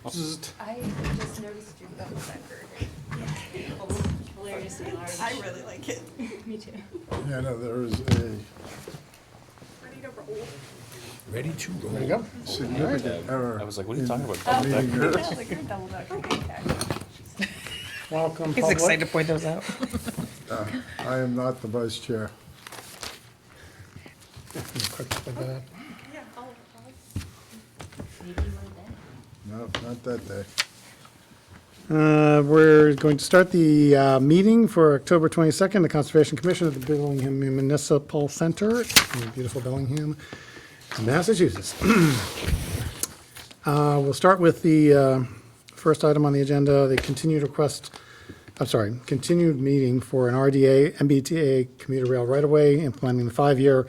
I just noticed your double decker. Hilariously large. I really like it. Me too. Yeah, no, there is a, Ready to roll. Ready to roll. there you go, significant error. I was like, what are you in talking about? the Double meeting decker? minutes. Yeah, like you're a double decker. Okay. Welcome, He's public. excited to point those out. I am not the vice chair. Quick, like that. Yeah, I'll. Maybe one day. No, not that day. We're going to start the meeting for October 22nd, the Conservation Commission at the Bellingham Municipal Center in beautiful Bellingham, Massachusetts. We'll start with the first item on the agenda, the continued meeting for an RDA MBTA commuter rail right-of-way implementing the 5-year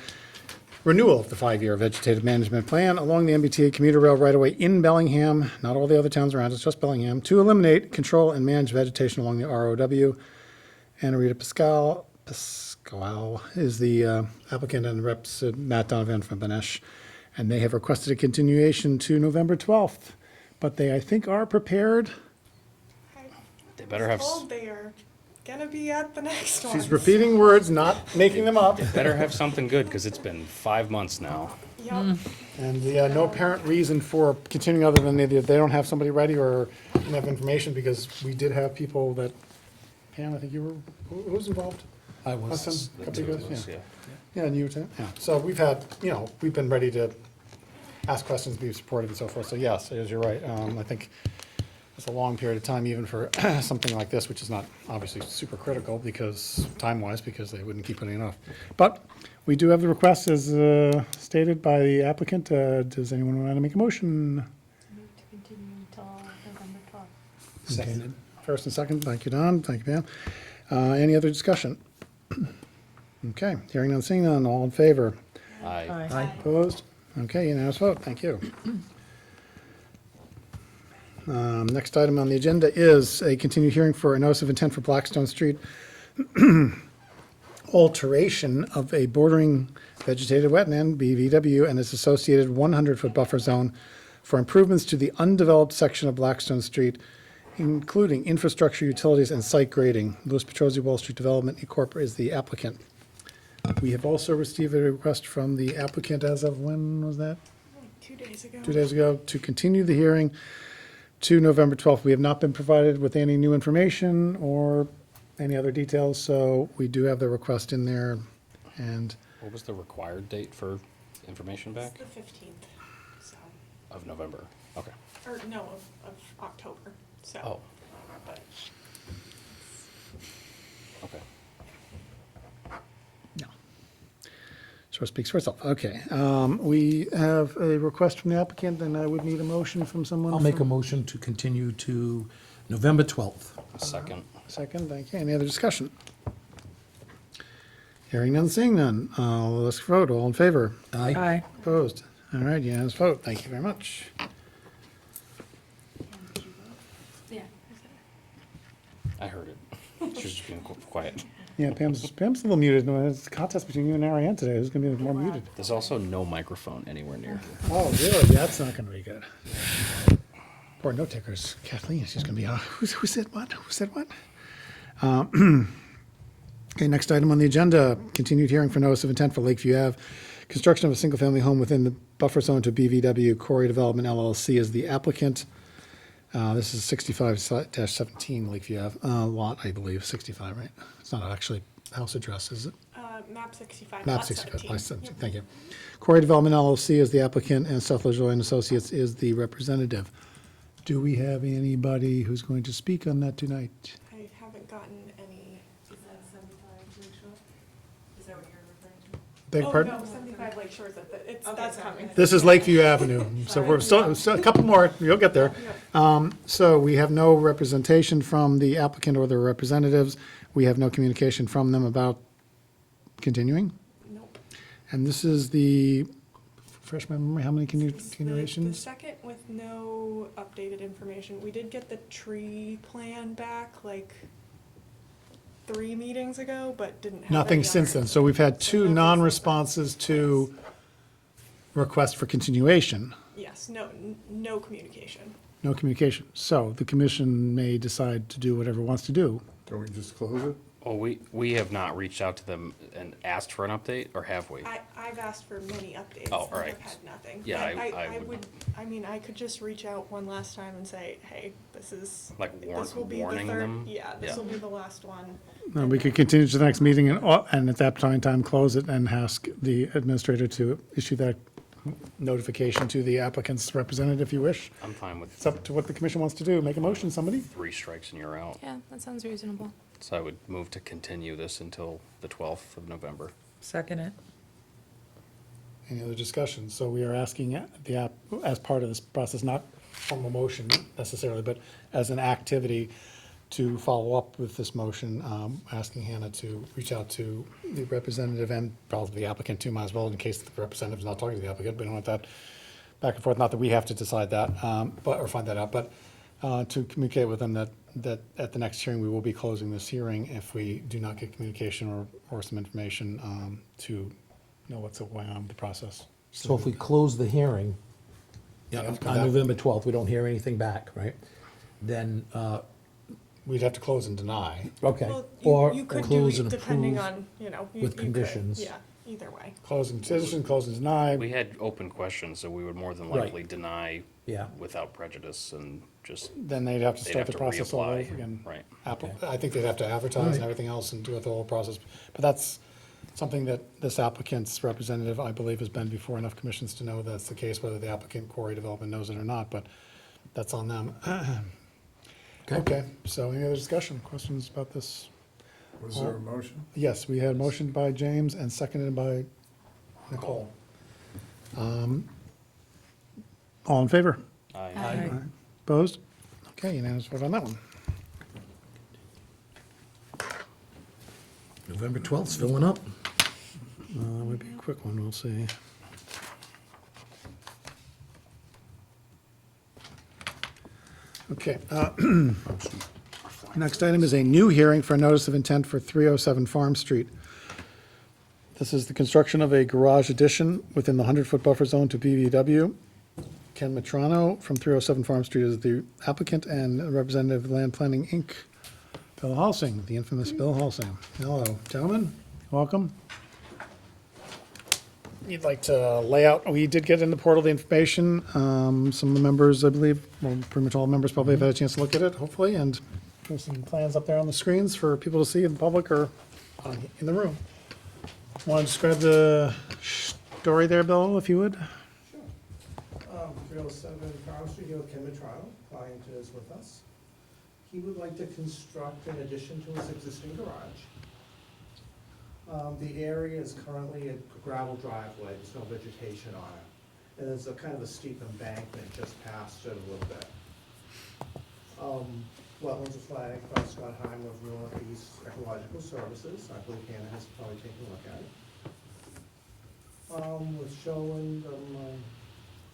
renewal of the 5-year vegetative management plan along the MBTA commuter rail right-of-way in Bellingham, not all the other towns around, it's just Bellingham, to eliminate, control, and manage vegetation along the ROW. Anna Rita Pascal is the applicant and reps Matt Donovan from Benesh, and they have requested a continuation to November 12th. But they, I think, are prepared. They better have, Told they are gonna be at the next one. She's repeating words, not making them up. better have something good, because it's been 5 months now. Yep. And the no apparent reason for continuing other than either they don't have somebody ready or don't have information, because we did have people that, Pam, I think you were, who's involved? I Last was. time? Couple of guys, Yeah. Yeah, and you too, yeah. So we've had, we've been ready to ask questions, be supportive and so forth. So yes, as you're right, I think it's a long period of time even for something like this, which is not obviously super critical because, time-wise, because they wouldn't keep putting it off. But we do have the request as stated by the applicant. Does anyone want to make a motion? Move to continue until November 12th. Seconded. First and second, thank you, Don, thank you, Pam. Any other discussion? Okay, hearing none, seeing none, all in favor? Aye. Aye. Opposed? Okay, unanimous vote, thank you. Next item on the agenda is a continued hearing for a notice of intent for Blackstone Street alteration of a bordering vegetated wetland, BVW, and its associated 100-foot buffer zone for improvements to the undeveloped section of Blackstone Street, including infrastructure, utilities, and site grading. Louis Petrozzi, Wall Street Development Inc. is the applicant. We have also received a request from the applicant as of, when was that? Like 2 days ago. 2 days ago, to continue the hearing to November 12th. We have not been provided with any new information or any other details, so we do have the request in there. And What was the required date for information It's back? the 15th, so, Of November. Okay. or no, of October, so. Oh, But okay. no. So it speaks for itself. Okay. We have a request from the applicant, and I would need a motion from someone. I'll make a from- motion to continue to November 12th. Second. Second, thank you. Any other discussion? Hearing none, seeing none. Let's vote. All in favor? Aye. Opposed? All right, unanimous vote. Thank you very much. Yeah. I heard it. She was just being quiet. Yeah, Pam's a little muted. No, it's a contest between you and Ariane today. Who's going to be more muted? There's also no microphone anywhere near here. Oh, really? That's not going to be good. Poor note takers. Kathleen, she's going to be, who said what? Who said what? Okay, next item on the agenda, continued hearing for notice of intent for Lakeview Ave. Construction of a single-family home within the buffer zone to BVW Corey Development LLC is the applicant. This is 65-17 Lakeview Ave, lot, I believe, 65, right? It's not actually house address, is it? map 65, Map lot 65, 17. lot 17, thank you. Corey Development LLC is the applicant, and Seth LaJoy and Associates is the representative. Do we have anybody who's going to speak on that tonight? I haven't gotten any. Is that 75 Lakeshore? Is that what you're referring to? Beg Oh, pardon? no, 75 Lake Shores, that's coming. This is Lakeview Avenue, so we're still, a couple more, you'll get there. So we have no representation from the applicant or their representatives. We have no communication from them about continuing. Nope. And this is the, refresh my memory, how many The continuations? second with no updated information. We did get the tree plan back like 3 meetings ago, but didn't have Nothing any since other- then. So we've had So two nothing non-responses to request for continuation. Yes, no communication. No communication. So the commission may decide to do whatever it wants to do. Can we just close it? Oh, we have not reached out to them and asked for an update, or have we? I've asked for many updates. Oh, all and right. I've had nothing. Yeah, But I would- I mean, I could just reach out one last time and say, hey, this is. Like this will be the warning third- them? Yeah, this Yeah. will be the last one. We could continue to the next meeting and at that time, close it and ask the administrator to issue that notification to the applicant's representative if you wish. I'm fine with It's up to what the commission wants to do. Make a motion, somebody? 3 strikes and you're out. Yeah, that sounds reasonable. So I would move to continue this until the 12th of November. Second it. Any other discussion? So we are asking the app, as part of this process, not formal motion necessarily, but as an activity to follow up with this motion, asking Hannah to reach out to the representative and probably the applicant too, might as well, in case the representative's not talking to the applicant. We don't want that back and forth, not that we have to decide that, or find that out, but to communicate with them that at the next hearing, we will be closing this hearing if we do not get communication or some information to know what's going on with the process. So if we close the hearing Yeah, on come back. November 12th, we don't hear anything back, right? Then, We'd have to close and deny. okay. Well, Or you could do close it and depending approve. on, you know. with you could, conditions. Yeah, either way. Close and decision, close and deny. We had open questions, so we would more than Right. likely deny Yeah. without prejudice and just, Then they'd have to they'd start have the to process all over reapply. again. Right. I think they'd have to advertise and everything else and do the whole process. But that's something that this applicant's representative, I believe, has been before enough commissions to know that's the case, whether the applicant, Quarry Development, knows it or not, but that's on them. Okay, so any other discussion, questions about this? Was there a motion? Yes, we had motion by James and seconded by Nicole. All in favor? I, Opposed? Okay, unanimous vote on that one. November 12th's filling up. Might be a quick one, we'll see. Okay. Next item is a new hearing for a notice of intent for 307 Farm Street. This is the construction of a garage addition within the 100-foot buffer zone to BVW. Ken Matrano from 307 Farm Street is the applicant and representative of Land Planning, Inc. Bill Halsing, the infamous Bill Halsing. Hello, gentlemen, welcome. You'd like to lay out, we did get in the portal the information. Some of the members, I believe, well, pretty much all the members probably have had a chance to look at it, hopefully, and there's some plans up there on the screens for people to see in public or in the room. Want to describe the story there, Bill, if you would? 307 Farm Street, here with Ken Matrano, client is with us. He would like to construct an addition to his existing garage. The area is currently a gravel driveway, there's no vegetation on it. And there's a kind of a steep embankment just past it a little bit. Wetlands are flagged by Scott Heim of Rural East Ecological Services. I believe Hannah has probably taken a look at it. We're showing them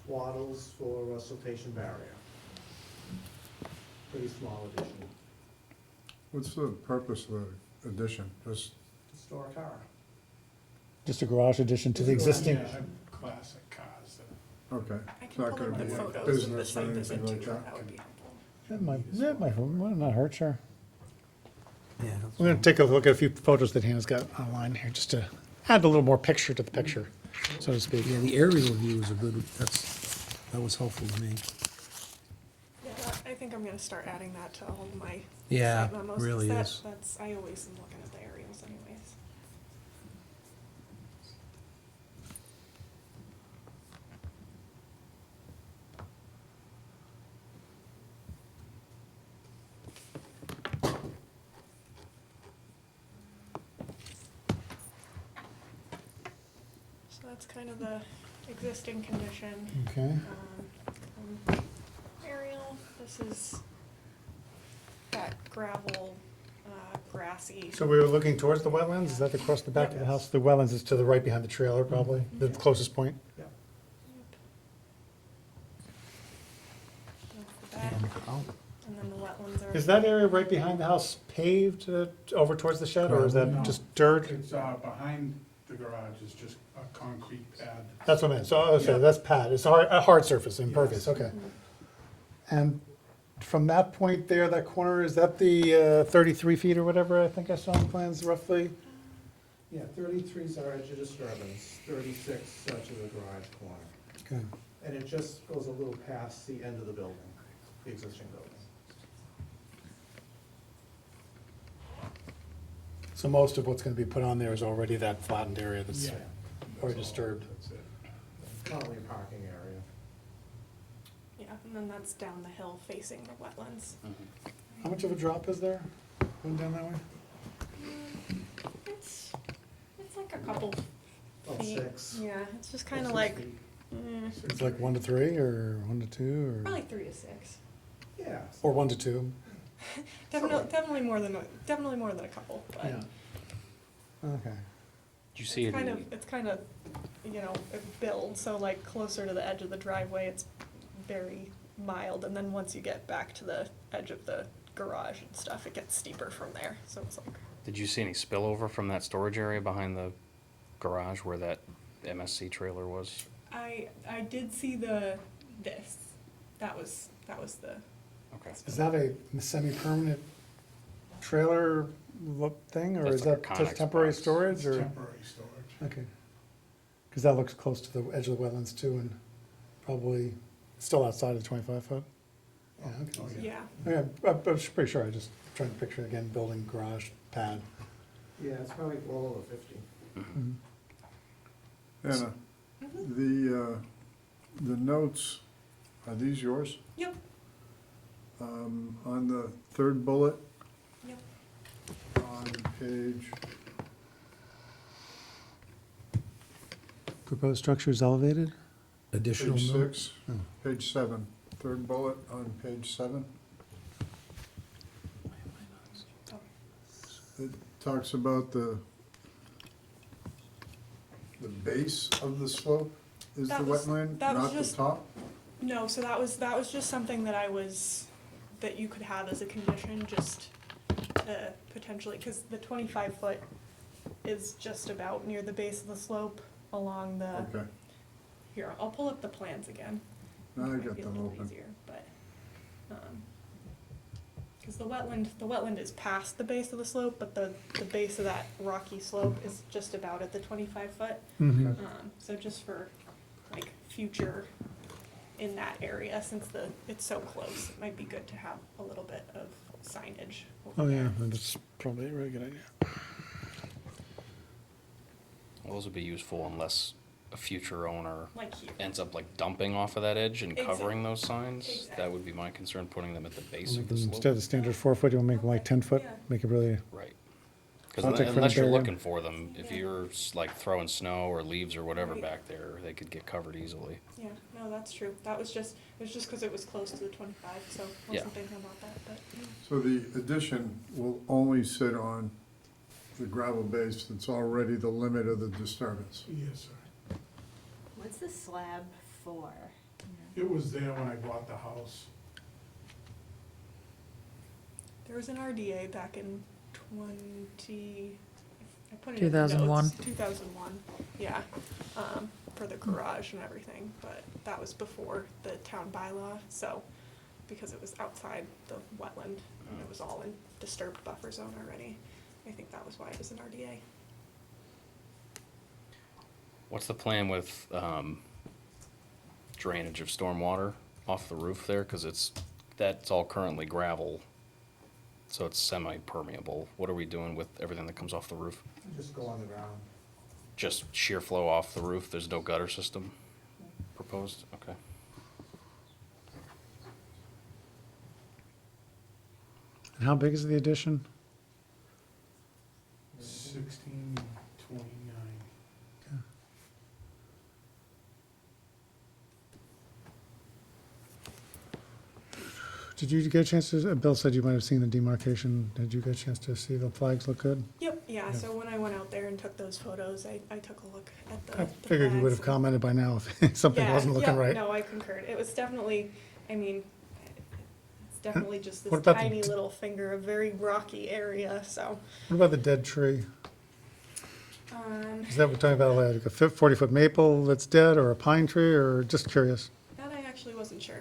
wattles for a siltation barrier. Pretty small addition. What's the purpose of the addition? Just, To store a car. Just a garage addition to the existing. Classic cars. okay. I It's can not pull gonna in be the a photos of the business or site visit anything too, like that that? would be helpful. That might not hurt, sure. We're gonna take a look at a few photos that Hannah's got online here, just to add a little more picture to the picture, so to speak. Yeah, the aerial views are good, that was helpful to me. Yeah, I think I'm gonna start adding that to all of my Yeah, site memos. really is. That's, I always am looking at the aerials anyways. So that's kind of the existing condition. Okay. Aerial, this is that gravel, grassy. So we were looking towards the wetlands, is that across the back of the house? The wetlands is to the right behind the trailer, probably, the closest point? Yeah. And then the wetlands are. Is that area right behind the house paved over towards the shed, or is that No. just dirt? It's, behind the garage is just a concrete pad. That's what I meant, so, okay, that's pad, it's a hard surface, impervious, Yes. okay. And from that point there, that corner, is that the 33 feet or whatever I think I saw on plans roughly? Yeah, 33 is our edge of disturbance, 36 to the garage corner. Okay. And it just goes a little past the end of the building, the existing building. So most of what's gonna be put on there is already that flattened area that's Yeah. already disturbed. That's it. Currently a parking area. Yeah, and then that's down the hill facing the wetlands. How much of a drop is there going down that way? It's like a couple About feet. 6. Yeah, it's just kind of 6 like, feet. It's like 1 to 3 or 1 to 2 or? probably 3 to 6. Yeah. Or 1 to 2? Definitely more than a couple, but Yeah. Okay. Did you see it's kind any, of, it builds, so like closer to the edge of the driveway, it's very mild, and then once you get back to the edge of the garage and stuff, it gets steeper from there, so it's like, did you see any spillover from that storage area behind the garage where that MSC trailer was? I did see this, that was the, Okay. Is that a semi-permanent trailer thing, or That's is like that a just Connex temporary box. storage, It's or? temporary storage. Okay. Because that looks close to the edge of the wetlands too, and probably still outside of the 25 foot. Yeah, okay. Oh, yeah. Yeah, I'm pretty sure, I just trying to picture again, building garage pad. Yeah, it's probably well over 50. Anna, the notes, are these yours? Yep, On the third bullet, yep. on page, Proposed structure is elevated? Additional page note? 6, page 7, third bullet on page 7. It talks about the base of the slope is the That was- wetland, that was not the just- top? No, so that was just something that you could have as a condition, just potentially, because the 25 foot is just about near the base of the slope along the, Okay, here, I'll pull up the plans again. now I Might got be a them little open. easier, but, because the wetland is past the base of the slope, but the base of that rocky slope is just about at the 25 foot. Mm-hmm. So just for like future in that area, since it's so close, it might be good to have a little bit of signage over Oh, yeah, there. that's probably a really good idea. Well, those would be useful unless a future owner Like here. ends up like dumping off of that edge and covering Exactly. those signs. Exactly. That would be my concern, putting them at the base Make of the them- slope. Instead of the standard 4 foot, you want to make them like 10 foot, Yeah. make it really, Right. Contact Because front unless you're barrier. looking for them, if Yeah. you're like throwing snow or leaves or whatever Right. back there, they could get covered easily. Yeah, no, that's true. It was just because it was close to the 25, so I Yeah. wasn't thinking about that, but. Yeah. So the addition will only sit on the gravel base that's already the limit of the disturbance? Yes, sir. What's the slab for? It was there when I bought the house. There was an RDA back in I put it in the 2001. notes, 2001, yeah, for the garage and everything, but that was before the town bylaw, so, because it was outside the wetland, and it was all in disturbed buffer zone already, I think that was why it was an RDA. What's the plan with drainage of stormwater off the roof there? Because that's all currently gravel, so it's semi-permeable. What are we doing with everything that comes off the roof? Just go on the ground. Just shear flow off the roof? There's no gutter system proposed? Okay. and how big is the addition? 1629. Did you get a chance to, Bill said you might have seen the demarcation, did you get a chance to see the flags look good? Yep, yeah, Yeah. so when I went out there and took those photos, I took a look at the I the figured you would have flags. commented by now if something Yeah, wasn't looking yeah, right. no, I concurred. It was definitely, I mean, it's definitely just this what about the tiny d- little finger, a very rocky area, so. What about the dead tree? Um, Is that we're talking about like a 40-foot maple that's dead, or a pine tree, or just curious? that I actually wasn't sure.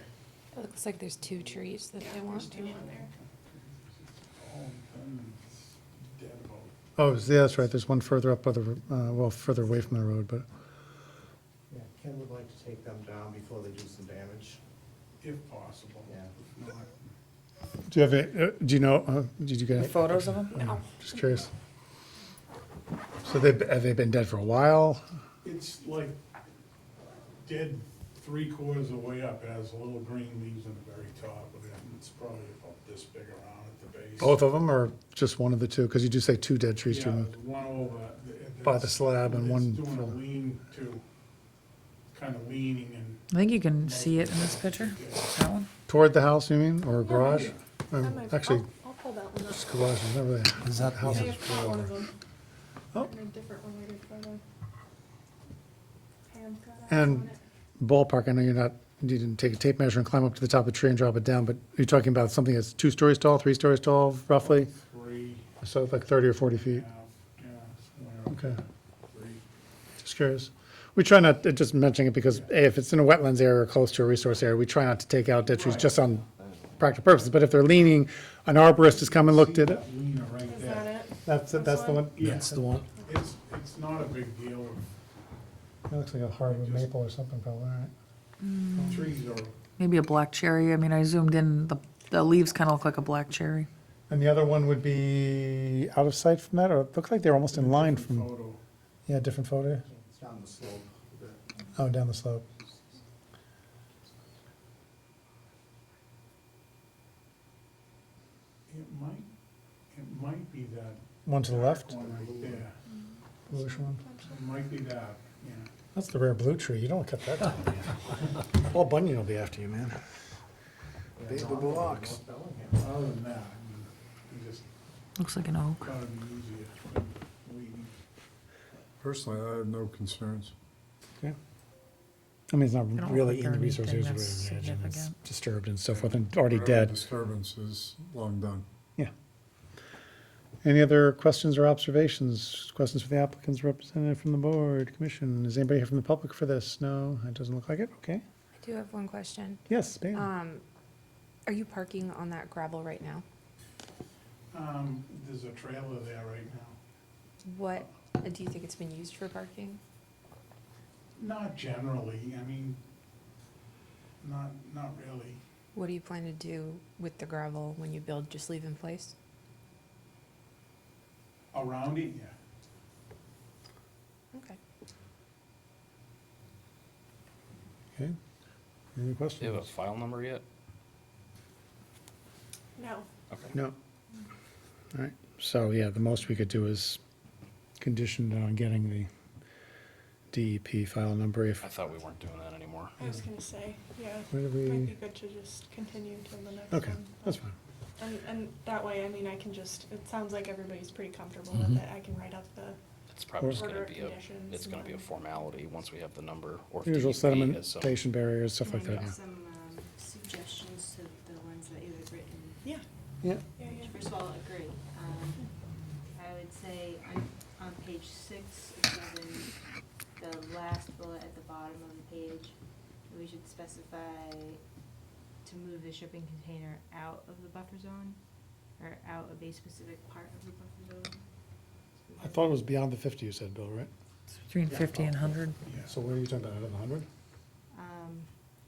The Looks like there's 2 trees that Yeah, they there's want 2 to. on there. All done, it's dead about. Oh, yeah, that's right, there's one further up by the, well, further away from the road, but, Yeah, Ken would like to take them down before they do some damage. If possible. Yeah. If not, do you have, do you know, did you get? Photos of them? No. Just curious. So have they been dead for a while? it's like dead 3/4 of the way up. It has little green leaves in the very top of it. And it's probably about this big around at the base. Both of them, or just one of the two? Because you do say 2 dead trees Yeah, to move. one over. By the slab and one It's doing a further. lean to, kind of leaning and. I think you can see it in this picture, that one. Toward the house, you mean, or a garage? That might- Actually, I'll pull that one up. it's garage, is never there. Is that I house may is have caught one of them. Oh. In a different related photo. Pam's got eyes And on it. ballpark, I know you didn't take a tape measure and climb up to the top of the tree and drop it down, but you're talking about something that's 2 stories tall, 3 stories tall, roughly? 3, So like 30 or 40 feet? yeah, somewhere Okay. 3. Just curious. We try not, just mentioning it because, A, if it's in a wetlands area or close to a resource area, we try not to take out dead trees just on practical purposes. But if they're leaning, an arborist has come and looked at it. See that leaner right Is there? that it? That's the one? Yeah. That's the one. It's not a big deal. It looks like a hardwood maple or something, probably, right? The trees are, Maybe a black cherry. I mean, I zoomed in, the leaves kind of look like a black cherry. And the other one would be out of sight from that, or it looks like they're almost in line from, photo. yeah, different photo? It's down the slope a bit. Oh, down the slope. It might be that. One to the left, One right there. bluish one. It might be that, yeah. That's the rare blue tree, you don't cut that down. Paul Bunyan will be after you, man. Yeah, Big North blue ox. Bellingham. Other than that, I mean, we just Looks like an oak. gotta be easier. Weeding. Personally, I have no concerns. Okay. I mean, it's not I don't really think in the they're resource anything area, that's and it's significant. disturbed and so forth, and already Whatever dead. Disturbance is long done. Yeah. Any other questions or observations? Questions for the applicant's representative from the board, commission? Is anybody here from the public for this? No, it doesn't look like it. Okay. I do have one question. Yes, ma'am. Are you parking on that gravel right now? There's a trailer there right now. What, do you think it's been used for parking? Not generally, I mean, not really. What do you plan to do with the gravel when you build, just leave in place? Around it, yeah. Okay. Okay. Any Do you have a questions? file number yet? No. Okay. No. All right. So, yeah, the most we could do is conditioned on getting the DEP file number if, I thought we weren't doing that anymore. I was gonna say, yeah, where do might be we, good to just continue till the next okay, one. that's fine. And that way, I mean, I can just, it sounds like everybody's pretty comfortable Mm-hmm. with it. I can write up the, It's probably just Order gonna of be conditions it's gonna be a and- formality once we have the number, or if Usual DEP has some. sedimentation barriers, stuff like that, yeah. Some suggestions to the ones that you had written. yeah, Yeah. yeah, yeah. First of all, agree. I would say on page 6 or 7, the last bullet at the bottom of the page, we should specify to move the shipping container out of the buffer zone, or out of a specific part of the buffer zone. I thought it was beyond the 50, you said, Bill, right? Between 50 and 100. So what are you talking about, out of the 100?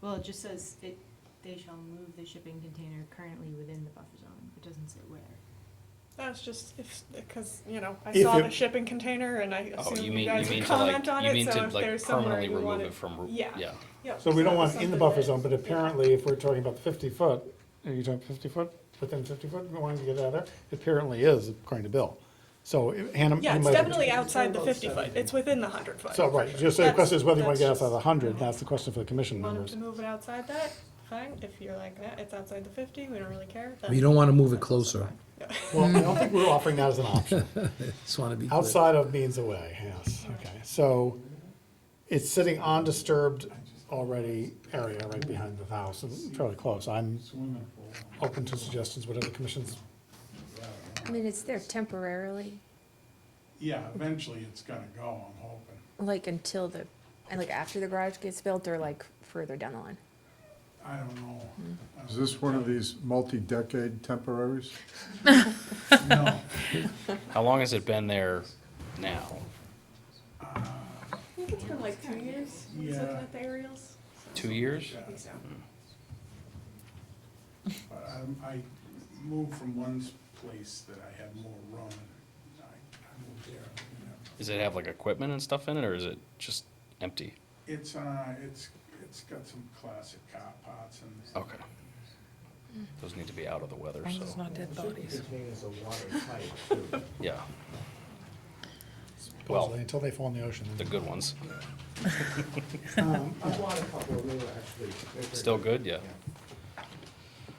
Well, it just says they shall move the shipping container currently within the buffer zone. It doesn't say where. That's just because, you know, I If saw it- the shipping container and I Oh, assume you you mean, guys you would mean to like, comment on you it, mean so to if like there's somewhere permanently you remove wanted. it from, Yeah. yeah. Yep, So we don't that was want in the something buffer that- zone, but yeah. apparently if we're talking about the 50 foot, are you talking 50 foot, within 50 foot, we wanting to get out of there? It apparently is, according to Bill. So Hannah. Yeah, you it's might- definitely outside the 50 foot. It's within the 100 foot. So, right, for just sure. the question is whether you want to get That's outside the just- 100, that's the question for the commission Want them members. to move it outside that? Fine. If you're like, it's outside the 50, we don't really care. You don't want to move it that's also closer. fine. Yeah. Well, I don't think we're offering that as an option. Just want to be clear. Outside of means away, yes, okay. So it's sitting on disturbed already area right behind the house, and fairly close. I'm Swimming pool. open to suggestions, whatever the commission's, I mean, it's there temporarily, Yeah, eventually it's gonna go, I'm hoping. like until and like after the garage gets built or like further down the line? I don't know. Is this one of these multi-decade temporaries? No. How long has it been there now? I think it's been like 2 years, was Yeah. looking at the aerials. 2 years? I think so. But I moved from one place that I had more room, and I moved there. Does it have like equipment and stuff in it, or is it just empty? It's got some classic car parts and. Okay. Those need to be out of the weather, As long as it's so, not dead bodies. Containers are watertight too. yeah, Supposedly, until they fall in the ocean. the good ones. I've bought a couple, they were actually. they're very Still good, yeah.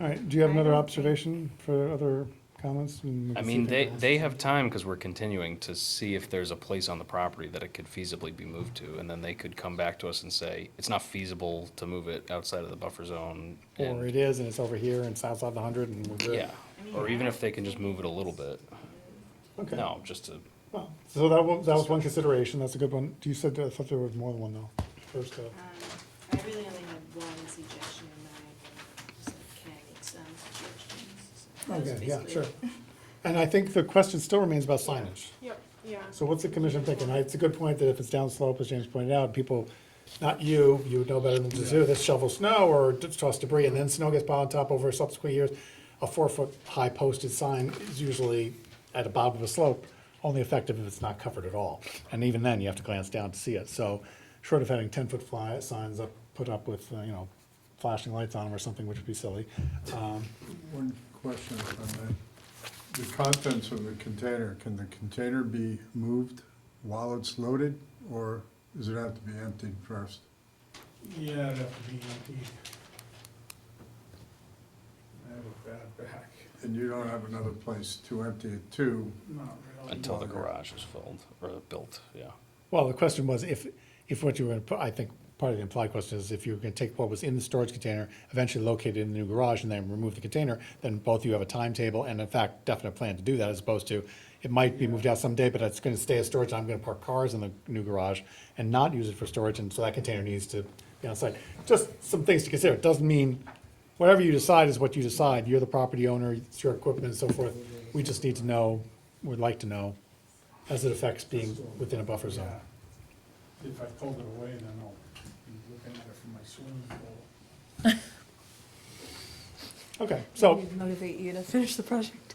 All right, do you have another observation for other comments? And we I can see mean, if they, can- they have time, because we're continuing to see if there's a place on the property that it could feasibly be moved to, and then they could come back to us and say, it's not feasible to move it outside of the buffer zone. Or and- it is, and it's over here, and it's outside the 100, and we're good. Yeah, or even if they can just move it a little bit. Okay. No, just to, Well, so that was one consideration, that's a good one. You said, I thought there was more than one though. First, I really only had one suggestion in mind, and just like, can I make some suggestions? So that was okay, yeah, basically sure. it. And I think the question still remains about signage. Yep, yeah. So what's the commission thinking? It's a good point that if it's down slope, as James pointed out, people, not you would know better than to do this, shovel snow or toss debris, and then snow gets piled on top over subsequent years. A 4-foot high posted sign is usually at the bottom of a slope, only effective if it's not covered at all. And even then, you have to glance down to see it. So short of having 10-foot fly signs put up with, flashing lights on them or something, which would be silly. One question, if I may. The contents of the container, can the container be moved while it's loaded, or does it have to be emptied first? Yeah, it'd have to be empty. I have a bad back. And you don't have another place to empty it to? Not really. until the garage is filled, or built, yeah. Well, the question was if what you were gonna put, I think part of the implied question is if you were gonna take what was in the storage container, eventually locate it in the new garage and then remove the container, then both of you have a timetable and in fact, definite plan to do that as opposed to, it might be moved out someday, but it's gonna stay as storage, I'm gonna park cars in the new garage and not use it for storage, and so that container needs to be on site. Just some things to consider. It doesn't mean, whatever you decide is what you decide. You're the property owner, it's your equipment and so forth. We just need to know, would like to know, as it affects being within a buffer zone. Yeah. If I pulled it away, then I'll be looking at it from my swimming pool. Okay, so Motivate you to finish the project.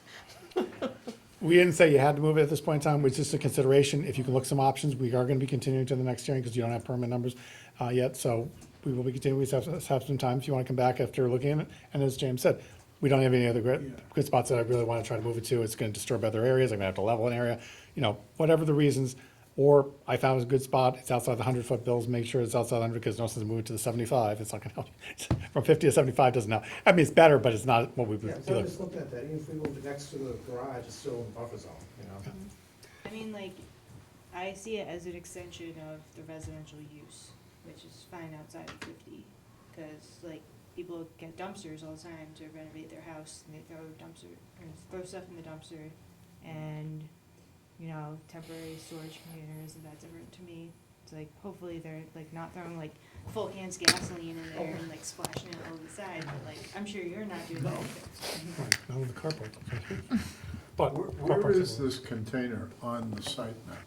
we didn't say you had to move it at this point in time, it's just a consideration. If you can look some options, we are gonna be continuing to the next hearing because you don't have permit numbers yet, so we will be continuing, we have some time if you wanna come back after looking at it. And as James said, we don't have any other good spots that I really wanna try to move it to. It's gonna disturb other areas, I'm gonna have to level an area, whatever the reasons. Or I found a good spot, it's outside the 100-foot bills, make sure it's outside the 100, because no sense moving to the 75, it's not gonna help. From 50 to 75 doesn't help. I mean, it's better, but it's not what we Yeah, would so do. I'm just looking at that, even if we moved it next to the garage, it's still in the buffer zone, I mean, like, I see it as an extension of the residential use, which is fine outside of 50, because, like, people get dumpsters all the time to renovate their house, and they throw stuff in the dumpster, and, temporary storage containers, and that's different to me. It's like, hopefully they're, like, not throwing, like, full cans of gasoline in there and, like, splashing it all over the side, but, like, I'm sure you're not doing that. Right, not with the carport. But. Where is this container on the site now?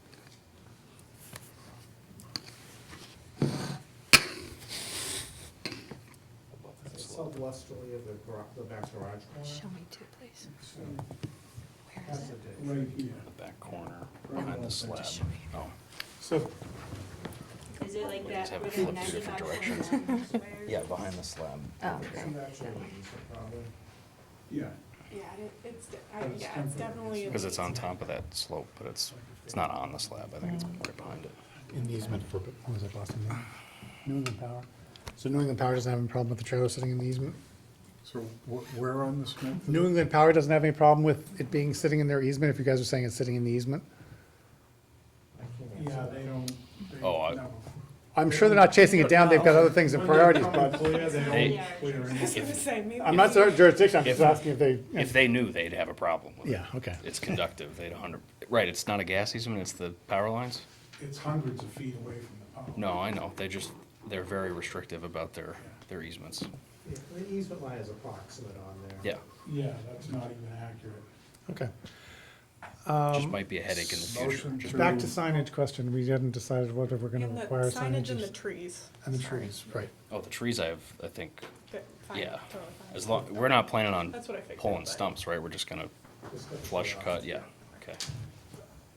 It's southwesterly of the back garage Show corner. me too, please. It's, Where That's is the it? ditch. right here. The back corner, behind the slab. Oh, So, Is it like We that, just have where it the flip two different 95 directions. yeah, behind the slab. Oh, okay. It's actually an easement, probably. Yeah. Yeah, it's But it's temporary. definitely. Because it's on top of that slope, but it's not on the slab, I think it's right behind it. in the easement for, what was it, Boston? New England Power. So New England Power doesn't have any problem with the trailer sitting in the easement? So where on this map? New England Power doesn't have any problem with it being sitting in their easement, if you guys are saying it's sitting in the easement? I can't answer Yeah, that. they don't. Oh, never- I'm sure they're not chasing it down, they've got other things and priorities, but Clear, they They- don't clear I was anything. gonna say, maybe. I'm not certain jurisdiction, I'm just If- asking if they. If they knew, they'd have a problem with it. Yeah, okay. It's conductive, they'd right, it's not a gas easement, it's the power lines? It's hundreds of feet away from the power. No, I know, they're very restrictive about their easements. Yeah, the easement line is approximate on there. Yeah, Yeah, that's not even accurate. Okay. just might be a headache in the future. Motion Just- to- Back to signage question, we hadn't decided whether we're gonna And the require signage signage. and the trees. And the Sorry. trees, right. Oh, the trees I think, Good, fine, yeah. totally fine. As long, we're not planning on That's what I figured, pulling but- stumps, right? We're just gonna Just got the flush garage. cut, yeah, okay.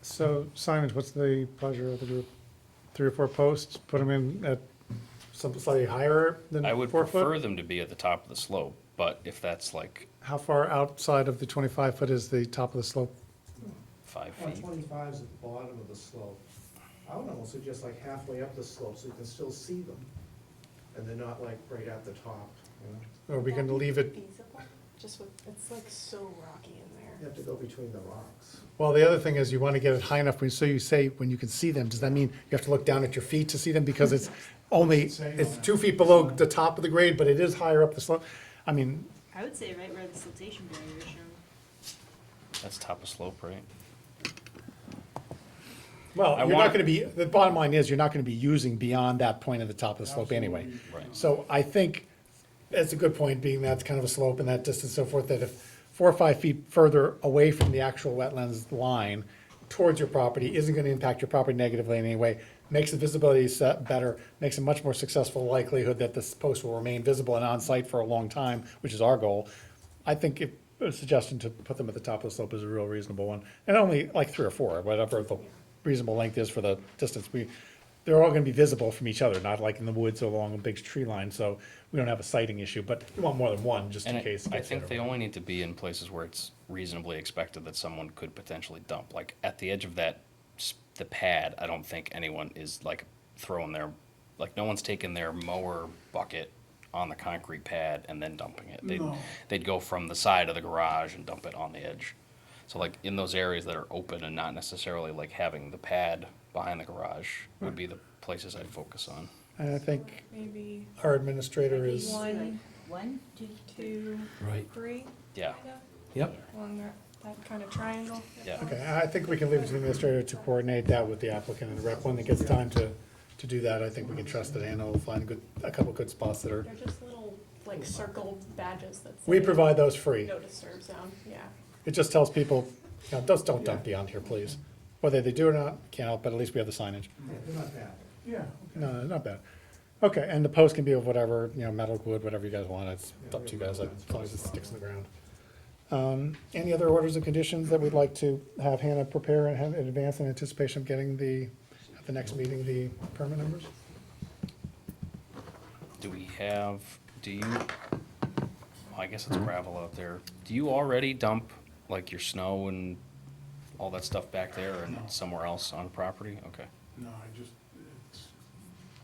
So signage, what's the pleasure of the group? 3 or 4 posts, put them in at something slightly higher than I would 4 foot? prefer them to be at the top of the slope, but if that's like How far outside of the 25 foot is the top of the slope? 5 Well, feet, 25 is at the bottom of the slope. I would almost suggest like halfway up the slope so you can still see them. And they're not like right at the top, you know? Or are we gonna leave it? Feasible? Just with, it's like so rocky in You there. have to go between the rocks. Well, the other thing is you wanna get it high enough, so you say when you can see them, does that mean you have to look down at your feet to see them? Because it's only, it's 2 feet below the top of the grade, but it is higher up the slope. I mean, I would say right where the siltation barrier is shown. that's top of slope, right? well, I you're not want- gonna be, the bottom line is, you're not gonna be using beyond that point of the top of the slope anyway. Absolutely. Right. So I think that's a good point, being that's kind of a slope and that distance and so forth, that if 4 or 5 feet further away from the actual wetlands line towards your property isn't gonna impact your property negatively in any way, makes the visibility set better, makes a much more successful likelihood that this post will remain visible and on site for a long time, which is our goal. I think a suggestion to put them at the top of the slope is a real reasonable one, and only like 3 or 4, whatever the reasonable length is for the distance. They're all gonna be visible from each other, not like in the woods along a big tree line, so we don't have a sighting issue, but you want more than one, just in And case. it I gets think hit they or- only need to be in places where it's reasonably expected that someone could potentially dump. Like at the edge of the pad, I don't think anyone is like throwing their, like no one's taking their mower bucket on the concrete pad and then dumping it. No. They'd go from the side of the garage and dump it on the edge. So like in those areas that are open and not necessarily like having the pad behind the garage would be the places I'd focus on. And I think Maybe our administrator is, One. One, two, 2, Right. 3, Yeah, Yep. along that kind of triangle. yeah. okay, I think we can leave it to the administrator to coordinate that with the applicant and the rep. When it gets time to do that, I think we can trust that Anna will find a couple good spots that are, They're just little, like, circled badges that say. we provide those free. No disturb zone, yeah. It just tells people, you know, just don't dump beyond here, please. Whether they do or not, can't help, but at least we have the signage. Yeah, they're not bad. Yeah, No, not bad. Okay, and the post can be of whatever, you know, metal, wood, whatever you guys want, it's up to you guys, as long as it sticks in the ground. Any other orders of conditions that we'd like to have Hannah prepare and have in advance in anticipation of getting at the next meeting, the permit numbers? Do you, well, I guess it's gravel out there. Do you already dump like your snow and all that stuff back there and No. somewhere else on property? Okay, no, it's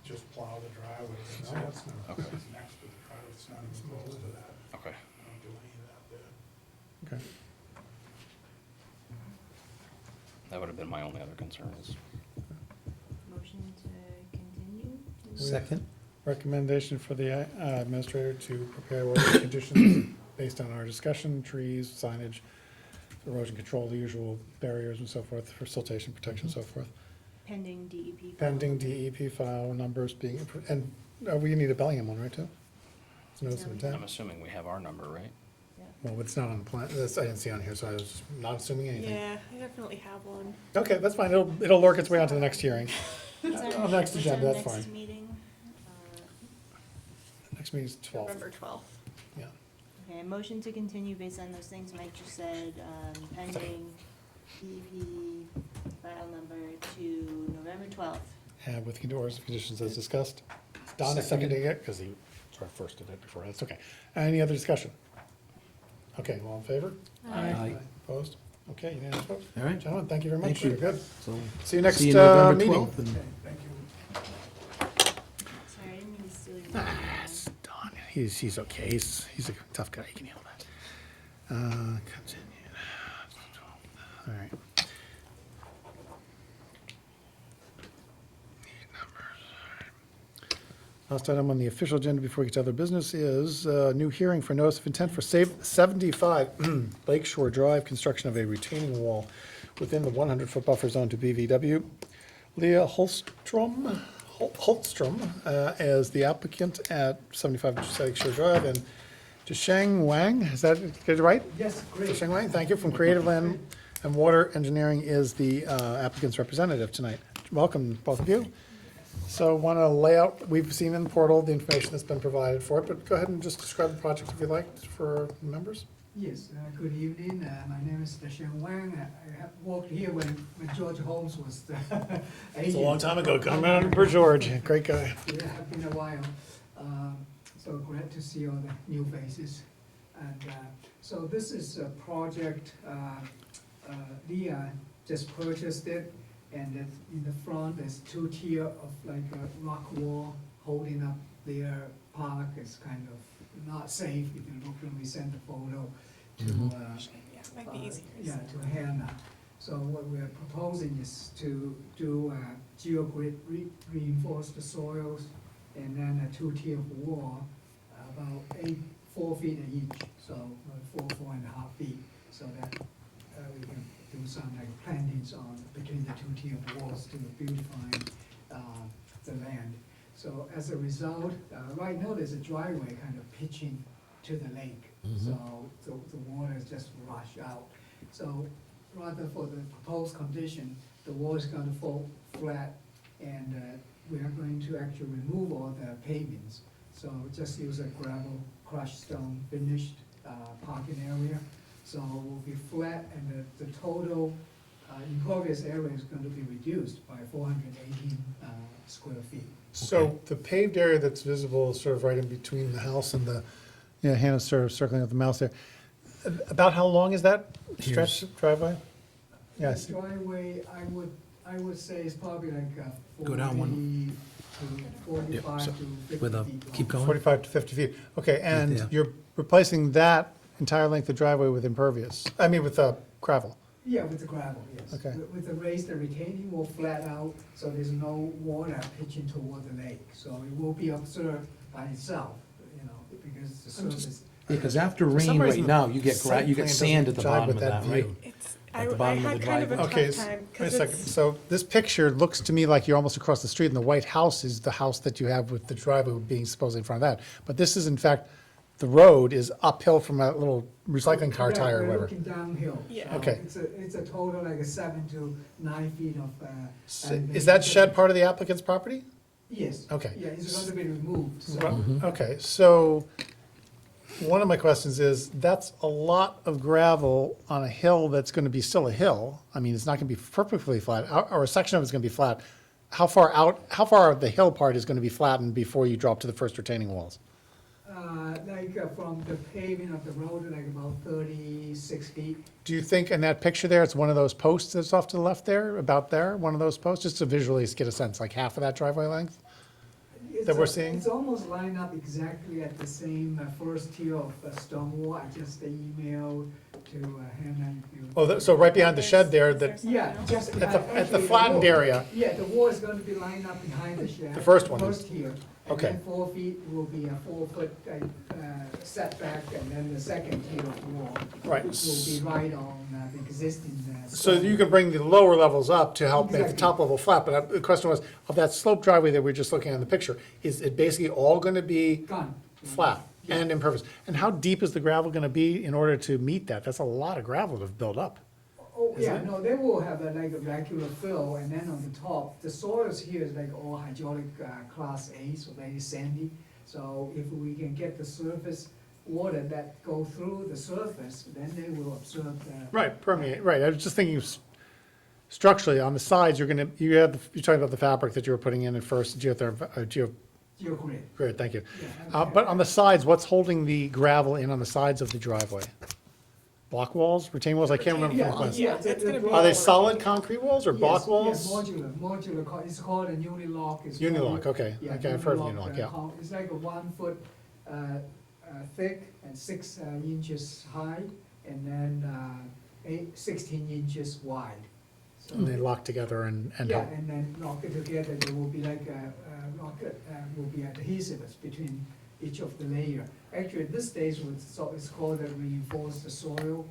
just plow the driveway. That's No, it. that's not- okay, It's next to the driveway, it's not even close to that. okay. I don't do any of that there. Okay. That would have been my only other concern is, motion to continue? to- Second? Recommendation for the administrator to prepare order of conditions based on our discussion, trees, signage, erosion control, the usual barriers and so forth, for siltation protection and so forth. Pending DEP. Pending DEP file numbers being, and we need a Bellingham one, right, too? It's notice of No, we intent. I'm assuming we have our number, right? Yeah. Well, it's not on the plan, I didn't see on here, so I was not assuming anything. Yeah, I definitely have one. Okay, that's fine, it'll lurk its way onto the next hearing. What's our- On next what's agenda, our that's next fine. meeting? Next meeting's 12th. November 12th. Yeah. Okay, motion to continue based on those things Mike just said, pending DEP file number to November 12th. And with orders of conditions as discussed. Don is seconding it, because he sort of first did it before, that's okay. Any other discussion? Okay, all in favor? Aye. Opposed? Okay, unanimous vote. All right. Gentlemen, thank you very much. Thank you. Very good. So, See you next see you November meeting. 12th, and- Okay, thank you. Sorry, I didn't mean to steal your thunder. Don, he's okay, he's a tough guy, he can handle that. Continue. All right. Last item on the official agenda before we get to other business is a new hearing for notice of intent for 75 Lakeshore Drive, construction of a retaining wall within the 100-foot buffer zone to BVW. Leah Holstrom, Holtstrom as the applicant at 75 Passaic Shore Drive, and Zhesheng Wang, is that, get it right? Yes, great. Zhesheng Wang, thank you, from Creative Land and Water Engineering is the applicant's representative tonight. Welcome, both of you. So want to lay out, we've seen in the portal the information that's been provided for it, but go ahead and just describe the project if you like for members. Yes, good evening. My name is Desheng Wang. I have worked here when George Holmes was the agent. It's a long time ago, coming out for George, great guy. Yeah, have been a while. So glad to see all the new faces. And so this is a project, Leah just purchased it, and in the front, there's two tier of like a rock wall holding up their park. It's kind of not safe if you look when we send the photo to, Yeah, it might be easier. yeah, to Hannah. So what we're proposing is to do geogrid reinforce the soils, and then a two-tier wall, about 4 feet each, so 4.5 feet, so that we can do some like plantings on between the two-tier walls to beautify the land. So as a result, right now there's a driveway kind of pitching to the lake, so the water is just rush out. So rather for the proposed condition, the wall is going to fall flat, and we are going to actually remove all the pavements. So just use a gravel crushed stone finished parking area. So it will be flat, and the total impervious area is going to be reduced by 418 square feet. So the paved area that's visible is sort of right in between the house and the, yeah, Hannah's sort of circling with the mouse there. About how long is that stretch driveway? Yeah, I The see. driveway, I would say is probably like Go down 40 to 45 so to 50 with a- feet long. keep going. 45 to 50 feet. Okay, and there. you're replacing that entire length of driveway with impervious, I mean with gravel. Yeah, with the gravel, yes. Okay. With the raised, the retaining wall flat out, so there's no water pitching toward the lake. So it will be observed by itself, you know, because the I'm just- surface. Because after For some rain right reason, now, you get site you plan get sand at the doesn't jive bottom with of that, right? view. It's, At the I bottom of had the kind of a Okay, tough time, wait a because second, it's, so this picture looks to me like you're almost across the street, and the white house is the house that you have with the driveway being supposedly in front of that. But this is in fact, the road is uphill from a little recycling car Yeah, tire or we're whatever. looking downhill. Yeah. So Okay. It's a total like a 7 to 9 feet of. Is that shed part of the applicant's property? Yes. Okay. Yeah, it's going to be removed, so. Okay, so one of my questions is, that's a lot of gravel on a hill that's gonna be still a hill. I mean, it's not gonna be perfectly flat, or a section of it's gonna be flat. How far the hill part is gonna be flattened before you drop to the first retaining walls? From the paving of the road, like about 36 feet. Do you think in that picture there, it's one of those posts that's off to the left there, about there, one of those posts, just to visually get a sense, like half of that driveway length? That we're seeing? It's almost lined up exactly at the same first tier of stone wall. I just emailed to Hannah. if you- Oh, so right behind the shed there, that, Yeah, just. at the actually, flattened wall- area, Yeah, the wall is going to be lined up behind the shed. The first one. First tier. Okay. And then 4 feet will be a 4-foot setback, and then the second tier of wall. Right. Will be right on the existing. so you can bring the lower levels up to help make the Exactly. top level flat, but the question was, of that slope driveway that we're just looking at in the picture, is it basically all gonna be Gone. flat and impervious? And how deep is the gravel gonna be in order to meet that? That's a lot of gravel to build up. Oh, yeah, no, they will have like a regular fill, and then on the top, the soils here is like all hydraulic class A, so very sandy. So if we can get the surface water that go through the surface, then they will absorb the. Right, permeate, right, I was just thinking structurally, on the sides, you're talking about the fabric that you were putting in at first, geogrid, Geogrid. thank you. Yeah, But on the sides, what's holding the gravel in on the sides of the driveway? Block walls, retaining walls, I can't remember. Yeah, from the last- yeah, it's gonna be- Are they solid concrete walls or block Yes, walls? Yeah, modular, it's called a unilock. It's Unilock, called- okay. Yeah, Okay, I've heard of unilock, yeah. It's like a 1 foot thick and 6 inches high, and then 16 inches wide. So- And they lock together and Yeah, help. and then lock it together, there will be like will be adhesives between each of the layer. Actually, at this stage, it's called a reinforced soil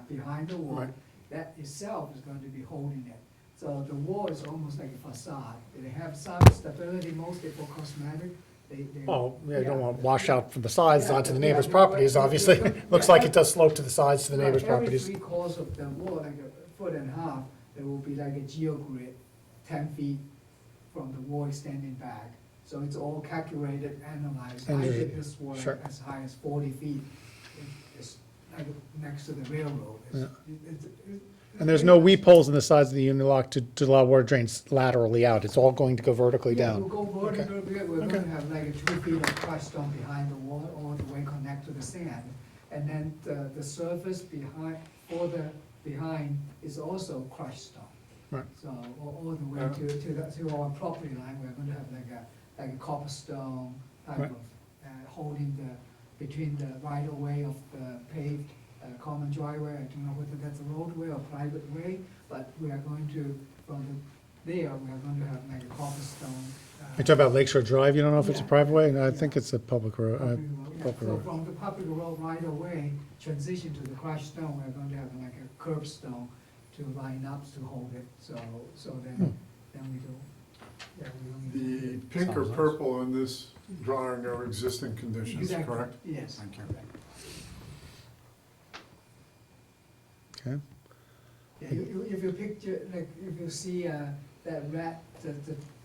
behind the wall. Right. That itself is going to be holding it. So the wall is almost like a facade. They have some stability, mostly for cosmetic. They. Oh, yeah, you don't want wash out from the sides Yeah, onto the yeah, neighbor's yeah, properties, yeah, obviously. yeah, Looks yeah, like it does slope to the sides to the neighbor's Every properties. 3/4 of the wall, like a foot and a half, there will be like a geogrid, 10 feet from the wall extending back. So it's all calculated, analyzed. And I you're- did this wall like sure. as high as 40 feet. It's like next to the railroad. It's- And there's no weep holes in the sides of the unilock to allow water drains laterally out. It's all going to go vertically Yeah, down. we'll go vertical, we're Okay. gonna have like a 2 feet of crushed stone behind the wall, all the way connect to the sand. And then the surface behind is also crushed stone. Right. So all the way to our property line, we're gonna have like a cobblestone type Right. of, holding between the right of way of the paved, common driveway. I don't know whether that's a roadway or private way, but we are going to, we are going to have like a cobblestone. You talk about Lakeshore Drive, you don't know if it's a Yeah. private way? No, I Yeah. think it's a public road. Public road, yeah. public So road. from the public road right away, transition to the crushed stone, we're going to have like a curb stone to line up to hold it, so then we do, yeah, we don't need The to. pink or purple on this drawing are existing conditions, Exactly, correct? yes. Thank you. correct. Okay. Yeah, if you picture, like, if you see, that red,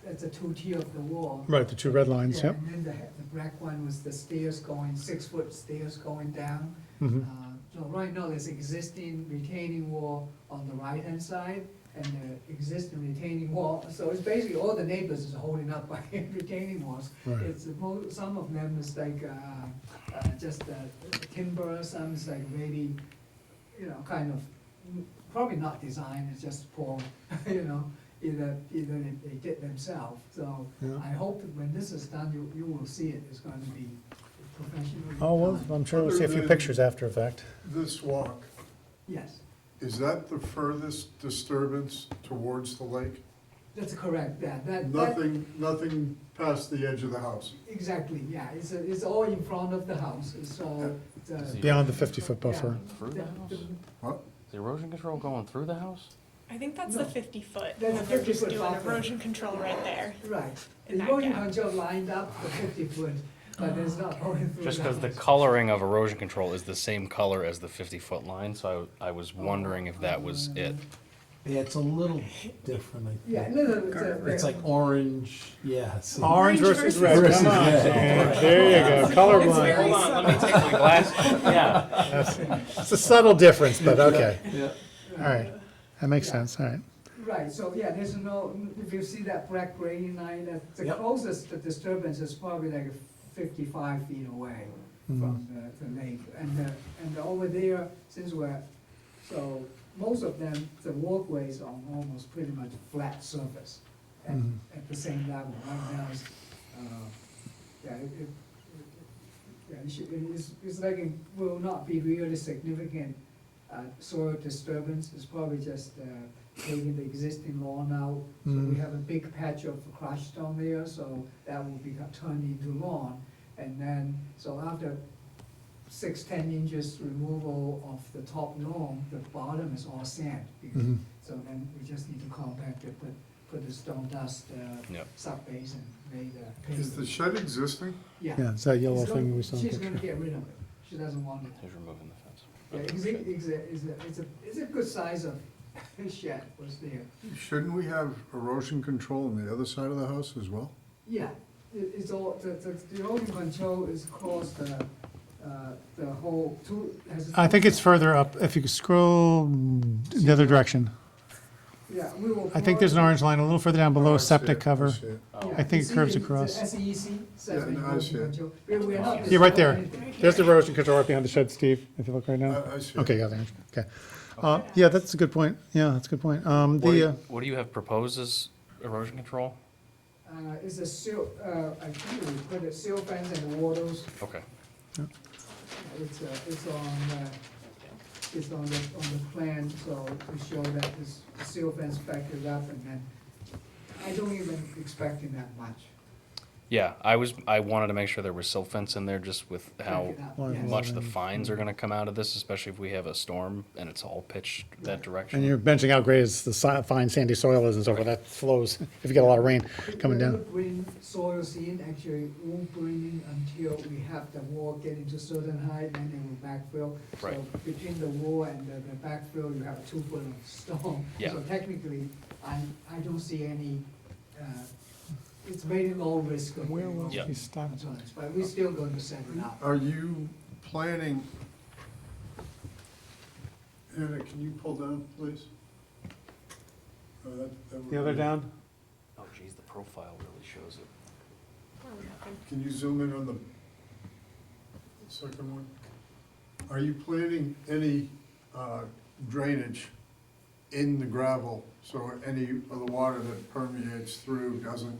that's a 2 tier of the wall. Right, the two red lines, Yeah, yep. and then the black one was the stairs going, 6-foot stairs going down. Mhm. So right now, there's existing retaining wall on the right-hand side, and the existing retaining wall, so it's basically all the neighbors is holding up by retaining walls. Right. It's, some of them is like, just timber, some is like really, kind of, probably not designed, it's just poor, either they did themselves. So Yeah. I hope that when this is done, you will see it, it's gonna be professionally Oh, well, done. I'm sure we'll see a few Other pictures than- after effect. This walk, Yes, is that the furthest disturbance towards the lake? that's correct, that. Nothing past the edge of the house? Exactly, yeah, it's all in front of the house, so. Beyond the 50-foot buffer. Through the house? What? Is the erosion control going through the house? I think that's No. the 50-foot, There's a and they're just 50-foot doing buffer. erosion control right there. Right, In the that erosion gap. control lined up the 50-foot, but it's not going through. Just because the house. coloring of erosion control is the same color as the 50-foot line, so I was wondering if that was it. Yeah, it's a little different. Yeah, no, It's like orange, yeah. see. Orange versus red, Versus come on. red. Yeah, there you go, colorblind. Hold on, let me take my glasses. Yeah. It's a subtle difference, but okay. Yeah. All right, that makes sense, all right. Right, so yeah, there's no, if you see that black grading line, the Yep. closest to disturbance is probably like 55 feet away from the lake. And over there, so most of them, the walkways are almost pretty much flat surface at the same level. Right now, it's like it will not be really significant soil disturbance. It's probably just taking the existing lawn out. So we have a big patch of crushed stone there, so that will be turned into lawn. And then, so after 6-10 inches removal of the top lawn, the bottom is all sand. So then we just need to compact it, put the stone dust Yep. sub-base and lay the Is the pavement. shed existing? Yeah. Yeah, it's that yellow She's gonna- thing we saw in the She's gonna picture. get rid of it. She doesn't want it. He's removing the fence. Yeah, it's a good size of shed was there. Shouldn't we have erosion control on the other side of the house as well? Yeah, it's all, the erosion control is across the whole I think it's further up, if you could scroll the other direction. Yeah, we will. I think there's an orange line a little further down Oh, below I see septic it, cover. see it. Yeah, I think it it's curves the across. SEC, sediment no, I see erosion it. control. We're not You're right there. destroying anything. There's the erosion control right behind the shed, Steve, if you look right now. I see it. Okay, yeah, there, okay. Yeah, that's a good point. Yeah, that's a good point. What do you have proposed as erosion control? It's a seal, I think we put a seal fence and waters. Okay. It's on the plan, so to show that this seal fence back it up, and then I don't even expect it that much. Yeah, I wanted to make sure there was silt fence in there just with how Check it out, Well, yes. much the fines are gonna come out of this, especially if we have a storm and it's all pitched that direction. And you're mentioning how great is the fine sandy soil is and so forth, that flows, if you get a lot of rain coming When we down. bring soils in, actually, we won't bring in until we have the wall get into certain height, then it will backfill. Right. So between the wall and the backfill, you have a 2 foot of stone. Yeah. So technically, I don't see any, it's very low risk of. Where was Yeah. he stopped? concerns, but we're still going to set it up. Are you planning, Anna, can you pull down, please? That would The other be- down? Oh geez, the profile really shows it. Where are we looking? Can you zoom in on the second one? Are you planning any drainage in the gravel, so any of the water that permeates through doesn't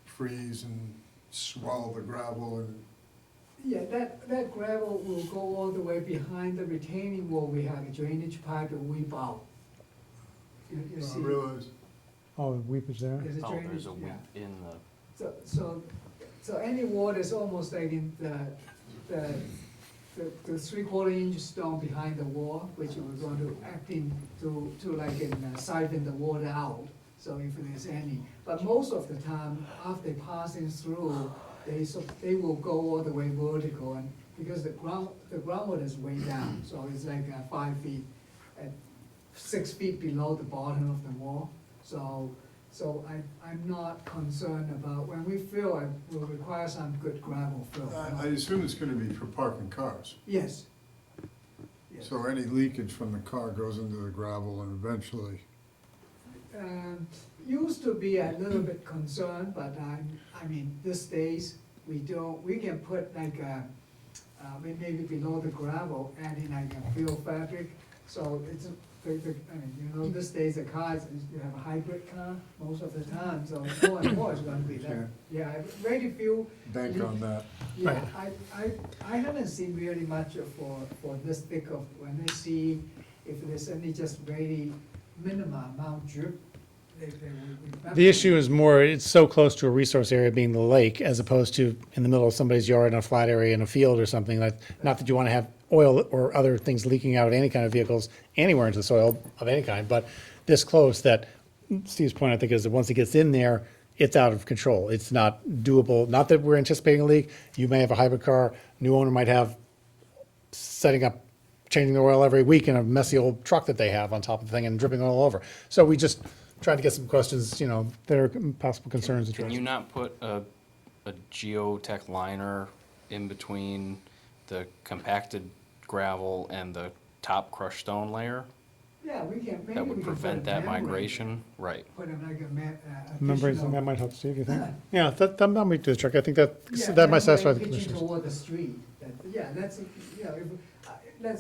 freeze and swallow the gravel and? Yeah, that gravel will go all the way behind the retaining wall. We have a drainage pipe that weep out. You I see, realize, Oh, weepage there? there's a Oh, drainage, there's a yeah. weep in the, So any water is almost like in the 3/4 inch stone behind the wall, which we're going to acting to like siphon the water out. So if there's any, but most of the time, after passing through, they will go all the way vertical, and because the groundwater is way down, so it's like 5 feet, at 6 feet below the bottom of the wall. So I'm not concerned about, when we fill, it will require some good gravel fill. I assume it's gonna be for parking cars. Yes. Yes. So any leakage from the car goes into the gravel and eventually, Used to be a little bit concerned, but I mean, these days, we can put like maybe below the gravel, adding like a fill fabric, so it's, I mean, these days the cars, you have a hybrid car most of the time, so more and more is gonna be that. Yeah, very few, bank on that. yeah, I haven't seen really much for this thick of, when they see if there's any just very minimum amount drip, they will. The issue is more, it's so close to a resource area being the lake, as opposed to in the middle of somebody's yard in a flat area in a field or something, like, not that you wanna have oil or other things leaking out of any kind of vehicles anywhere into the soil of any kind, but this close that Steve's point, I think, is that once it gets in there, it's out of control. It's not doable, not that we're anticipating a leak. You may have a hybrid car, new owner might have setting up, changing the oil every week in a messy old truck that they have on top of the thing and dripping all over. So we just tried to get some questions, that are possible concerns can addressed. you not put a geotech liner in between the compacted gravel and the top crushed stone layer? Yeah, we can, maybe That we would can put a prevent that membrane. migration, right? Put them like a Membrane, additional. that might help, Steve, you think? Yeah, that might do the trick. I think that Yeah, that might satisfy the membrane pitching commissioners. toward the street, yeah, that's,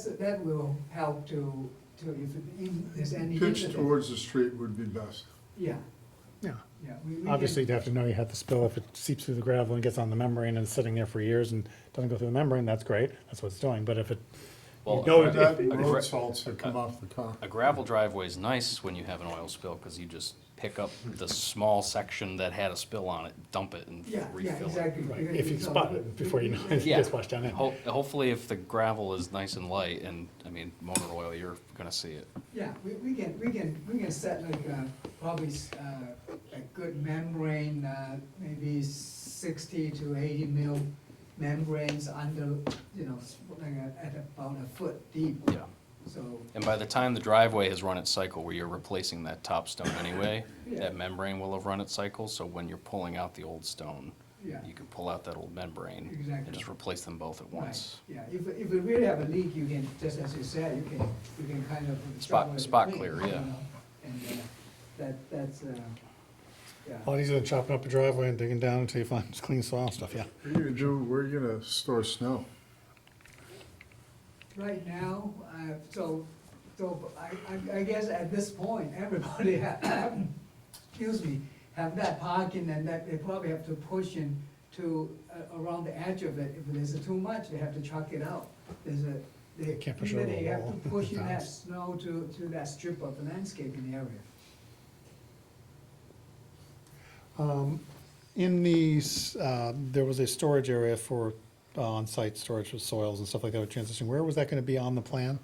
that will help to, if there's any. Pitch incident. towards the street would be best. Yeah, Yeah. yeah. we Obviously, can- you'd have to know you had the spill. If it seeps through the gravel and gets on the membrane and is sitting there for years and doesn't go through the membrane, that's great. That's what it's doing. But if it, Well, know a- it- That a road gra- salts that come off the car. A gravel driveway is nice when you have an oil spill, because you just pick up the small section that had a spill on it, dump it, and Yeah, refill yeah, it. exactly. right, if you spot it before you know it Yeah. gets washed down in. Hopefully, if the gravel is nice and light, and, I mean, motor oil, you're gonna see it. Yeah, we can set like, probably, a good membrane, maybe 60 to 80 mil membranes under, like at about a foot deep, Yeah. so. And by the time the driveway has run its cycle, where you're replacing that top stone anyway, Yeah. that membrane will have run its cycle, so when you're pulling out the old stone, Yeah. you can pull out that old membrane and Exactly. just replace them both at once. Right, yeah, if we really have a leak, you can, just as you said, you can kind of. Spot clear, yeah. And, that's, yeah. A lot easier than chopping up a driveway and digging down until you find clean soil stuff, yeah. What are you gonna do, where are you gonna store snow? Right now, so I guess at this point, everybody excuse me, have that parking, and that they probably have to push in to, around the edge of it. If there's too much, they have to chuck it out. They can't push either over they the have wall. to push in that Bounce. snow to that strip of landscaping area. in these, there was a storage area for on-site storage of soils and stuff like that with transition. Where was that gonna be on the plan?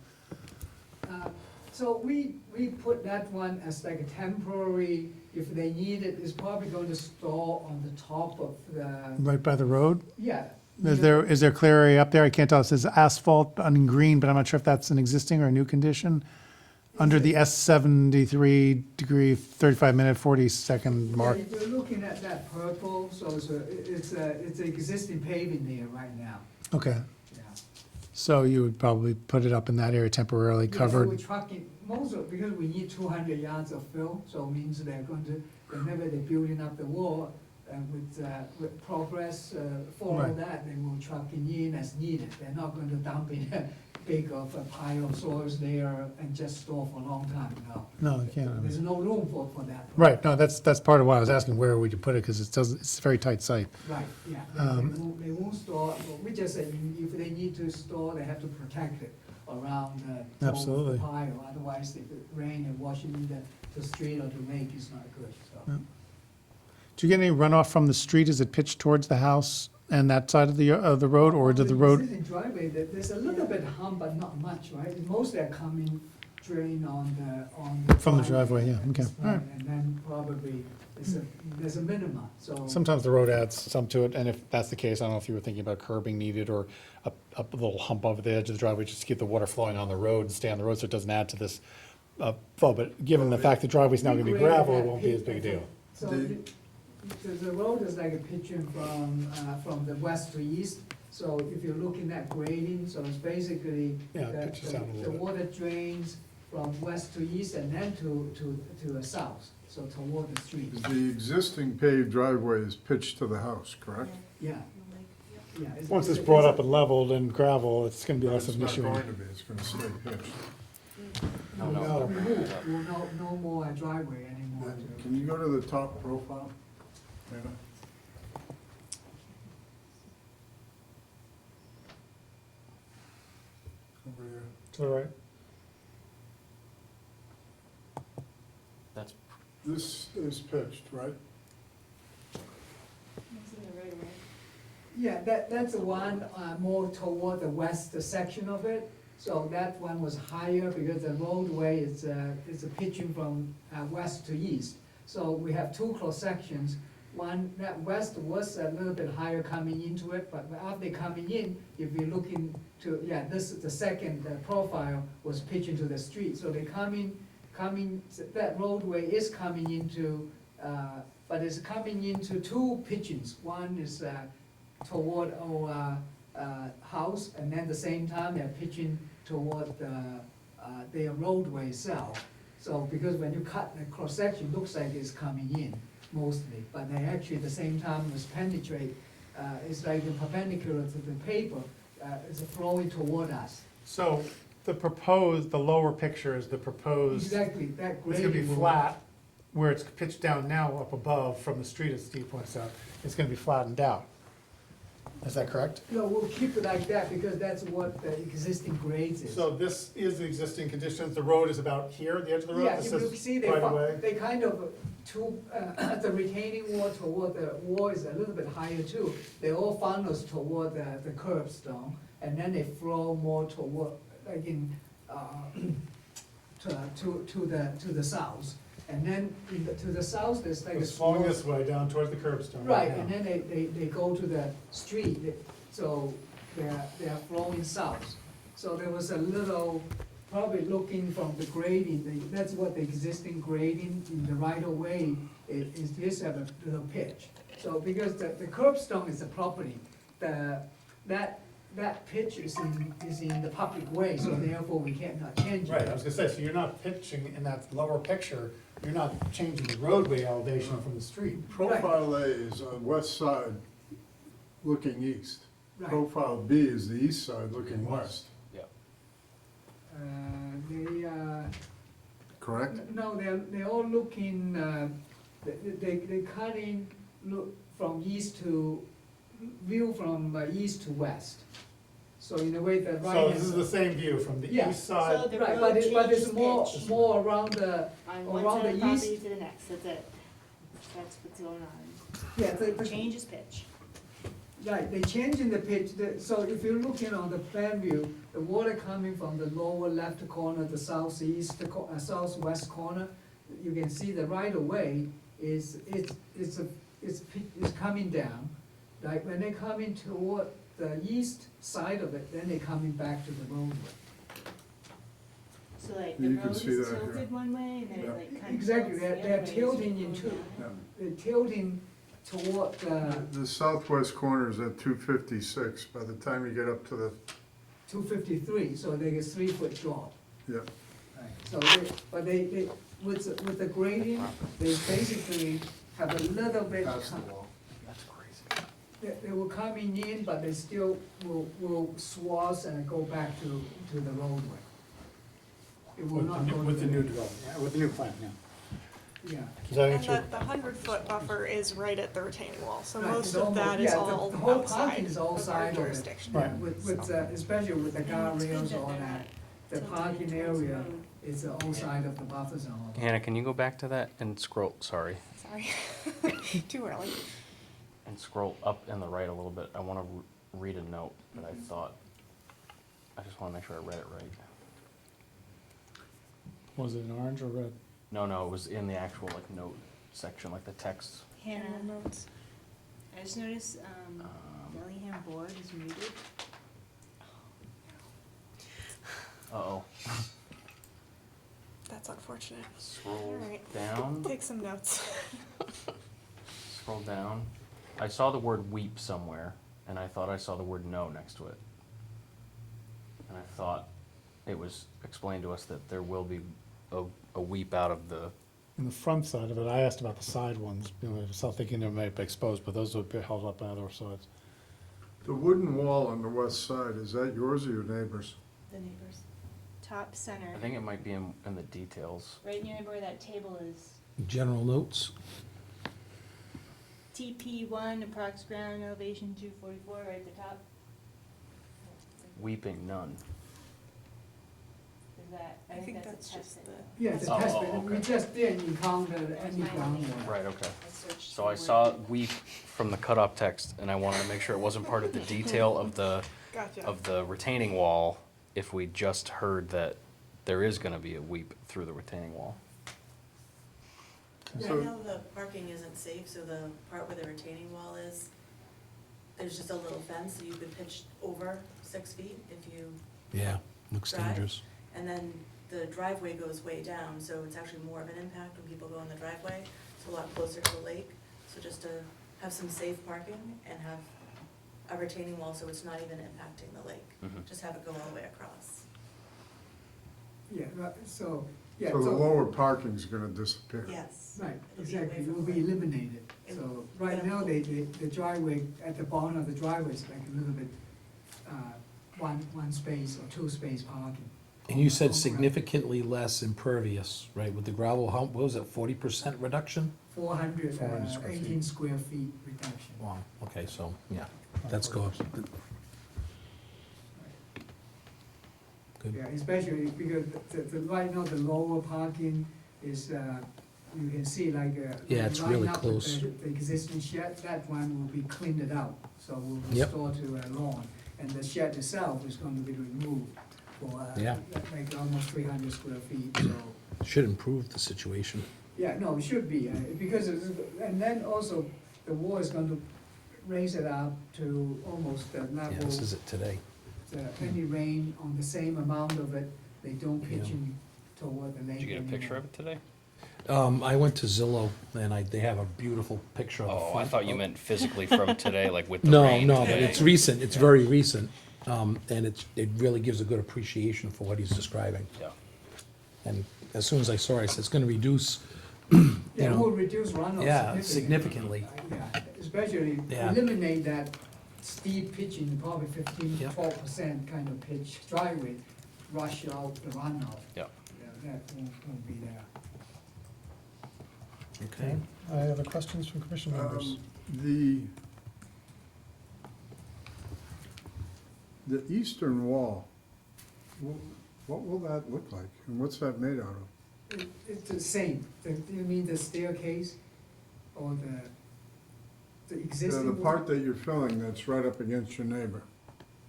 So we put that one as like a temporary, if they need it, it's probably going to store on the top of the, Right by the road? yeah. Is there clear area up there? I can't tell. It says asphalt on green, but I'm not sure if that's an existing or a new condition. Under the S73 degree, 35-minute, 40-second mark. If you're looking at that purple, so it's existing paving there right now, Okay, yeah. so you would probably put it up in that area temporarily Yeah, covered. we're trucking, most of, because we need 200 yards of fill, so it means they're going to, whenever they're building up the wall, with progress, follow Right. that, they will trucking in as needed. They're not going to dump in a big of a pile of soils there and just store for a long time, no. No, you can't. There's no room for that. Right, no, that's part of why I was asking where would you put it, because it's a very tight site. Right, yeah, they won't store, we just said if they need to store, they have to protect it around the top of Absolutely. the pile, otherwise if it rain and wash into the street or the lake is not good, so. Yeah. Do you get any runoff from the street? Is it pitched towards the house and that side of the road, or did the road? Existing driveway, there's a little bit hump, but not much, right? Mostly are coming drain on the. From the driveway, yeah, okay, This all right. point, and then probably there's a minimum, so. Sometimes the road adds some to it, and if that's the case, I don't know if you were thinking about curbing needed or a little hump over the edge of the driveway, just to keep the water flowing on the road and stay on the road so it doesn't add to this flow, but given the fact the driveway's now gonna be We grade gravel, it that won't be as pit, big a deal. So The- the road is like a pitching from the west to east, so if you're looking at grading, so it's basically Yeah, it pitches down a the little bit. water drains from west to east and then to the south, so toward the street. The existing paved driveway is pitched to the house, correct? Yeah, yeah. Once it's brought up and leveled and gravel, it's gonna be less It's of an not issue. going to be, it's gonna stay pitched. No, We'll no. remove, we'll no more driveway anymore. Can you go to the top profile? Dana? Over here. It's all right. That's, This is pitched, right? It's in the right of way. Yeah, that's the one more toward the west section of it. So that one was higher because the roadway is a pitching from west to east. So we have two cross sections. One, that west was a little bit higher coming into it, but after coming in, if you're looking to, yeah, this is the second profile was pitching to the street. So they coming, that roadway is coming into, but it's coming into two pitchings. One is toward our house, and then the same time they're pitching toward their roadway itself. So because when you cut the cross section, looks like it's coming in mostly, but they actually at the same time was penetrate, it's like perpendicular to the paper, it's flowing toward us. So the lower picture is the proposed. Exactly, that It's grading. gonna be will- flat, where it's pitched down now up above from the street, as Steve points out, it's gonna be flattened out. Is that correct? No, we'll keep it like that because that's what the existing grades is. So this is the existing conditions, the road is about here, the edge of the road, Yeah, this if you is see, right away. they kind of, the retaining wall toward the wall is a little bit higher too. They all funnels toward the curbstone, and then they flow more toward, like in, to the south. And then to the south, there's like a It's flowing small. this way down towards the curbstone Right, right and now. then they go to the street, so they're flowing south. So there was a little, probably looking from the grading, that's what the existing grading in the right of way is just have a little pitch. So because the curbstone is a property, that pitch is in the public way, so therefore we cannot change it. Right, I was gonna say, so you're not pitching in that lower picture, you're not changing the roadway elevation from the street. Profile A is on west side, looking east. Right. Profile B is the east side, looking west, yeah. They, correct? no, they're all looking, they cutting, look from east to, view from east to west. So in a way, the right So hand. this is the same view from the Yeah. east side. So the Right, road but it's changes more, pitch more around the, on one around side of the the property east. to the next, that's it. That's what's going on. Yeah, the, Changes pitch. right, they changing the pitch, so if you're looking on the plan view, the water coming from the lower left corner, the southeast, southwest corner, you can see the right of way is, it's coming down. Like when they coming toward the east side of it, then they coming back to the roadway. So like the You can road is see that here. tilted one way and then Yeah. it like kind of. Exactly, they're tilting into, Yeah. they're tilting toward the The southwest corner is at 256, by the time you get up to the, 253, so they get 3 foot drop. yeah. So they, with the grading, they basically have a little bit. That's the wall. That's crazy. They were coming in, but they still will swath and go back to the roadway. It will not go to With the new development, yeah, with the new plan, yeah. Yeah. Does that And answer? the 100-foot buffer is right at the retaining wall, so Right, most it's of almost- that is yeah, all the whole outside parking is all of side our of it. jurisdiction. Right. With, especially with the guardrails on that, the parking area is all side of the buffer zone. Hannah, can you go back to that and scroll, sorry, Sorry, too early. and scroll up and the right a little bit? I want to read a note that I thought, I just want to make sure I read it right. Was it an orange or red? No, it was in the actual like note section, like the text. Hannah, Notes. I just noticed, Bellingham board is muted. Uh-oh. That's unfortunate. Scroll Alright. down, Take some notes. scroll down. I saw the word weep somewhere, and I thought I saw the word no next to it. And I thought it was explained to us that there will be a weep out of the, In the front side of it, I asked about the side ones, you know, so thinking they might be exposed, but those would be held up on other sides. The wooden wall on the west side, is that yours or your neighbor's? The neighbors. Top center, I think it might be in the details. right near where that table is. General notes? TP1, approx ground elevation 244, right at the top. Weeping none. Is that, I think that's a test. just that- the. Yeah, it's a Oh, test, oh, but we okay. just didn't encounter any groundwater. Right, okay. I searched So I the saw word. weep from the cut-off text, and I wanted to make sure it wasn't part of the detail of Gotcha. the retaining wall, if we just heard that there is gonna be a weep through the retaining wall. So- Right now, the parking isn't safe, so the part where the retaining wall is, there's just a little fence, so you could pitch over 6 feet if you Yeah, looks drive. dangerous. And then the driveway goes way down, so it's actually more of an impact when people go in the driveway. It's a lot closer to the lake, so just to have some safe parking and have a retaining wall, so it's not even impacting the lake. Mhm. Just have it go all the way across. Yeah, right, so, yeah, So the so, lower parking's gonna disappear? Yes. right, It'll be away exactly, it from will the be lake. eliminated. So, right now, the driveway, at the bottom of the driveway is like a little bit, one space or 2 space parking. And you said On gravel. significantly less impervious, right, with the gravel, how, what was it, 40% reduction? 400, 400 square feet. 18 square feet reduction. Wow, okay, so, yeah, that's good. Good. Yeah, especially because right now, the lower parking is, you can see like. Yeah, it's line really up with close. The existing shed, that one will be cleaned out, so we'll Yep. restore to a lawn. And the shed itself is going to be removed for, Yeah. like almost 300 square feet, so. Should improve the situation. Yeah, no, it should be, because and then also, the wall is going to raise it up to almost the Yeah, level. this is it today. Any rain on the same amount of it, they don't pitch Yeah. in toward the lake. Did you get a anymore. picture of it today? I went to Zillow, and they have a beautiful picture of the Oh, front. I thought you meant physically from today, like with the No, rain no, but today. it's recent, it's very recent, and it really gives a good appreciation for what he's describing. Yeah. And as soon as I saw it, I said, it's gonna reduce, Yeah, you it know, will reduce runoff yeah, significantly. significantly. Yeah, especially Yeah. eliminate that steep pitching, probably 15, Yep. 12% kind of pitch driveway, rush out the runoff. Yeah. Yeah, that won't be there. Okay. Any other questions from commission members? The eastern wall, what will that look like, and what's that made out of? It's the same, you mean the staircase? or the Yeah, existing. the wall. part that you're filling, that's right up against your neighbor.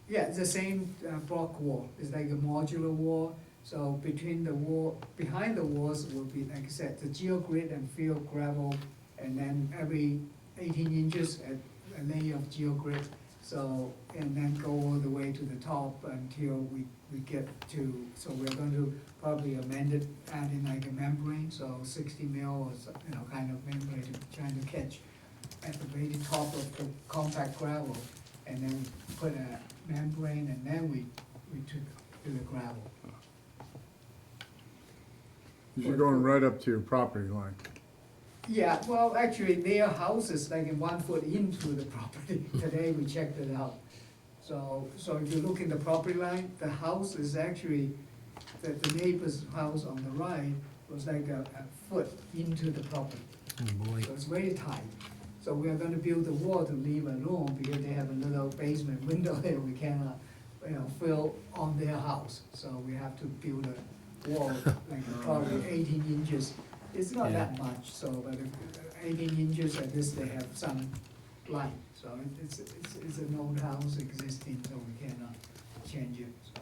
Yeah, it's the same block wall, it's like a modular wall, so between the wall, behind the walls will be, like I said, the geogrid and field gravel, and then every 18 inches, a layer of geogrid, so, and then go all the way to the top until we get to, so we're going to probably amend it, add in like a membrane, so 60 mil or, kind of membrane to trying to catch at the very top of the compact gravel, and then we put a membrane, and then we took to the gravel. You're going right up to your property line. Yeah, well, actually, their house is like 1 foot into the property. Today, we checked it out. So if you look in the property line, the house is actually, the neighbor's house on the right was like a foot into the property. Oh, boy. So it's very tight. So we are gonna build a wall to leave alone, because they have a little basement window there, we cannot, fill on their house. So we have to build a wall, like probably 18 inches. It's not that much, so, but 18 inches, at least they have some light. So it's an old house existing, so we cannot change it, so.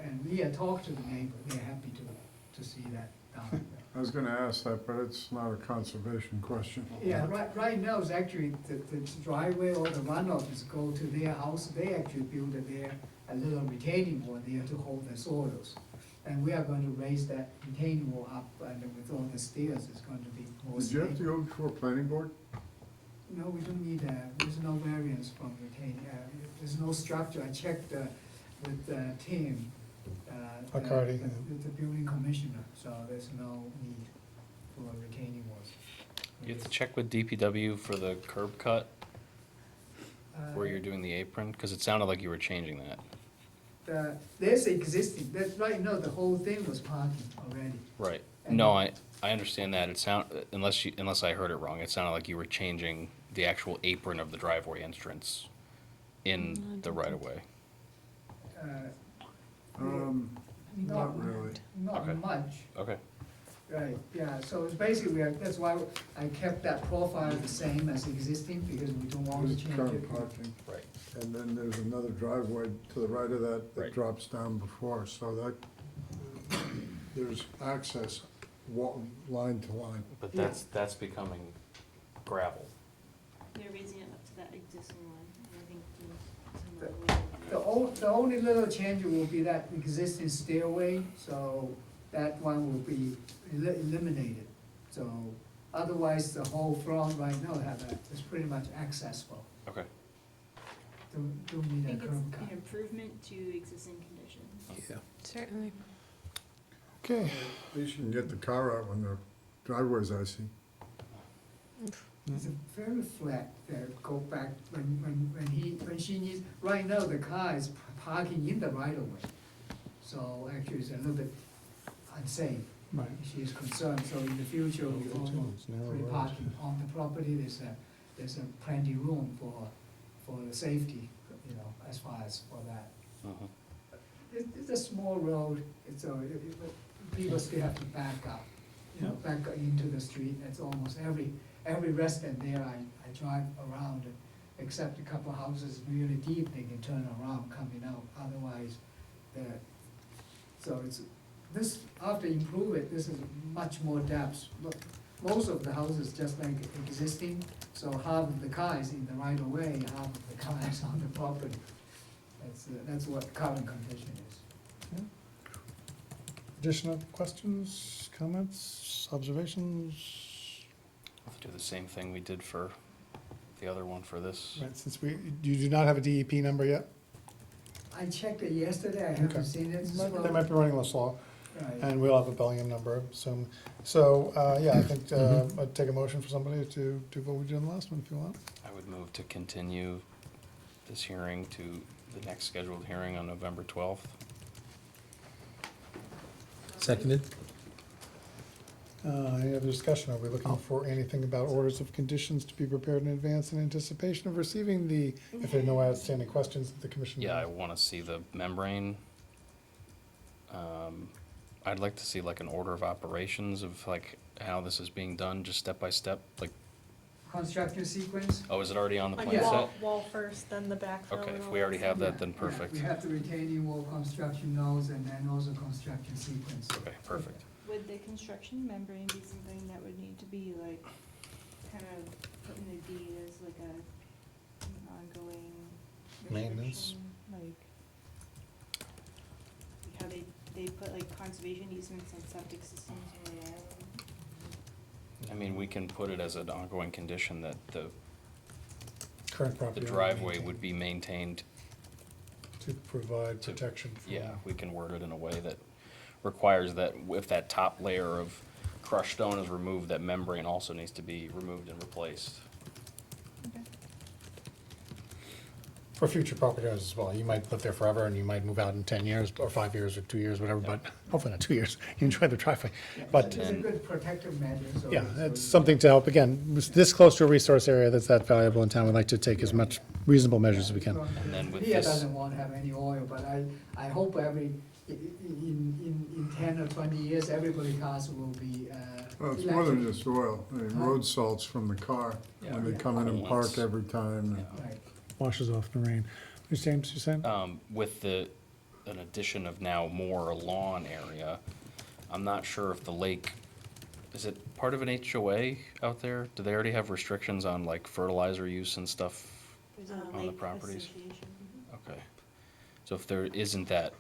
And Leah talked to the neighbor, they're happy to see that done. I was gonna ask that, but it's not a conservation question. Yeah, right now, it's actually, the driveway or the runoff is go to their house, they actually built there a little retaining wall there to hold the soils. And we are going to raise that retaining wall up, and with all the stairs, it's going to be more Did you have to safe. go before planning board? No, we don't need that, there's no variance from retaining, there's no structure, I checked with Tim. McCarty, The building commissioner, so there's no need for retaining walls. You have to check with DPW for the curb cut where you're doing the apron, because it sounded like you were changing that. There's existing, that, right now, the whole thing was parking already. Right. And- No, I understand that. It unless I heard it wrong, it sounded like you were changing the actual apron of the driveway entrance in the right of way. Uh, Not really. Not Okay. much, Okay. right, yeah, so it's basically, that's why I kept that profile the same as existing, because we don't want to There's change curb it. parking, Right. and then there's another driveway to the right of that Right. that drops down before, so that, there's access, line to line. But Yeah. that's becoming gravel. They're raising it up to that existing one, and I think The only little change will be that existing stairway, so that one will be eliminated. So otherwise, the whole front right now is pretty much accessible. Okay. Don't I need a think it's curb cut. an improvement to existing conditions. Yeah. Certainly. Okay. At least you can get the car out when the driveway's icy. It's a very flat, go back, when she needs, right now, the car is parking in the right of way. So actually, it's a little bit unsafe. Right. She is concerned, so in the future, we It's narrow free roads. parking on the property, there's a plenty room for the safety, as far as for that. Mhm. It's a small road, people still have to back up, back into the street, it's almost every resident there, I drive around, except a couple of houses really deep, they can turn around coming out, otherwise, so this, after improve it, this is much more depth. Look, most of the houses just like existing, so half of the car is in the right of way, half of the car is on the property. That's what current condition is. Additional questions, comments, observations? We'll do the same thing we did for the other one for this. Right, you do not have a DEP number yet? I checked it yesterday, I Okay. haven't seen it. They might be running a little slow, Right. and we'll have a Bellingham number soon. So, yeah, I think, I'd take a motion for somebody to do what we did in the last one, if you want. I would move to continue this hearing to the next scheduled hearing on November 12th. Seconded? Any other discussion? Are we looking for anything about orders of conditions to be prepared in advance in anticipation of receiving if there are no outstanding questions that the commission? Yeah, I want to see the membrane. I'd like to see like an order of operations of like how this is being done, just step by step, like, Construction sequence? oh, is it already on the Like plan wall, set? wall first, then the backfill. Okay, and if all we already have Yeah, that, then yeah, perfect. We have the retaining wall construction nodes and then also construction sequence. Okay, perfect. Would the construction membrane be something that would need to be like, kind of put in the deed as like an ongoing Maintenance. restriction? Like how they put like conservation easements on septic systems on the island? I mean, we can put it as an ongoing condition that the Current property. owner driveway maintain- would be maintained. To provide To- protection from. Yeah, we can word it in a way that requires that if that top layer of crushed stone is removed, that membrane also needs to be removed and replaced. For future property owners as well. You might live there forever and you might move out in 10 years or 5 years or 2 years, whatever, but hopefully not 2 years. You enjoy the driveway. But It's a good protective measure, so. yeah, so it's something to help. Again, this close to a resource area that's that valuable in town, we'd like to take as much reasonable measures as we can. And then with Here this- doesn't want to have any oil, but I hope in 10 or 20 years, everybody cars will be, Well, it's more than electric. just oil, I mean, road salts from the car, when they Yeah. come in and park Coolants. every time. Yeah. Right. Washes off the rain. Ms. James, you saying? With an addition of now more lawn area, I'm not sure if the lake, is it part of an HOA out there? Do they already have restrictions on like fertilizer use and stuff There's a On the lake properties? association. Okay. So if there isn't that,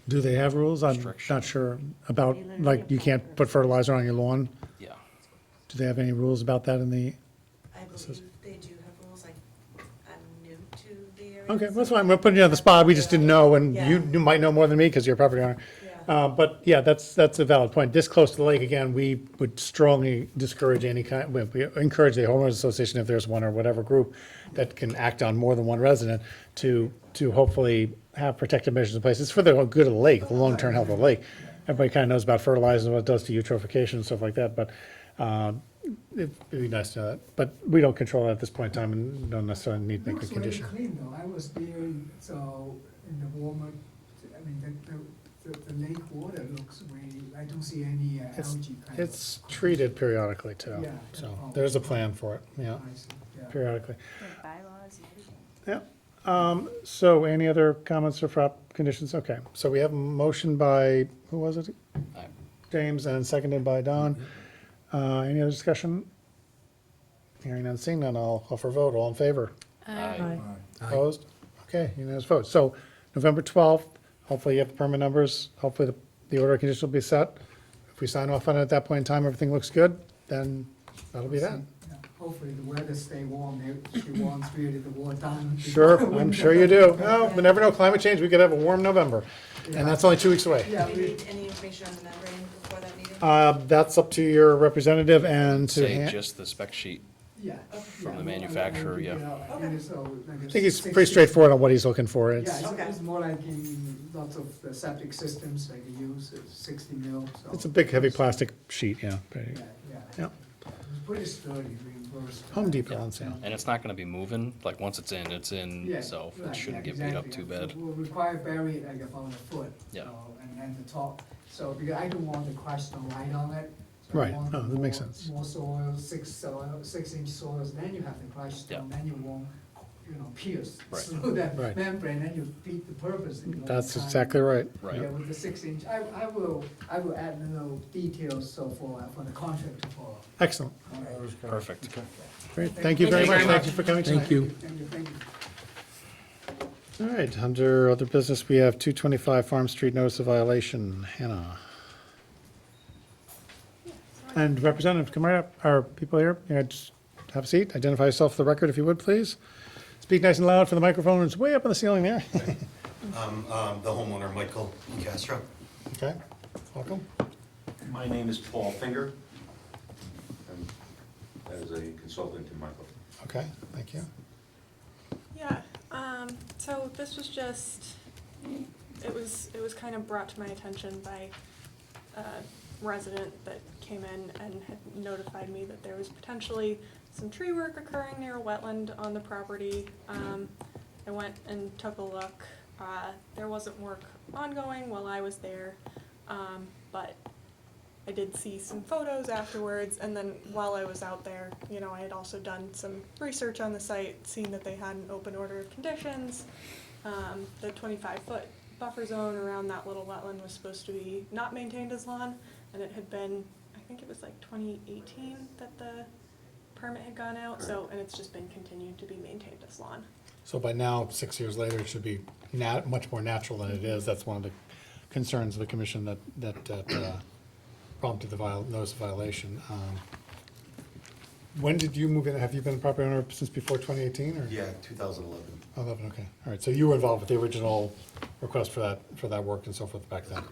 Do they have rules? I'm Restriction. not sure about, They literally like, you apply can't for- put fertilizer on your lawn. yeah. Do they have any rules about that in the, I This is- believe they do have rules, like, I'm new to the area. okay, so that's fine. We're putting you on the spot. We just didn't know, and Yeah. you might know more than me because you're a property owner. Yeah. But yeah, that's a valid point. This close to the lake, again, we would strongly discourage any kind, we encourage the homeowners association, if there's one or whatever group that can act on more than one resident, to hopefully have protective measures in place. It's for the good of the lake, the long-term health of the lake. Everybody kind of knows about fertilizer and what it does to eutrophication and stuff like that, but it'd be nice to know that. But we don't control that at this point in time and don't necessarily need to make a Looks really condition. clean though, I was there, so in the warmer, I mean, the lake water looks really, I don't see any It's- algae kind of. It's treated periodically too, Yeah. so Oh. there's a plan for it, yeah, I see, yeah. periodically. Like bylaws and everything. Yeah. So any other comments or conditions? Okay, so we have a motion by, who was it? I- James, and seconded by Don. Any other discussion? Hearing none, seeing none, I'll call for a vote. All in favor? Aye. Opposed? Okay, unanimous vote. So November 12th, hopefully you have the permit numbers, hopefully the order of conditions will be set. If we sign off on it at that point in time, everything looks good, then that'll be that. Yeah, hopefully the weather stay warm, she wants really the war done. Sure, before I'm winter. sure you do. No, we never know, climate change, we could have a warm November, and that's only 2 weeks away. Yeah, Do we we, need any information on the membrane before that meeting? That's up to your representative and to. Say just the spec sheet. yeah. From the manufacturer, yeah. I think it's, like I think he's pretty straightforward on what he's looking for. Yeah, It's, Okay. it's more like in lots of the septic systems they use, it's 60 mil, so. it's a big, heavy plastic sheet, yeah. pretty- Yeah, yeah. Yep. It's pretty sturdy, reinforced. Home Depot on sale. And it's not gonna be moving, like, once it's in, Yeah, so right, it shouldn't yeah, get beat up exactly. too bad. It will require bury it like about a foot. Yeah. so, And then the top, so because I don't want the crushed stone right on it. so I Right, want no, that makes more- sense. More soil, 6-inch soils, then you have the crushed stone, then you won't, pierce Right. through that Right. membrane, then you beat the purpose. That's exactly right. Right. Yeah, with the 6-inch, I will add little details so for the contract to follow. Excellent. All right. Perfect. Great, thank you very much. Thank you for coming tonight. Thank you. Thank you, thank you. All right, under other business, we have 225 Farm Street notice of violation. Hannah. And Representative, come right up. Are people here? Yeah, just have a seat. Identify yourself for the record if you would, please. Speak nice and loud for the microphone. It's way up on the ceiling there. The homeowner, Michael Castro. Okay, welcome. My name is Paul Finger. And as a consultant to Michael. Okay, thank you. Yeah, so this was just, it was kind of brought to my attention by a resident that came in and had notified me that there was potentially some tree work occurring near a wetland on the property. I went and took a look. There wasn't work ongoing while I was there. But I did see some photos afterwards, and then while I was out there, you know, I had also done some research on the site, seen that they had an open order of conditions. The 25-foot buffer zone around that little wetland was supposed to be not maintained as lawn, and it had been, I think it was like 2018 that the permit had gone out, so, and it's just been continued to be maintained as lawn. So by now, 6 years later, it should be much more natural than it is. That's one of the concerns of the commission that prompted the notice of violation. When did you move in? Have you been a property owner since before 2018, or? Yeah, 2011. 11, okay. All right, so you were involved with the original request for that work and so forth back then.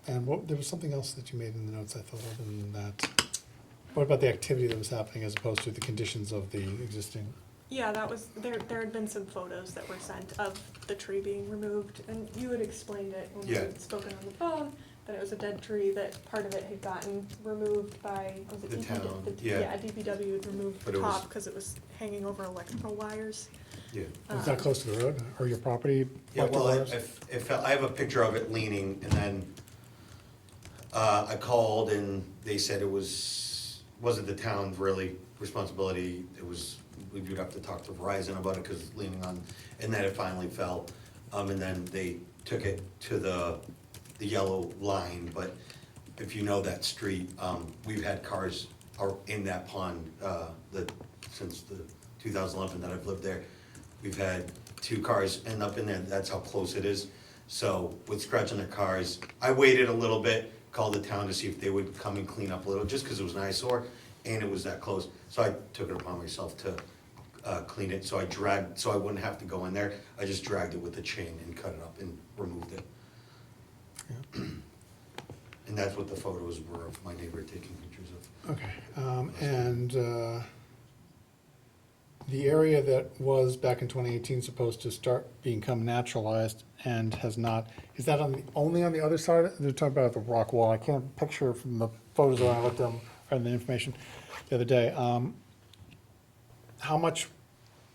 And there was something else that you made in the notes, I thought, other than that. What about the activity that was happening as opposed to the conditions of the existing? Yeah, that was, there had been some photos that were sent of the tree being removed, and you had explained it when we Yeah. had spoken on the phone, that it was a dead tree, that part of it had gotten removed by, was it The DPW? town, yeah. Yeah, DPW had removed But the it was- top because it was hanging over electrical wires. Yeah. Was that close to the road, or your property? Yeah, well, electrical wires? I have a picture of it leaning, and then I called, and they said wasn't the town's really responsibility. We would have to talk to Verizon about it, because it's leaning on, and then it finally fell. And then they took it to the yellow line, but if you know that street, we've had cars are in that pond, since the 2011 that I've lived there. We've had 2 cars end up in there, that's how close it is. So with scratching their cars, I waited a little bit, called the town to see if they would come and clean up a little, just because it was an eyesore, and it was that close. So I took it upon myself to clean it, so I wouldn't have to go in there. I just dragged it with a chain and cut it up and removed it. And that's what the photos were of my neighbor taking pictures of. Okay, and the area that was back in 2018 supposed to start become naturalized and has not, is that only on the other side? They're talking about the rock wall. I can't picture from the photos that I looked at, or the information the other day. How much,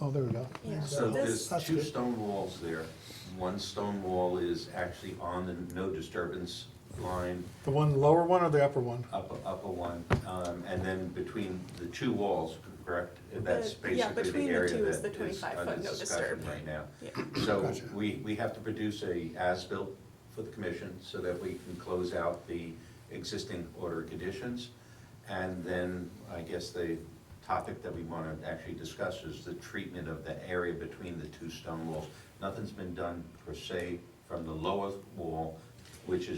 oh, there we go. Yeah, So this, there's 2 stone walls there. One stone wall is actually on the no disturbance line, The one lower one or the upper one? upper one, and then between the 2 walls, correct? That's yeah, basically between the the area two is that the is 25 under foot no discussion disturb. right now. Yeah. So Gotcha. we have to produce a as-built for the commission so that we can close out the existing order of conditions. And then I guess the topic that we want to actually discuss is the treatment of the area between the 2 stone walls. Nothing's been done per se from the lower wall, which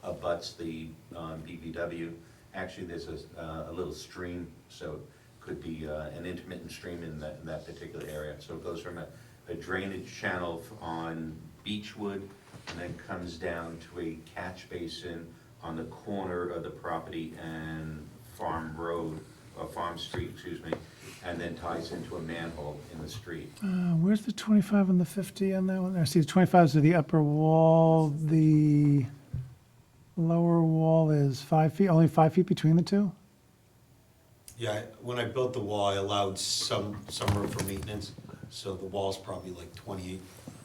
abuts the BVW. Actually, there's a little stream, so it could be an intermittent stream in that particular area. So it goes from a drainage channel on Beechwood, and then comes down to a catch basin on the corner of the property and Farm Road, or Farm Street, excuse me, and then ties into a manhole in the street. Where's the 25 and the 50 on that one? I see the 25s are the upper wall, the lower wall is 5 feet, only 5 feet between the two? Yeah, when I built the wall, I allowed some room for maintenance, so the wall's probably like 28.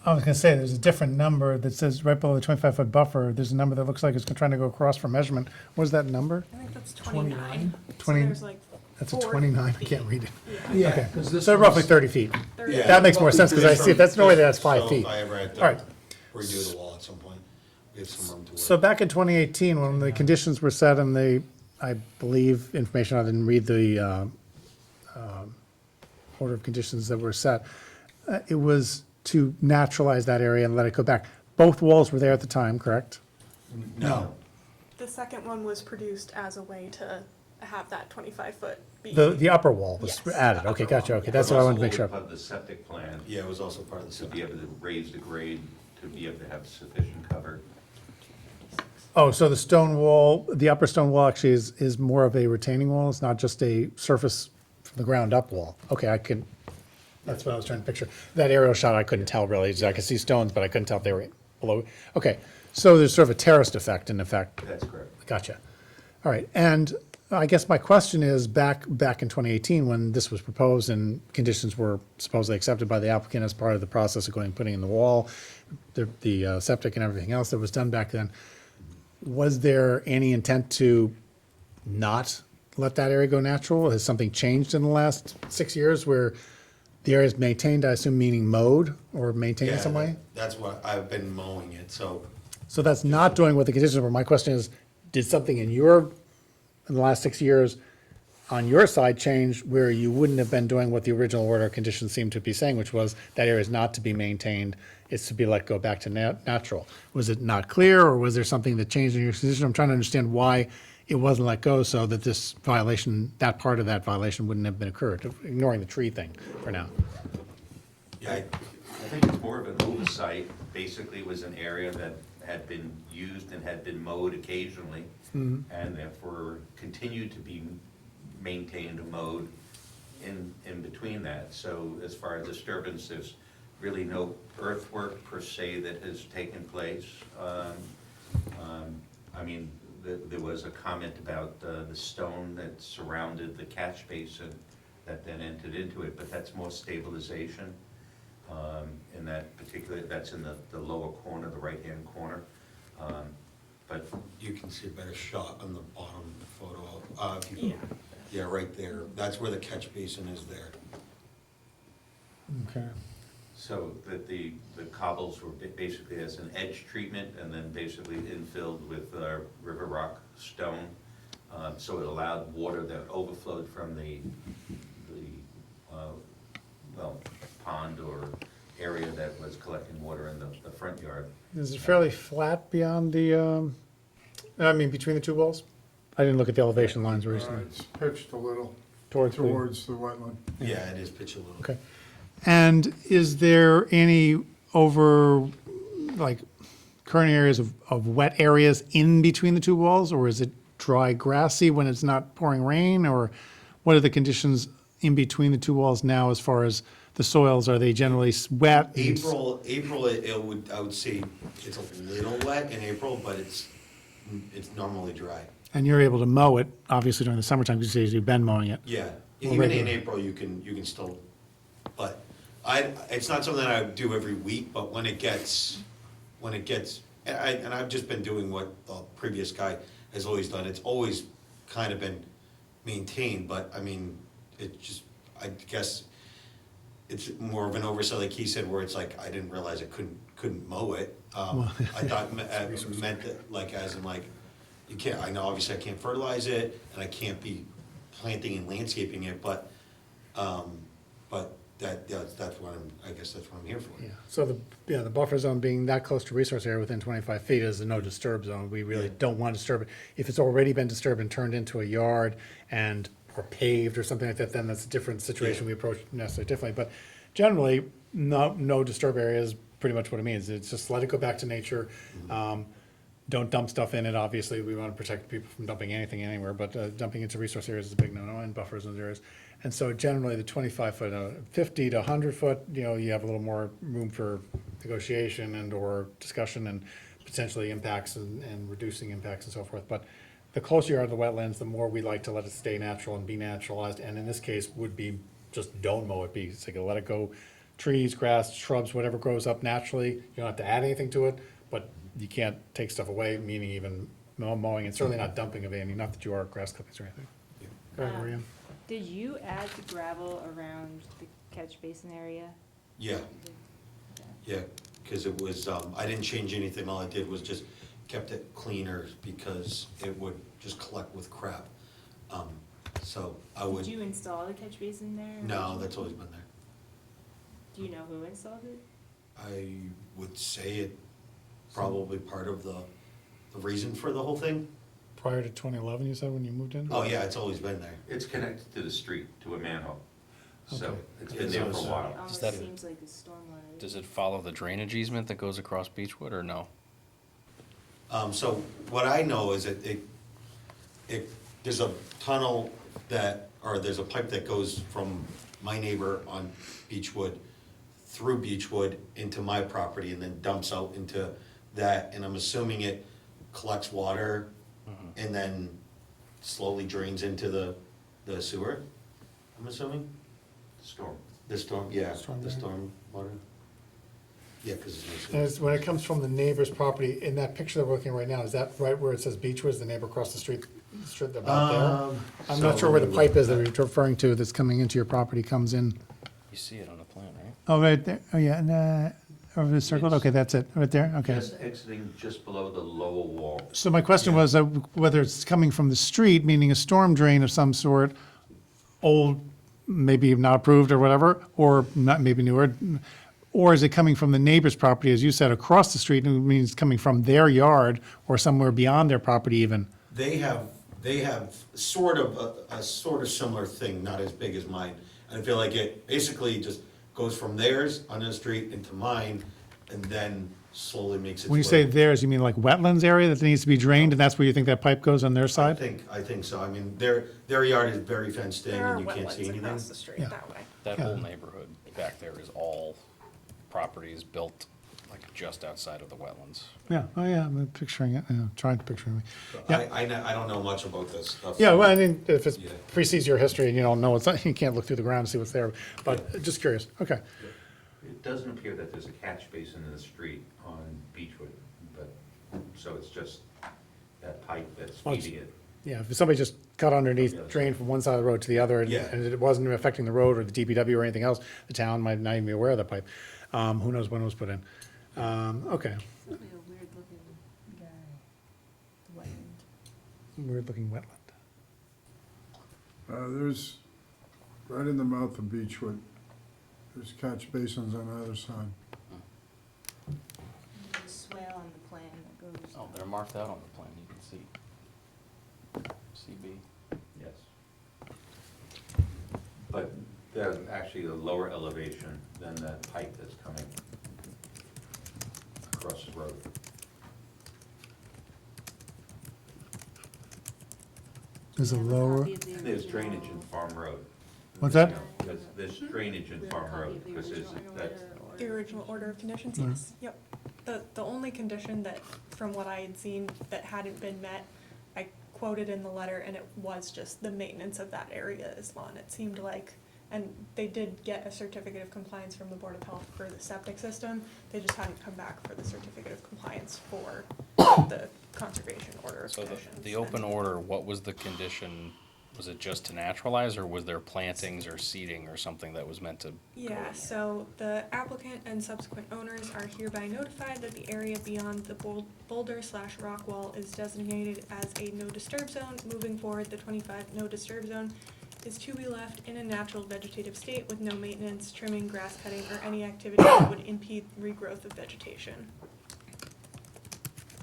I was gonna say, there's a different number that says right below the 25-foot buffer, there's a number that looks like it's trying to go across for measurement. What is that number? I think that's 29. So 20 there's like That's a 4 29, I feet. can't read it. Yeah. Yeah, Okay, because this so roughly one's- 30 feet. 30. Yeah. That makes more sense, because I see, that's no way that's 5 So feet. if I ever had All right. to redo the wall at some point, we have some room to work. So back in 2018, when the conditions were set and I believe, information, I didn't read the order of conditions that were set, it was to naturalize that area and let it go back. Both walls were there at the time, correct? No. The second one was produced as a way to have that 25-foot be. The upper wall was Yes. added, okay, gotcha, okay, that's what I wanted to make sure. Part of the septic plan, Yeah, it was also part of the to be septic. able to raise the grade, to be able to have sufficient cover. Oh, so the stone wall, the upper stone wall actually is more of a retaining wall, it's not just a surface from the ground up wall? Okay, that's what I was trying to picture. That aerial shot, I couldn't tell really, I could see stones, but I couldn't tell if they were below. Okay, so there's sort of a terraced effect in effect. That's correct. Gotcha. All right, and I guess my question is, back in 2018, when this was proposed and conditions were supposedly accepted by the applicant as part of the process of going, putting in the wall, the septic and everything else that was done back then, was there any intent to not let that area go natural? Has something changed in the last 6 years where the area is maintained, I assume meaning mowed or maintained in some way? That's what, I've been mowing it, so. So that's not doing what the conditions were. My question is, did something in the last 6 years on your side change where you wouldn't have been doing what the original order conditions seemed to be saying, which was that area is not to be maintained, it's to be let go back to natural? Was it not clear, or was there something that changed in your decision? I'm trying to understand why it wasn't let go so that this violation, that part of that violation wouldn't have been occurred, ignoring the tree thing for now. Yeah, I think it's more of an oversight. Basically, it was an area that had been used and had been mowed occasionally, and therefore continued to be maintained and mowed in between that. So as far as disturbance, there's really no earthwork per se that has taken place. I mean, there was a comment about the stone that surrounded the catch basin that then entered into it, but that's more stabilization. In that particular, that's in the lower corner, the right-hand corner. But you can see a better shot on the bottom of the photo. Yeah, right there. That's where the catch basin is there. Okay. so that the cobbles were basically as an edge treatment and then basically infilled with river rock stone. So it allowed water that overflowed from the pond or area that was collecting water in the front yard. Is it fairly flat beyond the, between the two walls? I didn't look at the elevation lines recently. It's pitched a little Towards the wetland. Yeah, it is pitch a little. Okay. And is there any current areas of wet areas in between the two walls? Or is it dry grassy when it's not pouring rain? Or what are the conditions in between the two walls now as far as the soils? Are they generally wet? April, I would say it's a little wet in April, but it's normally dry. And you're able to mow it, obviously during the summertime, because you've been mowing it. Yeah, Well, even regular. in April, you can still, but it's not something I do every week, but when it gets, and I've just been doing what the previous guy has always done, it's always kind of been maintained, but I mean, I guess it's more of an oversight, like he said, where it's like, I didn't realize I couldn't mow it. I thought it meant that, like, as in like, you can't, I know obviously I can't fertilize it, and I can't be planting and landscaping it, but that's what I guess that's what I'm here for. Yeah, so the buffer zone being that close to resource area within 25 feet is a no disturb zone. We really don't want to disturb it. If it's already been disturbed and turned into a yard or paved or something like that, then that's a different situation. We approach necessarily differently. But generally, no disturb area is pretty much what it means. It's just let it go back to nature. Don't dump stuff in it, obviously. We want to protect people from dumping anything anywhere, but dumping into resource areas is a big no-no, and buffer zone areas. And so generally, the 25-foot, 50 to 100-foot, you have a little more room for negotiation and/or discussion and potentially impacts and reducing impacts and so forth. But the closer you are to the wetlands, the more we like to let it stay natural and be naturalized. And in this case, would be just don't mow it, let it go. Trees, grass, shrubs, whatever grows up naturally. You don't have to add anything to it, but you can't take stuff away, meaning even mowing, and certainly not dumping of any, not that you are grass clippings or anything. Go ahead, Maria. Did you add the gravel around the catch basin area? Yeah, because it was, I didn't change anything, all I did was just kept it cleaner because it would just collect with crap. So I would. Did you install the catch basin there? No, that's always been there. Do you know who installed it? I would say it probably part of the reason for the whole thing. Prior to 2011, you said, when you moved in? Oh, yeah, it's always been there. It's connected to the street, to a manhole. So Okay. it's been there for a It while. almost that- seems like a stormwater. Does it follow the drainage easement that goes across Beechwood, or no? So what I know is that there's a tunnel there's a pipe that goes from my neighbor on Beechwood through Beechwood into my property and then dumps out into that, and I'm assuming it collects water and then slowly drains into the sewer, I'm assuming? Storm. The storm, yeah, Storm the drain. storm water. Yeah, because it's no And sewer. it's, when it comes from the neighbor's property, in that picture that we're looking at right now, is that right where it says Beechwood, is the neighbor across the street, about there? I'm not sure where the pipe is that you're referring to that's coming into your property comes in. You see it on the plan, right? Oh, right there, oh, yeah, and, over the circle, okay, that's it, right there, okay. Just exiting just below the lower wall. So my question was whether it's coming from the street, meaning a storm drain of some sort, old, maybe not approved or whatever, or not, maybe newer, or is it coming from the neighbor's property, as you said, across the street, and it means coming from their yard or somewhere beyond their property even? They have sort of a sort of similar thing, not as big as mine. I feel like it basically just goes from theirs on the street into mine, and then slowly makes its way. When you say theirs, you mean like wetlands area that needs to be drained, and that's where you think that pipe goes on their side? I think so. I mean, their yard is very fenced in There are and you can't see wetlands anything. across the street Yeah. that way. That Yeah. whole neighborhood back there is all properties built like just outside of the wetlands. Yeah, oh yeah, I'm picturing it, yeah, trying to picture it. Yeah. I don't know much about this stuff. Yeah, well, I mean, if it Yeah. precedes your history and you don't know, it's, you can't look through the ground and see what's there, but just curious, okay. It doesn't appear that there's a catch basin in the street on Beechwood, but, so it's just that pipe that's Well, it's- feeding it. Yeah, if somebody just cut underneath, Yeah. drained from one side of the road to the other, Yeah. and it wasn't affecting the road or the DPW or anything else, the town might not even be aware of that pipe. Who knows when it was put in? Okay, Probably a weird looking guy, wetland. weird looking wetland. There's, right in the mouth of Beechwood, there's catch basins on either side. There's a swale on the plan that goes. Oh, they're marked out on the plan, you can see. CB. Yes. But there's actually a lower elevation than that pipe that's coming across the road. There's a Do you have lower, copy of the There's drainage in original- Farm Road. What's that? There's drainage in Do you have a Farm copy Road, of the because there's, original that's, order or- The original order of conditions, Mm. yes, yep. The only condition that, from what I had seen, that hadn't been met, I quoted in the letter, and it was just the maintenance of that area is lawn. It seemed like, and they did get a certificate of compliance from the Board of Health for the septic system, they just hadn't come back for the certificate of compliance for the conservation order of So conditions. the open order, what was the condition? Was it just to naturalize, or was there plantings or seeding or something that was meant to? Yeah, so the applicant and subsequent owners are hereby notified that the area beyond the boulder/rock wall is designated as a no disturb zone. Moving forward, the 25 no disturb zone is to be left in a natural vegetative state with no maintenance, trimming, grass cutting, or any activity that would impede regrowth of vegetation.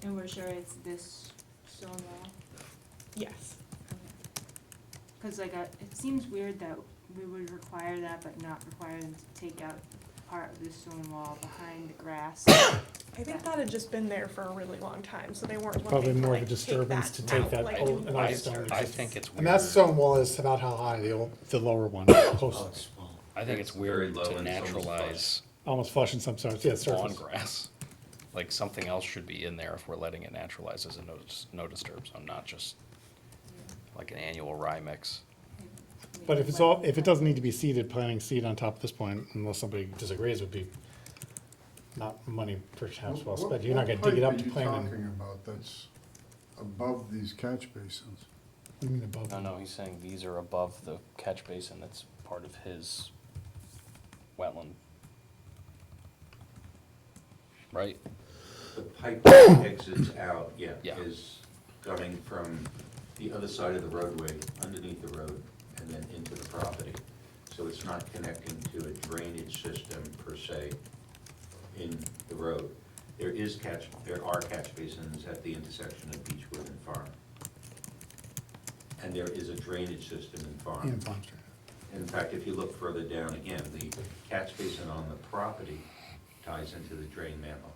And we're sure it's this stone wall? Yes. Cause like, it seems weird that we would require that, but not require them to take out part of the stone wall behind the grass. I think that had just been there for a really long time, so they weren't Probably looking to more of a like disturbance to take out, that like, old- an I, old stone. I think it's And that weird. stone wall is about how high, the lower one, Oh, close, it's small. I think it's It's very weird low to and it's almost naturalize almost flush in some sorts, yeah, lawn surface. grass. Like, something else should be in there if we're letting it naturalize as a no disturb zone, not just like an annual rye mix. But if it's all, if it doesn't need to be seeded, planting seed on top at this point, unless somebody disagrees, would be not money perhaps well spent. You're not gonna dig it up to plant What in. pipe are you talking about that's above these catch basins? What do you mean above? No, he's saying these are above the catch basin that's part of his wetland. Right? the pipe that exits out, Yeah. is coming from the other side of the roadway, underneath the road, and then into the property. So it's not connecting to a drainage system per se in the road. There are catch basins at the intersection of Beechwood and Farm. And there is a drainage system in Farm. In Farm Street. In fact, if you look further down again, the catch basin on the property ties into the drain manhole.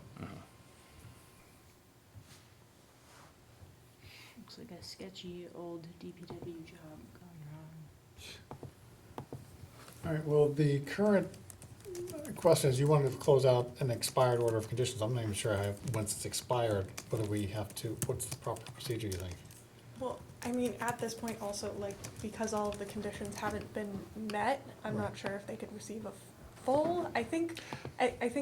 Looks like a sketchy old DPW job gone wrong. All right, well, the current question is, you wanted to close out an expired order of conditions. I'm not even sure once it's expired, whether we have to, what's the proper procedure, you think? Well, I mean, at this point also, like, because all of the conditions haven't been met, I'm not sure if they could receive a full. I think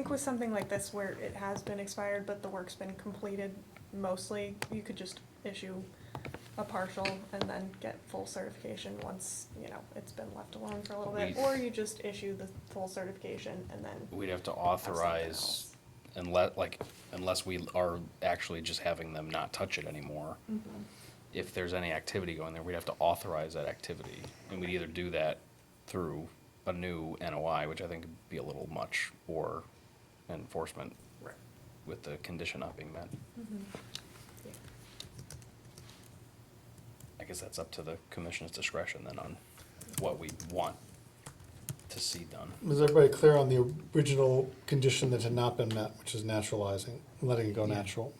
with something like this where it has been expired, but the work's been completed mostly, you could just issue a partial and then get full certification once, you know, it's been left alone for a little bit. We- Or you just issue the full certification and then, We'd have to something authorize, unless we are actually just having them not touch it anymore. If there's any activity going there, we'd have to authorize that activity. And we'd either do that through a new NOI, which I think would be a little much, or enforcement with the condition not being met. I guess that's up to the commission's discretion then on what we want to see done. Is everybody clear on the original condition that had not been met, which is naturalizing, letting it go natural?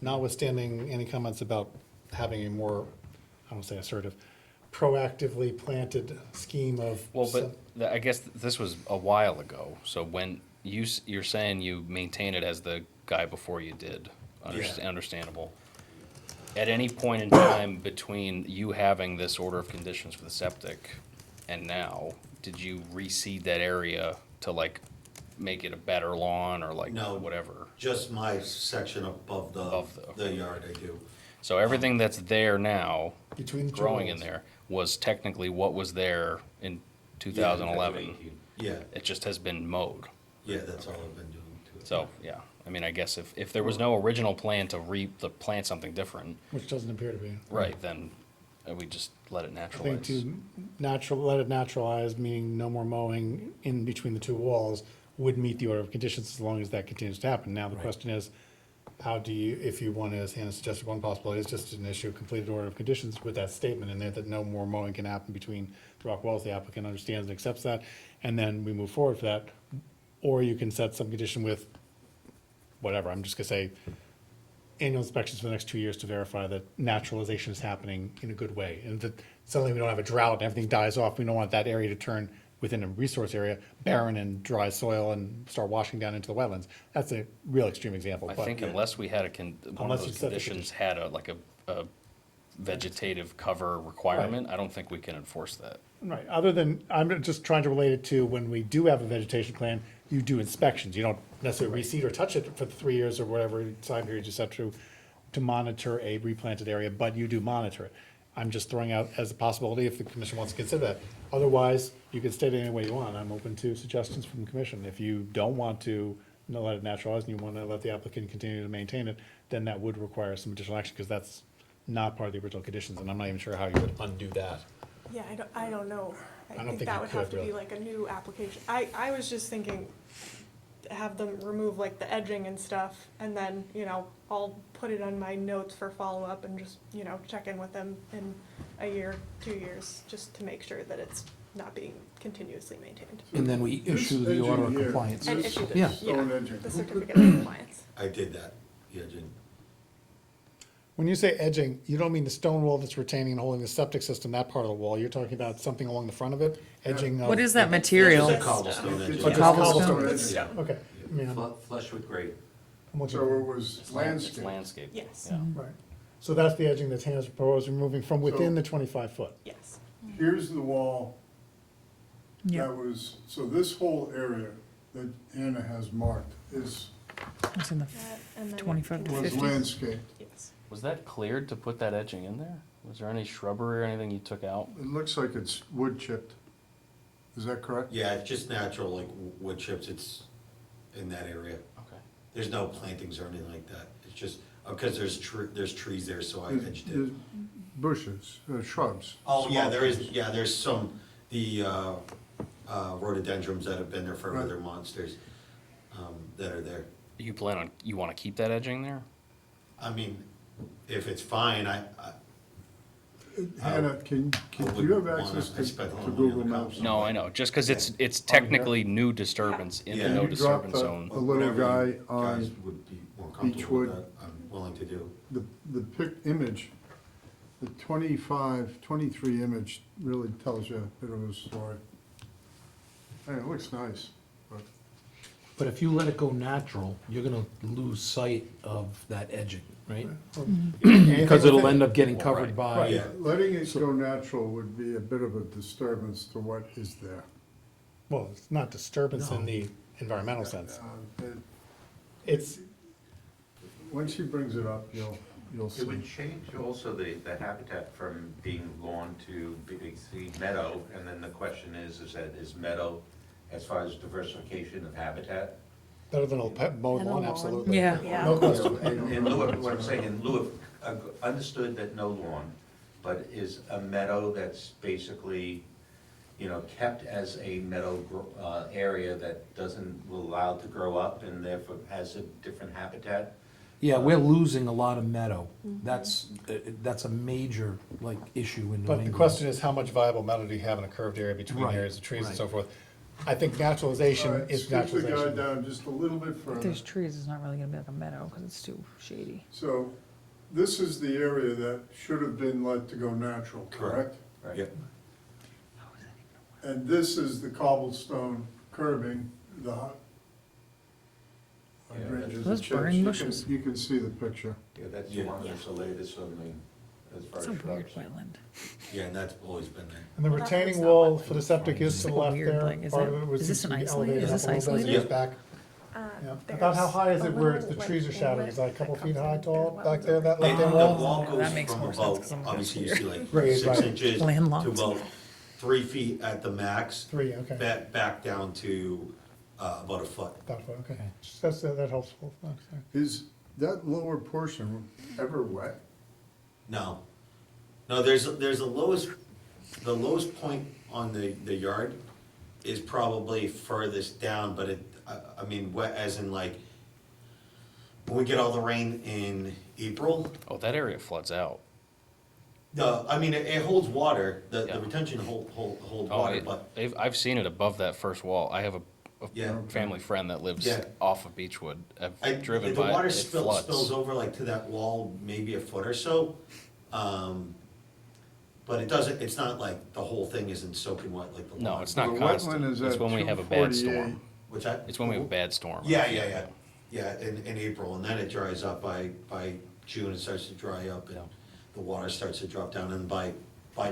Notwithstanding any comments about having a more, I don't say assertive, proactively planted scheme of. Well, but I guess this was a while ago, so when you're saying you maintain it as the guy before you did, Yeah. understandable. At any point in time between you having this order of conditions for the septic and now, did you reseed that area to like make it a better lawn or like No. whatever? Just my section above Above the yard I do. So everything that's there now, Between the two growing in walls. there, was technically what was there in 2011. Yeah, It just has been mowed. yeah, that's all I've been doing to it. So, yeah, I mean, I guess if there was no original plan to plant something different, Which doesn't appear to be. right, then we just let it I think naturalize. to let it naturalize, meaning no more mowing in between the two walls, would meet the order of conditions as long as that continues to happen. Now, the question is, how do you, if you want to, as Hannah suggested, one possibility is just an issue of completed order of conditions with that statement in there that no more mowing can happen between the rock walls, the applicant understands and accepts that, and then we move forward for that. Or you can set some condition with, whatever, I'm just gonna say, annual inspections for the next 2 years to verify that naturalization is happening in a good way. And that suddenly we don't have a drought and everything dies off. We don't want that area to turn within a resource area, barren and dry soil and start washing down into the wetlands. That's a real extreme example. I but- think unless we had one of Unless you those set the conditions had a vegetative cover requirement, I don't think we can enforce that. Right, other than, I'm just trying to relate it to when we do have a vegetation plan, you do inspections. You don't necessarily reseed or touch it for the 3 years or whatever time period you set to monitor a replanted area, but you do monitor it. I'm just throwing out as a possibility if the commission wants to consider that. Otherwise, you can state it any way you want. I'm open to suggestions from the commission. If you don't want to let it naturalize and you want to let the applicant continue to maintain it, then that would require some additional action because that's not part of the original conditions, and I'm not even sure how you would undo that. yeah, I don't know. I don't think think that you would have could, to be really. like a new application. I was just thinking, have them remove like the edging and stuff, and then, you know, I'll put it on my notes for follow-up and just, you know, check in with them in a year, 2 years, just to make sure that it's not being continuously maintained. And then we This issue the order of edging here, compliance. And this issue the, Yeah. stone edging. the certificate of compliance. I did that, yeah, Jen. When you say edging, you don't mean the stone wall that's retaining and holding the septic system, that part of the wall. You're talking about something along the front of it, edging of. What is that material? It's a cobblestone edge. It's Like a cobblestone. edging. Yeah. Okay. I mean, Flush with grade. I'm looking- So it was It's landscape. landscape. Yes. Yeah. Right. So that's the edging that Hannah's proposed, removing from within the 25-foot. Yes. Here's the wall Yeah, that was, so this whole area that Anna has marked is, it's in the And then 25 to was 50. landscaped. Yes. Was that cleared to put that edging in there? Was there any shrubbery or anything you took out? It looks like it's wood chipped. Is that correct? Yeah, it's just natural, like wood chips, it's in that area. Okay. There's no plantings or anything like that. It's just, because there's trees there, so I edged There's it. bushes, shrubs. Oh, yeah, small there is, shrubs. yeah, there's some, the rhododendrons that have been there forever, Right. they're monsters, that are there. You wanna keep that edging there? I mean, if it's fine, Hannah, do you have access I spent a to lot of money on Google the Maps? cobblestone. No, I know, just cause it's technically new disturbance in the Yeah. no You drop disturbance a- zone. a little Whatever guy you on guys would be more comfortable with Beechwood. that, I'm willing to do. The image, the 23 image really tells you a bit of a story. Hey, it looks nice, but But if you let it go natural, you're gonna lose sight of that edging, right? Because it'll end up getting covered by. Yeah, letting it go natural would be a bit of a disturbance to what is there. Well, it's not disturbance in No. the environmental sense. It's, when she brings it up, you'll It would see. change also the habitat from being lawn to see meadow, and then the question is meadow, as far as diversification of habitat? Better than a mowed And a lawn, lawn. absolutely. Yeah. Yeah. No question. In lieu of, what I'm saying, in lieu of, understood that no lawn, but is a meadow that's basically, kept as a meadow area that doesn't allow to grow up and therefore has a different habitat? Yeah, we're losing a lot of meadow. That's a major, like, issue in New But England. the question is, how much viable meadow do you have in a curved area between Right, areas of trees and right. so forth? I think naturalization All right, is scoot the guy naturalization. down just a little bit If further. there's trees, it's not really gonna be like a meadow, because it's too shady. So, this is the area that should have been let to go natural, correct? Right. Yep. And this is the cobblestone curbing, the Yeah, hydrangeas Those and chips. burning You bushes? You can see the picture. Yeah, that's the Yeah. one that's the latest on the, as far It's as a weird shrubs. wetland. Yeah, and that's always been there. And the Well, that retaining one's not wall wetland. for the septic is to the It's like a left weird, there. like, is Part that- of it was is this an to be isolated- elevated is up a this little bit as it isolated? goes back. Yeah. About how high is it where it's, the trees are shadowing? Is that a couple feet high tall back there, that left hand The wall? wall Yeah, goes that makes from more sense, about, 'cause I'm obviously you here. see like Right, 6 right. inches Landlocked. to about 3 feet at the max. 3, okay. Back down to about a foot. About a foot, okay. That helps. Is that lower portion ever wet? No. No, there's a lowest, the lowest point on the yard is probably furthest down, but I mean, wet as in like, when we get all the rain in April, Oh, that area floods out. I mean, it holds water, Yeah. the retention hold Oh, water, but, I've seen it above that first wall. I have a Yeah. family friend that lives Yeah. off of Beechwood. I've driven the by water it, it spills floods. over like to that wall, maybe a foot or so. But it doesn't, it's not like the whole thing isn't soaking wet like the No, lawn. it's not The constant. wetland is It's at when we have a bad 248. storm. Which I. It's when we have a bad storm. Yeah, in April, and then it dries up by June, it starts to dry up, and Yeah. the water starts to drop down, and by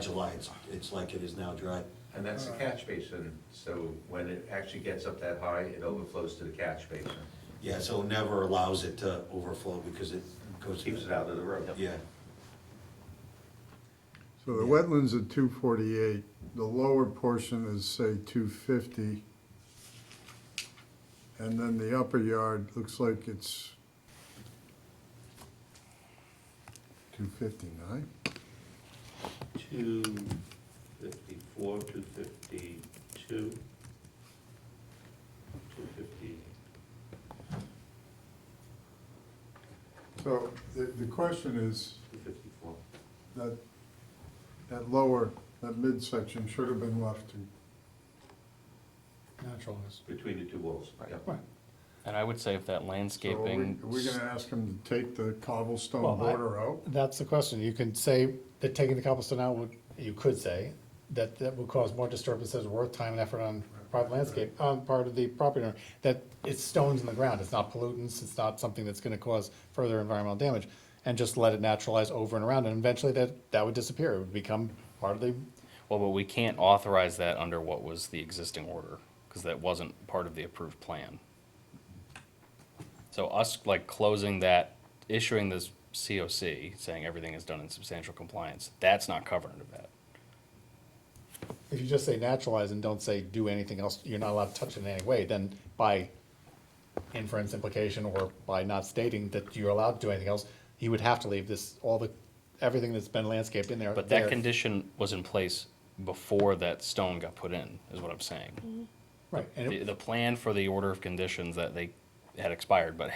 July, it's like it is now dry. And that's the catch basin, so when it actually gets up that high, it overflows to the catch basin. Yeah, so it never allows it to overflow, because it goes. Keeps it out of the road. Yeah, So the wetlands at 248, the lower portion is, say, 250. And then the upper yard looks like it's 259. 254, 252, 250. So the question is, 254. that lower, that midsection should have been left to, Naturalized. Between the two walls. Yep. Right. And I would say if that so landscaping. are we gonna ask them to take the cobblestone Well, border out? That's the question. You can say that taking the cobblestone out would, you could say, that would cause more disturbances, worth time and effort on private landscape, on part of the property owner, that it's stones in the ground, it's not pollutants, it's not something that's gonna cause further environmental damage, and just let it naturalize over and around, and eventually that would disappear, it would become part of the, Well, but we can't authorize that under what was the existing order, because that wasn't part of the approved plan. So us, like, closing that, issuing this COC, saying everything is done in substantial compliance, that's not covered under that. if you just say naturalize and don't say do anything else, you're not allowed to touch it in any way, then by inference implication, or by not stating that you're allowed to do anything else, you would have to leave this, everything that's been landscaped in there. But there. that condition was in place before that stone got put in, is what I'm saying. Right, and The plan for the order of conditions that they had expired but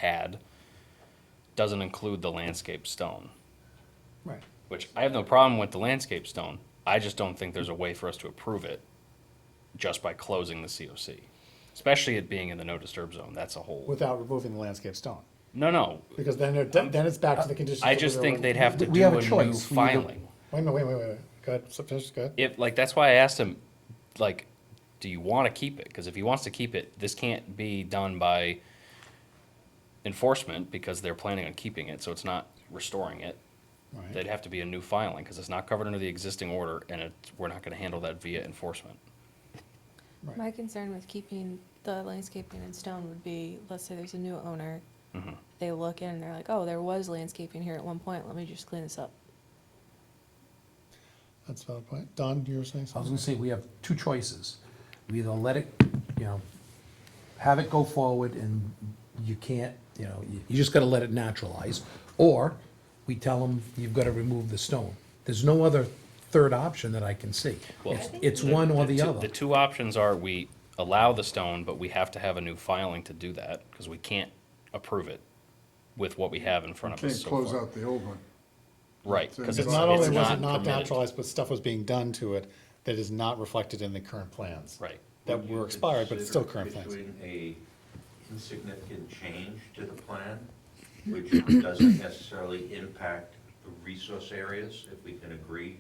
doesn't include the landscape stone, right. which I have no problem with the landscape stone. I just don't think there's a way for us to approve it just by closing the COC, especially it being in the no disturb zone. That's a whole, Without removing the landscape stone, no. because then it's back to the conditions. I that just we think were- they'd have to We do have a a new choice. We either- filing. Wait a minute, wait, go ahead, so finish, go ahead. If, like, that's why I asked him, like, do you want to keep it? Because if he wants to keep it, this can't be done by enforcement because they're planning on keeping it, so it's not restoring it. Right. They'd have to be a new filing because it's not covered under the existing order, and we're not going to handle that via enforcement. Right. My concern with keeping the landscaping in stone would be, let's say there's a new owner, Mhm. they look in and they're like, oh, there was landscaping here at one point, let me just clean this up. That's a valid point. Don, you were saying I was something? gonna say, we have two choices. We either let it, you know, have it go forward and you can't, you know, you just gotta let it naturalize. Or we tell them, you've gotta remove the stone. There's no other third option that I can see. Well, It's one or the two- other. The two options are we allow the stone, but we have to have a new filing to do that because we can't approve it with what we have in front of us Can't so close far. out the old one. Right, It's because in- it's Not only it's was not it not permitted. naturalized, but stuff was being done to it that is not reflected in the current plans. Right. That were expired, but it's still current plans. Doing a insignificant change to the plan, which doesn't necessarily impact the resource areas, if we can agree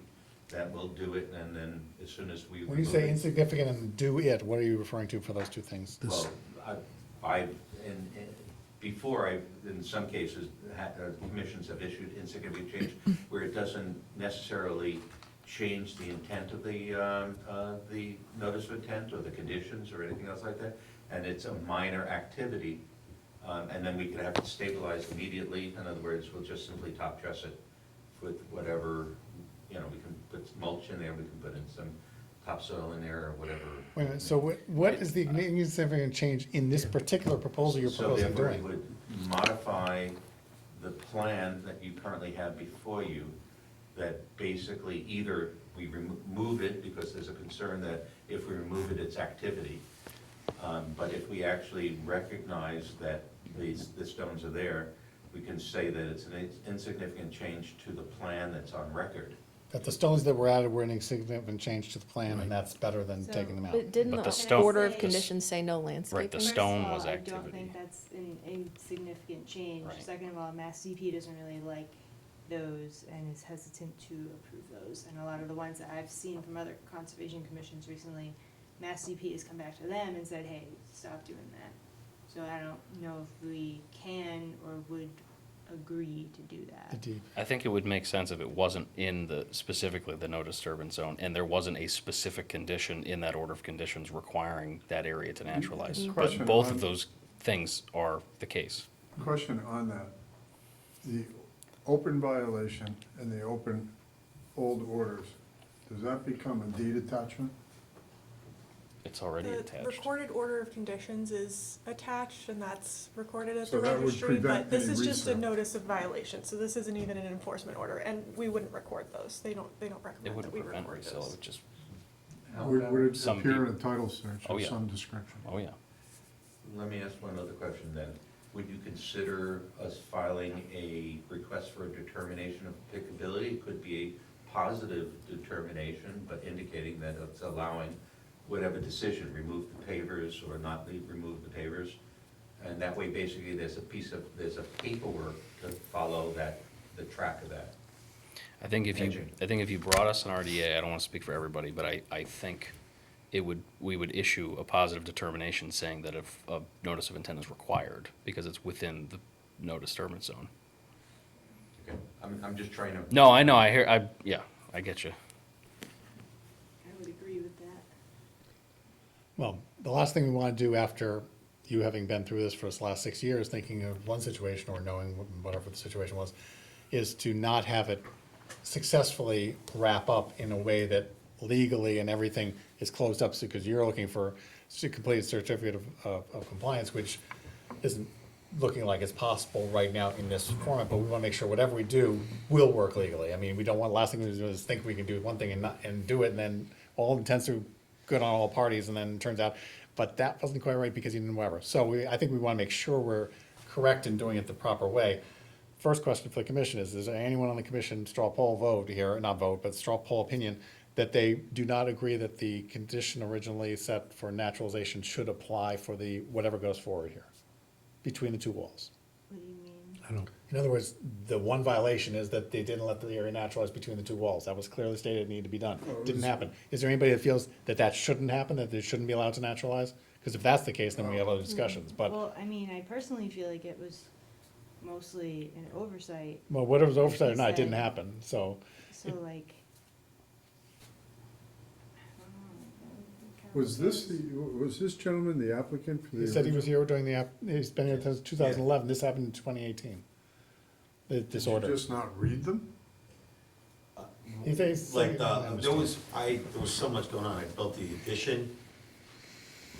that we'll do it, and then as soon as we When you remove say it- insignificant and do it, what are you referring to for those two things? Well, before in some cases, commissions have issued insignificant change where it doesn't necessarily change the intent of the notice of intent or the conditions or anything else like that, and it's a minor activity, and then we could have it stabilized immediately. In other words, we'll just simply top dress it with whatever, you know, we can put mulch in there, we can put in some topsoil in there or whatever. Wait a minute, so what is the insignificant change in this particular proposal you're proposing So therefore, doing? you would modify the plan that you currently have before you, that basically either we remove it because there's a concern that if we remove it, it's activity. But if we actually recognize that the stones are there, we can say that it's an insignificant change to the plan that's on record. That the stones that were added were an insignificant change to the plan, and that's better than So- taking them out. But didn't But the the stone- order of the s- conditions say no landscaping? Right, the First of stone all, was I activity. don't think that's an insignificant change. Right. Second of all, Mass DP doesn't really like those and is hesitant to approve those. And a lot of the ones that I've seen from other conservation commissions recently, Mass DP has come back to them and said, hey, stop doing that. So I don't know if we can or would agree to do The that. deep. I think it would make sense if it wasn't in specifically the no disturbance zone, and there wasn't a specific condition in that order of conditions requiring that area to naturalize. But Question both on- of those things are the case. Question on that. The open violation and the open old orders, does that become a deed attachment? It's already The attached. recorded order of conditions is attached, and that's recorded at So the that would registry, prevent but this any is just a resale. notice of violation, so this isn't even an enforcement order, and we wouldn't record those. They don't It recommend that wouldn't we prevent record resale, it those. would just, Would it Some appear in a people- title search Oh, of yeah. some description? oh yeah. Let me ask one other question then. Would you consider us filing a request for a determination of applicability? It could be a positive determination, but indicating that it's allowing whatever decision, remove the pavers or not remove the pavers. And that way, basically, there's a paperwork to follow the track of that. I think if Edging. you brought us an RDA, I don't want to speak for everybody, but I think we would issue a positive determination saying that if a notice of intent is required, because it's within the no disturbance zone. Okay, I'm just trying to. No, I know, yeah, I get you. I would agree with that. Well, the last thing we want to do after you having been through this for this last 6 years, thinking of one situation or knowing whatever the situation was, is to not have it successfully wrap up in a way that legally and everything is closed up, because you're looking for a completed certificate of compliance, which isn't looking like it's possible right now in this format, but we want to make sure whatever we do will work legally. I mean, we don't want, last thing we do is think we can do one thing and do it, and then all intents are good on all parties, and then it turns out, but that wasn't quite right because you didn't whatever. So I think we want to make sure we're correct in doing it the proper way. First question for the commission is there anyone on the commission, straw poll vote here, not vote, but straw poll opinion, that they do not agree that the condition originally set for naturalization should apply for the, whatever goes forward here, between the two walls? What do you mean? I don't, In other words, the one violation is that they didn't let the area naturalize between the two walls. That was clearly stated it needed to be done. Oh, it Didn't was- happen. Is there anybody that feels that that shouldn't happen, that they shouldn't be allowed to naturalize? Because if that's the case, then we have other discussions, but, Well, I mean, I personally feel like it was mostly an oversight, well, whether it was oversight or not, it didn't Said- happen, so. so like. Was this was this gentleman the applicant for the? He said he was original? here during he's been here since 2011, this happened in 2018. This Did you order. just not read them? He says- Like, there was so much going on, I built the addition,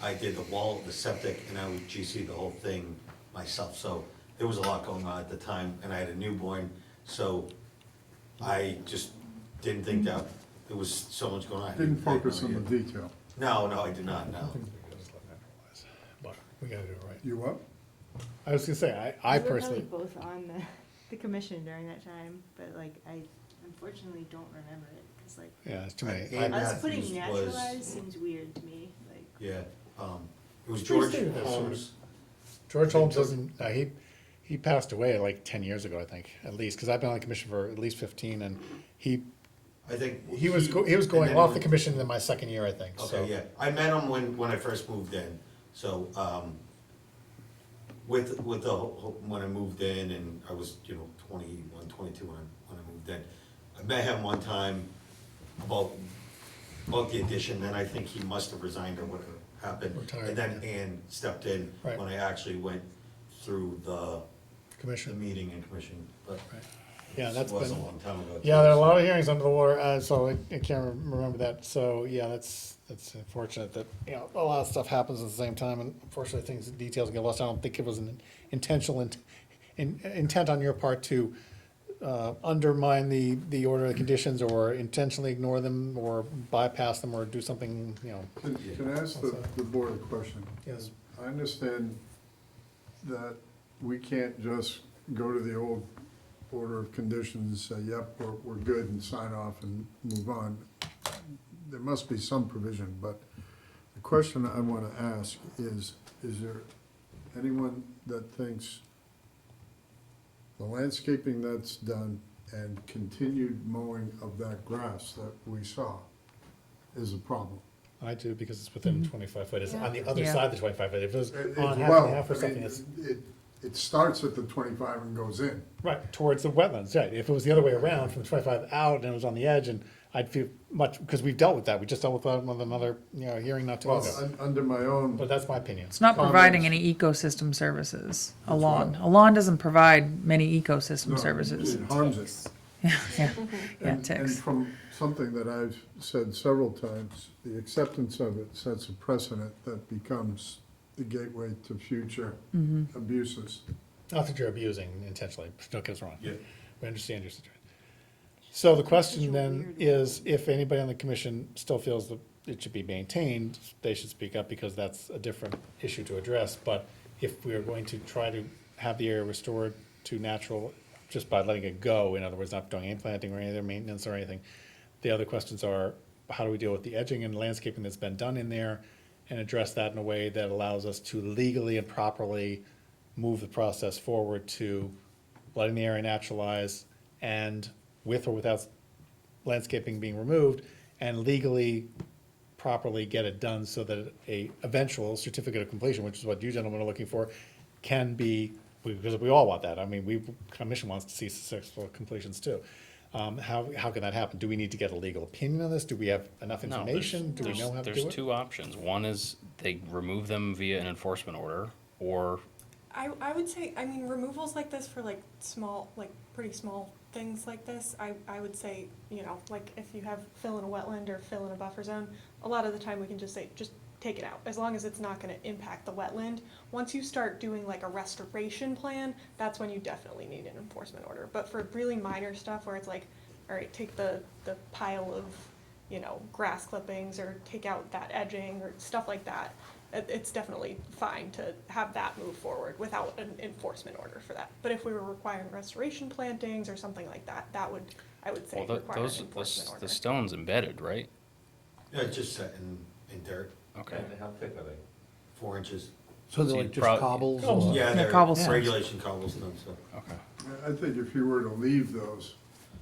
I did the wall, the septic, and I would GC the whole thing myself, so there was a lot going on at the time, and I had a newborn, so I just didn't think that, there was so much going on. Didn't I had focus no on the idea. detail. No, I did not, no. But we gotta do it right. You what? I was gonna say, I We were personally, probably both on the commission during that time, but like, I unfortunately don't remember it, cause like, yeah, it's too many. And us Matthews putting was- naturalized seems weird to me, like. Yeah, it was Pretty George stated that, sort of. Holmes. George Holmes doesn't, he passed away like 10 years ago, I think, at least, because I've been on the commission for at least 15, and he I think. he was and going then off when- the commission in my second year, I think, so. Okay, yeah, I met him when I first moved in, so, with the, when I moved in, and I was, 21, 22 when I moved in, I met him one time about the addition, then I think he must have resigned or whatever happened. Retired, And then yeah. Ann stepped in Right. when I actually went through the Commission. meeting and commission, but Right. Yeah, it that's was a been, long time ago. yeah, there are a too, lot so- of hearings under the water, so I can't remember that, so, yeah, that's unfortunate that, a lot of stuff happens at the same time, and unfortunately, details get lost. I don't think it was an intentional intent on your part to undermine the order of the conditions, or intentionally ignore them, or bypass them, or do something, Can I ask the board a question? Yes. I understand that we can't just go to the old order of conditions, say, yep, we're good, and sign off and move on. There must be some provision, but the question I want to ask is there anyone that thinks the landscaping that's done and continued mowing of that grass that we saw is a problem? I do, because it's within 25 foot, it's on the other Yeah. side of the 25 foot, if it was It- on it- half well, and half or I something, mean, it's. It starts at the 25 and goes in. Right, towards the wetlands, right. If it was the other way around, from 25 out and it was on the edge, and I'd feel much, because we've dealt with that. We just dealt with that with another, hearing not too long Well, ago. under my own. But that's my opinion. It's not providing Comments. any ecosystem services, a That's lawn. right. A lawn doesn't provide many ecosystem No, services. It harms it. Yeah, yeah, And ticks. from something that I've said several times, the acceptance of it sets a precedent that becomes the gateway to future Mm-hmm. abuses. Not that you're abusing intentionally, don't get us wrong. Yeah. We understand your situation. So the question then is, if anybody on the commission still feels that it should be maintained, they should speak up, because that's a different issue to address. But if we are going to try to have the area restored to natural, just by letting it go, in other words, not doing any planting or any other maintenance or anything, the other questions are, how do we deal with the edging and landscaping that's been done in there, and address that in a way that allows us to legally and properly move the process forward to letting the area naturalize, and with or without landscaping being removed, and legally, properly get it done so that a eventual certificate of completion, which is what you gentlemen are looking for, can be, because we all want that. I mean, commission wants to see successful completions too. How can that happen? Do we need to get a legal opinion on this? Do we have enough No, information? Do we know how to do There's it? two options. One is they remove them via an enforcement order, or I would say, I mean, removals like this for like small, like pretty small things like this, I would say, like if you have fill in a wetland or fill in a buffer zone, a lot of the time we can just say, just take it out, as long as it's not gonna impact the wetland. Once you start doing like a restoration plan, that's when you definitely need an enforcement order. But for really minor stuff where it's like, all right, take the pile of, grass clippings, or take out that edging or stuff like that, it's definitely fine to have that move forward without an enforcement order for that. But if we were requiring restoration plantings or something like that, I would say well, require an those enforcement order. the stone's embedded, right? Yeah, it's just set in dirt, Okay. And how thick are they? 4 inches. So they're So like you'd just prob- cobbles? Cobbles. or- Yeah, they're cobblestones. regulation cobblestones, so. Okay. I think if you were to leave those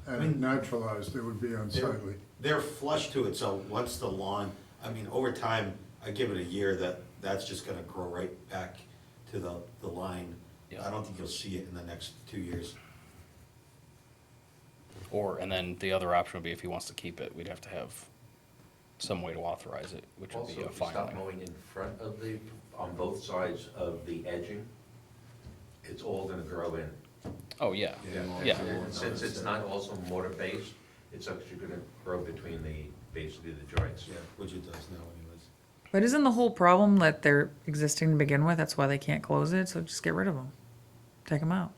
I and mean- naturalized, it would be unsightly. They're flush to it, so once the lawn, I mean, over time, I give it a year, that's just gonna grow right back to the line. Yeah. I don't think you'll see it in the next 2 years. And then the other option would be if he wants to keep it, we'd have to have some way to authorize it, which would Also, be a if you stop filing. mowing in front of on both sides of the edging, it's all gonna grow in. Oh, yeah. Yeah. And since it's not also mortar-based, it's actually gonna grow between basically the joints. Yeah, which it does now anyways. But isn't the whole problem that they're existing to begin with? That's why they can't close it, so just get rid of them. Take them out.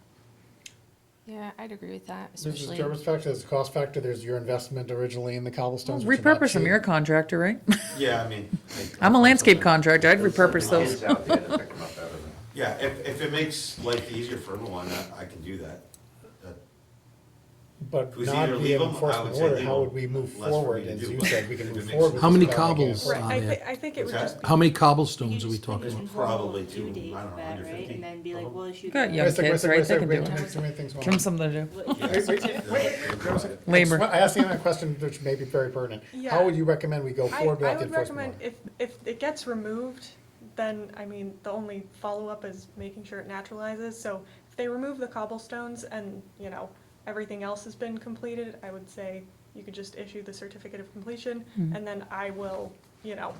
Yeah, I'd agree with that, There's a especially. disturbance factor, there's a cost factor, there's your investment originally in the cobblestones. which are not Repurpose them, cheap. you're a contractor, right? Yeah, I mean. I'm a landscape contractor, I'd repurpose Send the those. kids out there to pick 'em up out of the. Yeah, if it makes life easier for everyone, I can do that. But If we not either be leave an 'em, I enforcement would say order, leave how 'em. would we move Less for forward? me to As do, you but said, we can if it move makes forward. with How this many without making cobbles? it- Right, I think it would What's just that? be. How many You cobblestones could are we just put talking an about? informal Probably due two, date I don't for know, that, 150. right? And then be like, we'll issue. You got the- young Wait a second, kids, wait right? a They second, can wait do a second, it. wait a second, things going Give them on. something to do. I Labor. asked you a question which may be very pertinent. How Yeah. would you recommend we go forward I without the would enforcement recommend order? if it gets removed, then, I mean, the only follow-up is making sure it naturalizes. So if they remove the cobblestones and, you know, everything else has been completed, I would say you could just issue the certificate of completion, and then I will, you know,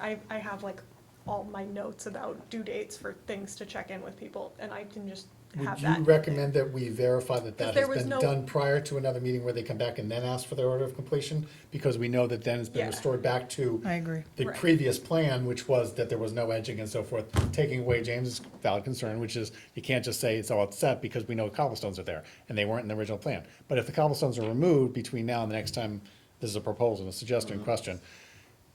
I have like all my notes about due dates for things to check in with people, and I can just have Would that. you recommend that we verify that that there has was been no- done prior to another meeting where they come back and then ask for their order of completion? Because we know that then it's been Yeah. restored back to I agree. the Right. previous plan, which was that there was no edging and so forth, taking away James's valid concern, which is you can't just say it's all set because we know cobblestones are there, and they weren't in the original plan. But if the cobblestones are removed between now and the next time this is a proposal, a suggestion, question,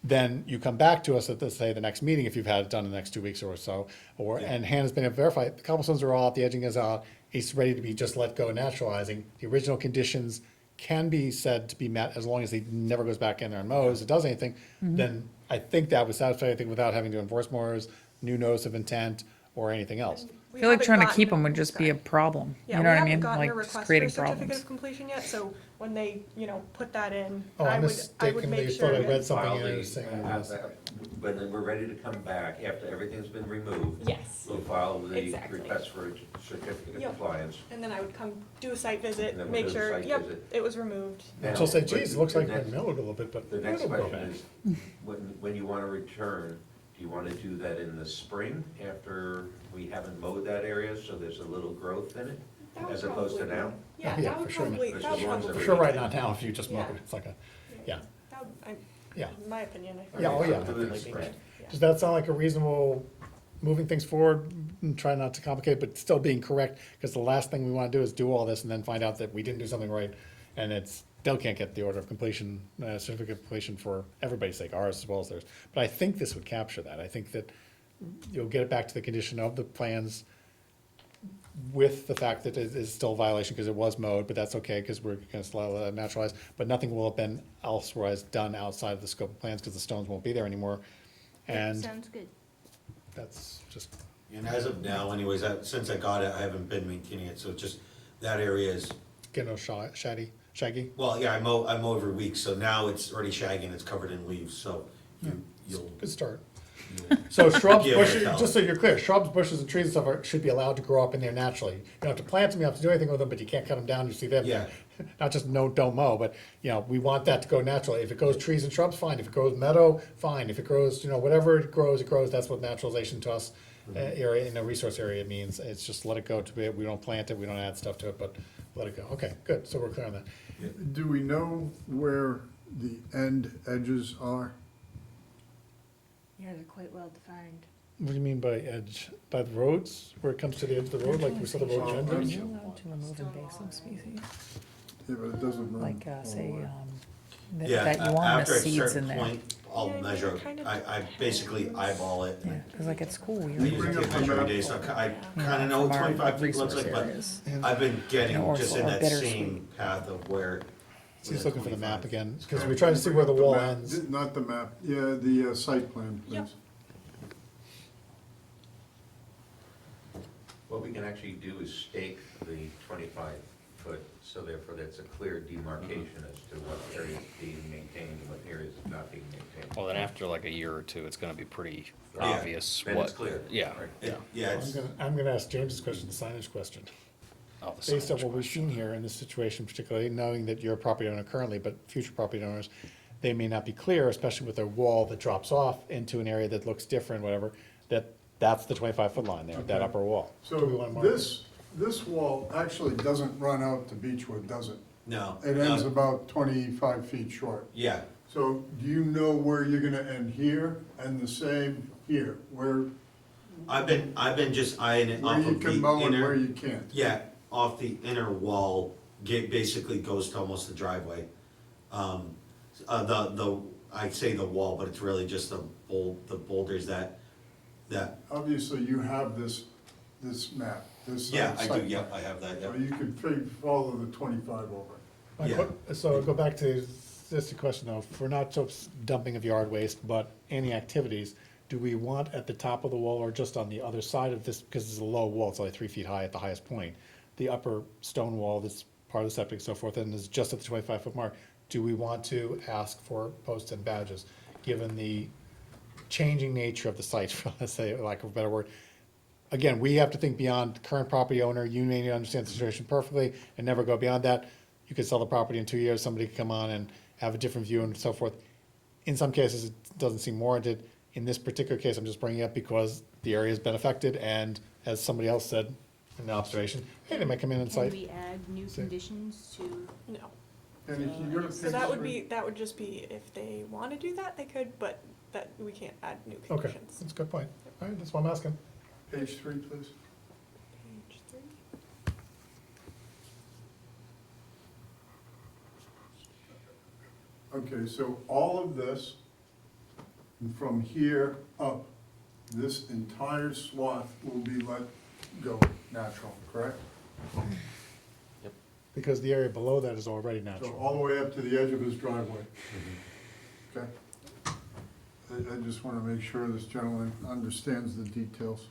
then you come back to us at the, say, the next meeting, if you've had it done in the next 2 weeks or so, and Hannah's been able to verify, the cobblestones are all out, the edging is out, it's ready to be just let go naturalizing. The original conditions can be said to be met as long as he never goes back in there and mows, it does anything, then I think that would satisfy, I think, without having to enforce more, new notice of intent or anything else. I feel like trying to keep them would just be a problem, you know what I mean? Yeah, we Like, haven't gotten a just request for a creating certificate problems. of completion yet, so when they, you know, put that in, Oh, I I would mistakenly make thought I sure. read something File in the- there saying it was. When we're ready to come back, after everything's been removed. Yes. We'll file the Exactly. request for a certificate of Yep. compliance. And then I would come do a site visit, And then we'll make do the sure, site yep, visit. it was removed. Now, She'll say, but geez, it looks like the we next- milled a little bit, but. The next it'll grow question back." is, when you wanna return, do you wanna do that in the spring after we haven't mowed that area, so there's a little growth in it? That would As opposed to probably now? be- Yeah, Yeah, that would for sure. probably, Because that would the ones probably. that For sure, be right good. now, if you just mow Yeah. it, it's like a, yeah. That would, Yeah. in my opinion, I think. Yeah, oh, that yeah. would Do it in probably be spring. good. Yeah. Does that sound like a reasonable, moving things forward, and try not to complicate, but still being correct? Because the last thing we want to do is do all this and then find out that we didn't do something right, and it's, still can't get the order of completion, certificate of completion for everybody's sake, ours as well as theirs. But I think this would capture that. I think that you'll get it back to the condition of the plans with the fact that it is still a violation because it was mowed, but that's okay, because we're gonna allow that naturalized. But nothing will have been elsewise done outside of the scope of plans, because the stones won't be there anymore. And Sounds good. that's just, And as of now anyways, since I got it, I haven't been maintaining it, so just, that area is, getting a shaggy. well, yeah, I mow every week, so now it's already shaggy and it's covered in leaves, so you'll. Good start. you'll- So shrubs, Be able to bushes, tell. just so you're clear, shrubs, bushes, and trees and stuff should be allowed to grow up in there naturally. You don't have to plant them, you don't have to do anything with them, but you can't cut them down, you see them. Yeah. Not just no, don't mow, but, you know, we want that to go naturally. If it goes trees and shrubs, fine. If it grows meadow, fine. If it grows, you know, whatever it grows, that's what naturalization to us, area, in a resource area means. It's just let it go to it, we don't plant it, we don't add stuff to it, but let it go. Okay, good, so we're clear on that. Do we know where the end edges are? Yeah, they're quite well defined. What do you mean by edge? By the roads, where it comes to the edge of the road, like we saw the road Are genders? you allowed to remove invasive species? Yeah, but it doesn't run. Like, all the say, way. Yeah, that you want after the a seeds certain in there. point, I'll Yeah, measure, kind of I basically eyeball it. Yeah, because like at school, we I use were a tape measure every day, so I kinda know what from our 25 feet looks resource like, but areas. I've been getting Or just so- in or that bittersweet. same path of where. He's that looking for the 25. map again, because we're trying to see where the wall map- ends. Not the map, yeah, the site plan, Yep. please. What we can actually do is stake the 25-foot, so therefore that's a clear demarcation as to what area is being maintained and what areas is not being maintained. Well, then after like a year or two, it's gonna be pretty Yeah, obvious then what. it's clear. Yeah, Right. yeah. Yeah, it's, I'm gonna ask James's question, the signage question. Oh, the Based on signage what we've question. seen here in this situation, particularly knowing that you're a property owner currently, but future property owners, they may not be clear, especially with a wall that drops off into an area that looks different, whatever, that's the 25-foot line there, that Okay. upper wall. Do we wanna So mark it? this wall actually doesn't run out to Beechwood, does it? no. It no, ends about 25 feet short. Yeah, So do you know where you're gonna end here and the same here? Where I've been just eyeing it off you of the can mow and where inner, you can't? yeah, off the inner wall, basically goes to almost the driveway. I'd say the wall, but it's really just the boulders that, Obviously, you have this map, this. yeah, I do, site yep, plan. I have that, So yep. you could follow the 25 over. Yeah. So go back to, just a question though, if we're not just dumping of yard waste, but any activities, do we want at the top of the wall or just on the other side of this, because it's a low wall, it's only 3 feet high at the highest point, the upper stone wall that's part of the septic and so forth, and is just at the 25-foot mark, do we want to ask for posts and badges, given the changing nature of the site, for let's say, lack of a better word? Again, we have to think beyond current property owner, you may not understand the situation perfectly and never go beyond that. You could sell the property in 2 years, somebody could come on and have a different view and so forth. In some cases, it doesn't seem warranted. In this particular case, I'm just bringing it up because the area has been affected, and as somebody else said in the observation, hey, they might come in and Can cite. we add new Say- conditions to? No. And if you go to So page that would three- be, that would just be if they wanna do that, they could, but that, we can't add new Okay, conditions. that's a good point. All right, that's what I'm asking. Page 3, please. Page 3. Okay, so all of this, from here up, this entire swath will be let go natural, correct? Because the area below that is already So natural. all the way up to the edge of his driveway, Mhm. okay? I just want to make sure this gentleman understands the details.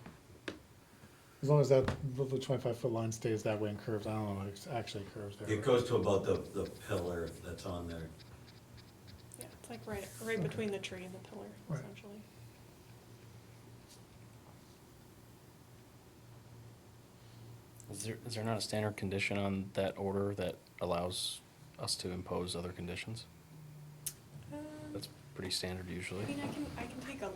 As long as that little 25-foot line stays that way and curves, I don't know if it actually curves there. It goes to about the pillar that's on there. Yeah, it's like right between the tree and the pillar, Right. essentially. Is there not a standard condition on that order that allows us to impose other conditions? That's pretty standard usually. I mean, I can take a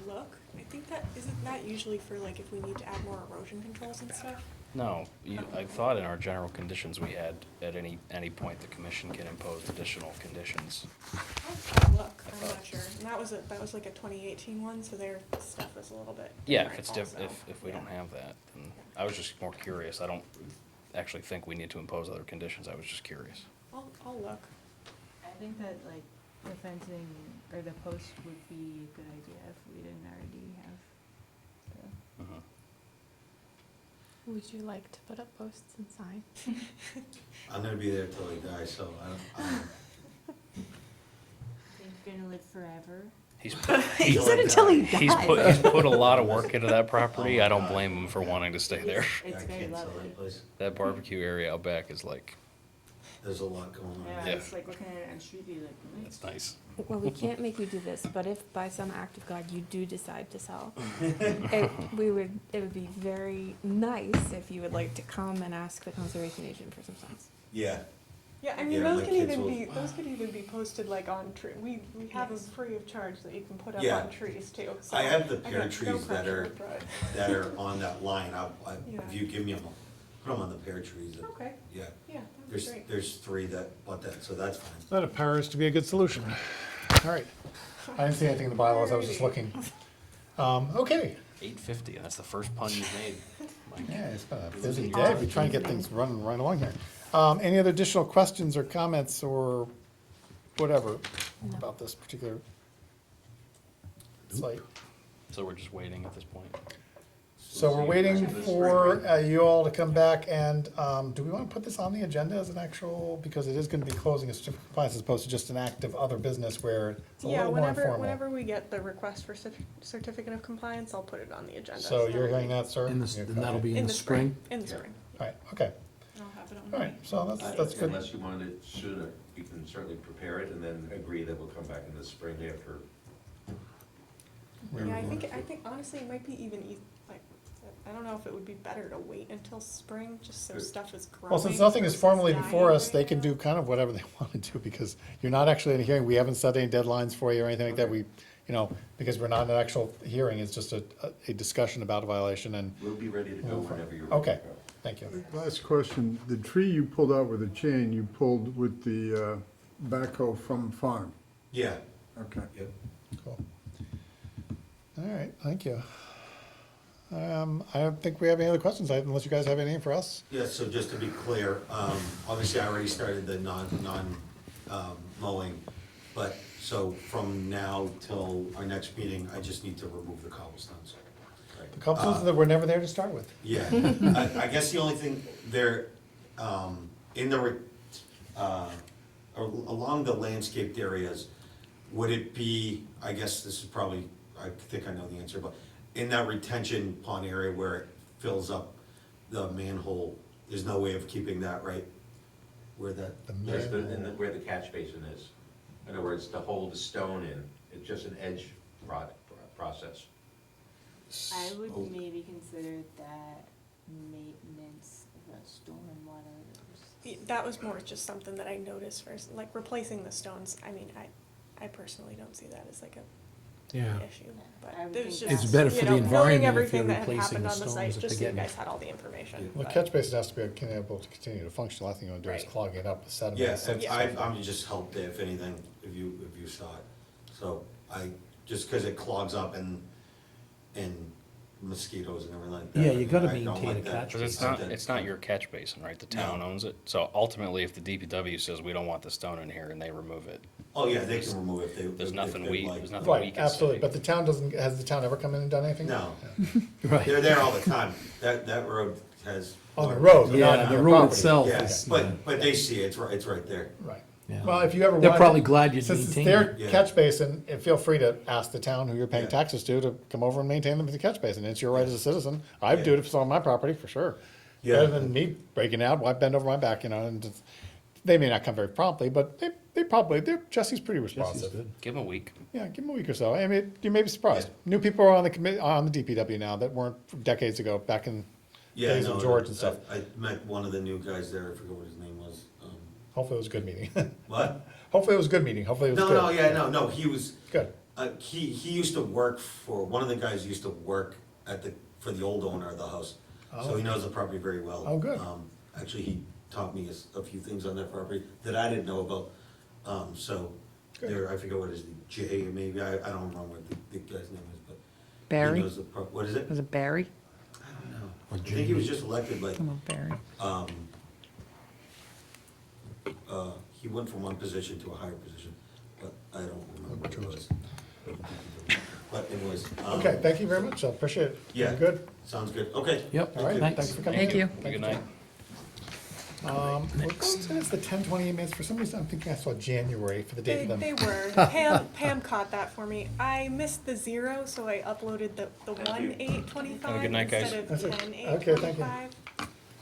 look. I think that, isn't that usually for like if we need to add more erosion controls and stuff? No, I thought in our general conditions we had, at any point, the commission can impose additional conditions. I'll look, I'm not sure. And that was like a 2018 one, so their stuff was a little bit Yeah, different if it's also. if we Yeah. don't have that, then, I was just more curious. I don't actually think we need to impose other conditions. I was just curious. I'll look. I think that like the fencing or the post would be a good idea if we didn't already have the. Mhm. Would you like to put up posts and signs? I'm gonna be there till I die, so I don't. Think you're gonna live forever? He's He said until he he's dies. put a lot of work into that property. I don't blame him for wanting to stay there. It's I very can't sell lovely. that place. That barbecue area out back is like, There's a lot going on. Yeah, Yeah. it's like looking at it on street view, like, that's nice. Well, we can't make you do this, but if by some act of God you do decide to sell, it would be very nice if you would like to come and ask the conservation agent for some signs. Yeah, Yeah, I mean, Yeah, those my can kids even will- be, those could even be posted like on tree, we have them Yes. free of charge that you can put up Yeah. on trees too, so. I have the got pear no trees that pressure, are, but- that are on that line, Yeah. if you give me them, put them on the pear trees, Okay, yeah. yeah, that'd be great. There's 3 that bought that, so that's fine. That appears to be a good solution. All right. I didn't see anything in the bylaws, I was just looking. Okay. 850. That's the first pun you've made. Mike. Yeah, it's been a busy day. We try and get things running right along here. Any other additional questions or comments or whatever about this particular site? So we're just waiting at this point. So we're waiting for you all to come back and, do we want to put this on the agenda as an actual, because it is going to be closing a certificate of compliance as opposed to just an act of other business where it's a Yeah, little more whenever, informal. whenever we get the request for certificate of compliance, I'll put it on the agenda. So you're hearing that, sir? And this, You're and that'll be In in the spring? In the spring. All right, okay, I'll have it on all my. right, so that's good. Unless you wanted it sooner, you can certainly prepare it and then agree that we'll come back in the spring after. Yeah, I think honestly, it might be even like, I don't know if it would be better to wait until spring, just so Good. stuff is growing. Well, since nothing is versus formally before dying us, they right can now. do kind of whatever they want to do, because you're not actually in a hearing, we haven't set any deadlines for you or anything like that, we, because we're not in an actual hearing, it's just a discussion about a violation, and, We'll be ready to go whenever you're ready to okay, go. thank you. Last question, the tree you pulled out with a chain, you pulled with the backhoe from the farm? Yeah, Okay. yep. Cool. All right, thank you. I don't think we have any other questions, unless you guys have anything for us? Yeah, so just to be clear, obviously I already started the mowing, but, so from now till our next meeting, I just need to remove the cobblestones. The cobblestones that were never there to start with. Yeah, I guess the only thing there, in the, along the landscaped areas, would it be, I guess this is probably, I think I know the answer, but in that retention pond area where it fills up the manhole, there's no way of keeping that, right? Where that, Yes, where the catch basin is. In other words, to hold the stone in, it's just an edge process. I would Oh. maybe consider that maintenance of a stormwater. That was more just something that I noticed first, like replacing the stones. I mean, I personally don't see that as like a Yeah. issue, but I would it was think just, It's better for the noting environment if everything you're that had replacing happened the on the stones site, if just so they're you getting- guys had all the information. The but- catch basin has to be able to continue to function, last thing you want to do is Right. clog it up with sediment. yeah, So- and I'm just helped if anything, if you saw it. So just cause it clogs up and mosquitoes and everything like that. Yeah, you gotta I don't maintain like a that. catch Cause it's not your catch basin, right? The town owns it. So ultimately, if the DPW says we don't want the stone in here and they remove it, Oh, yeah, they can remove it if they. there's if nothing they'd we, like. there's nothing we Right, can say. absolutely, but the town has the town ever come in and done anything? No, Right. they're there all the time. That road has. On the road, but not Yeah, on the your road property. itself Yes, is. but they see it, it's right there. Right. Yeah. Well, if you ever They're want. probably glad you Since it's maintain their it. Yeah. catch basin, feel free to ask the town who you're paying Yeah. taxes to come over and maintain them as a catch basin. It's your right as a citizen. I'd do it if it's on my property, for sure. Yeah. Better than me breaking out, well, I bend over my back, and just, they may not come very promptly, but they probably, Jesse's pretty Jesse's responsive. good. Give them a week. Yeah, give them a week or so. I mean, you may be surprised. New people are on the on the DPW now that weren't decades ago, back in Yeah, days no, of George and stuff. I met one of the new guys there, I forget what his name was. Hopefully it was a good meeting. What? Hopefully it was a good meeting. Hopefully it was good. No, he was, Good. he used to work one of the guys used to work for the old owner of the house. So Oh. he knows the property very well. Oh, good. Actually, he taught me a few things on that property that I didn't know about. So Good. there, I forget what his, Jay, maybe, I don't remember what the guy's name is, but. Barry? He knows what is it? Was it Barry? I don't know. Or I think he was just elected like, Oh, Barry. he went from one position to a higher position, but I don't remember what it was. But anyways. Okay, thank you very much. I appreciate it. Yeah. You're good. Sounds good, okay. Yep. All right, Thanks. thanks for coming. Thank you. Good night. It's the 10:28 minutes. For some reason, I'm thinking I saw January for the date of them. They were. Pam caught that for me. I missed the 0, so I uploaded the 1/8/25 Have a good night, guys. instead That's of it. 10/8/25. Okay, thank you.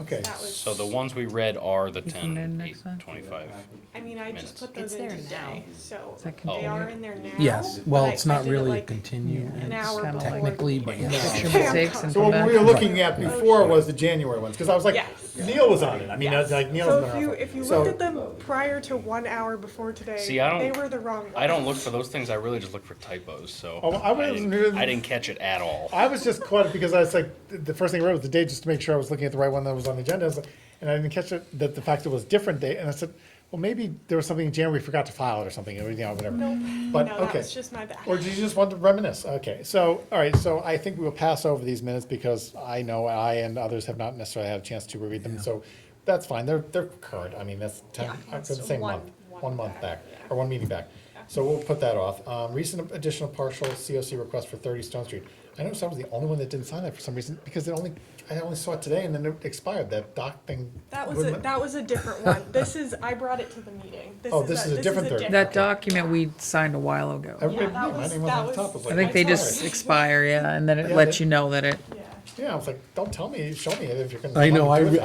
Okay. That was. So the ones we read are the You can 10, do 8, next one. 25. I mean, I minutes. just put those It's in there today, now. so Is that they are continued? in there now. Yes, but well, I- it's I not did it really a like continue, an Yeah, hour kinda before. technically, but Picture yes. mistakes and So come what back. we were looking at before was the January ones, because I was like, Yes. Neil was on it. I mean, Yes. like Neil's So been around. if you So- looked at them prior to 1 hour before today, See, I don't- they were the wrong ones. I don't look for those things, I really just look for typos, so Oh, I wasn't really- I didn't catch it at all. I was just caught because I was like, the first thing I read was the date, just to make sure I was looking at the right one that was on the agenda. I was like, and I didn't catch it, that the fact it was different date, and I said, well, maybe there was something in January, we forgot to file it or something, or, whatever. Nope. But, No, that okay. was just my bad. Or did you just want to reminisce? Okay, so, all right, so I think we will pass over these minutes because I know I and others have not necessarily had a chance to read them, so that's fine, they're current, I mean, that's it's the same one- month, one 1 month back, back, yeah. or 1 meeting back. So we'll put that off. Recent additional partial COC request for 30 Stone Street. I noticed I was the only one that didn't sign that for some reason, because I only saw it today and then it expired, that doc thing. That was wouldn't let- that was a different one. This is, I brought it to the meeting. Oh, this is a different thing. That document we signed a while ago. Everybody, Yeah, that my was- name was that on the was- top, it was I like. think they expired. just expire, yeah, and then it Yeah, lets they- you know that it, Yeah. Yeah, I was like, don't tell me, show me it if you're gonna. I know, let me do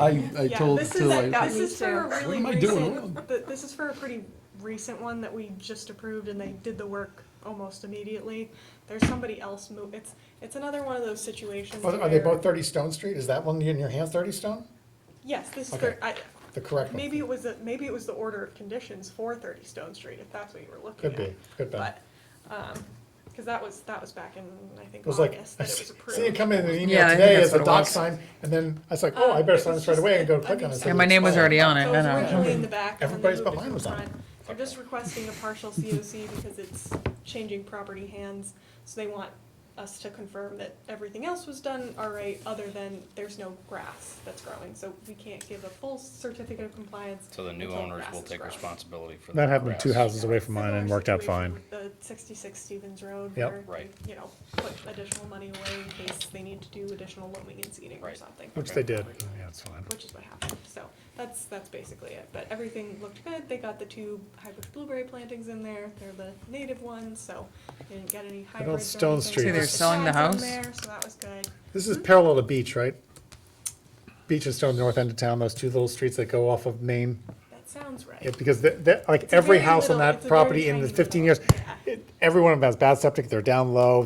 it. Yeah, told this Phil, is, I- this is for a What really am I doing recent, this is for a pretty recent one that we just approved and they did the work almost immediately. There's somebody else it's another one of those situations Are they where- both 30 Stone Street? Is that one in your hand, 30 Stone? Yes, this is Okay. The correct one? maybe it was the order of conditions for 30 Stone Street, if that's what you were looking Could at. be, could be. But, cause that was back in, I think, It was like, August I that it was approved. see it come in an Yeah, email I think today that's as a what it doc was. sign, and then I was like, oh, I better It sign was this right just- away and go I click mean, on it. yeah, my name was already on it, So it I was know. originally in the back and then they Everybody's moved it behind to was the on. front. They're just requesting a partial COC because it's changing property hands, so they want us to confirm that everything else was done all right, other than there's no grass that's growing, so we can't give a full certificate of compliance. So the new until owners grass will is take growing. responsibility for That the happened 2 grass. houses away from mine and Similar worked out situation fine. with the 66 Stevens Road, Yep. where Right. they, put additional money away in case they need to do additional loaming and seeding or Right. something. Which they did, yeah, it's fine. Which is what happened, so that's basically it, but everything looked good, they got the 2 hybrid blueberry plantings in there, they're the native ones, so they didn't get any hybrids or Stone anything. Street. See, they're The selling the shad's house? in there, so that was good. This is parallel to Beach, right? Beach is still in the north end of town, those 2 little streets that go off of Main. That sounds right. Yeah, because like It's a every very house on little- that it's a property very in the tiny 15 years, little- yeah. every one of them has bad septic, they're down low,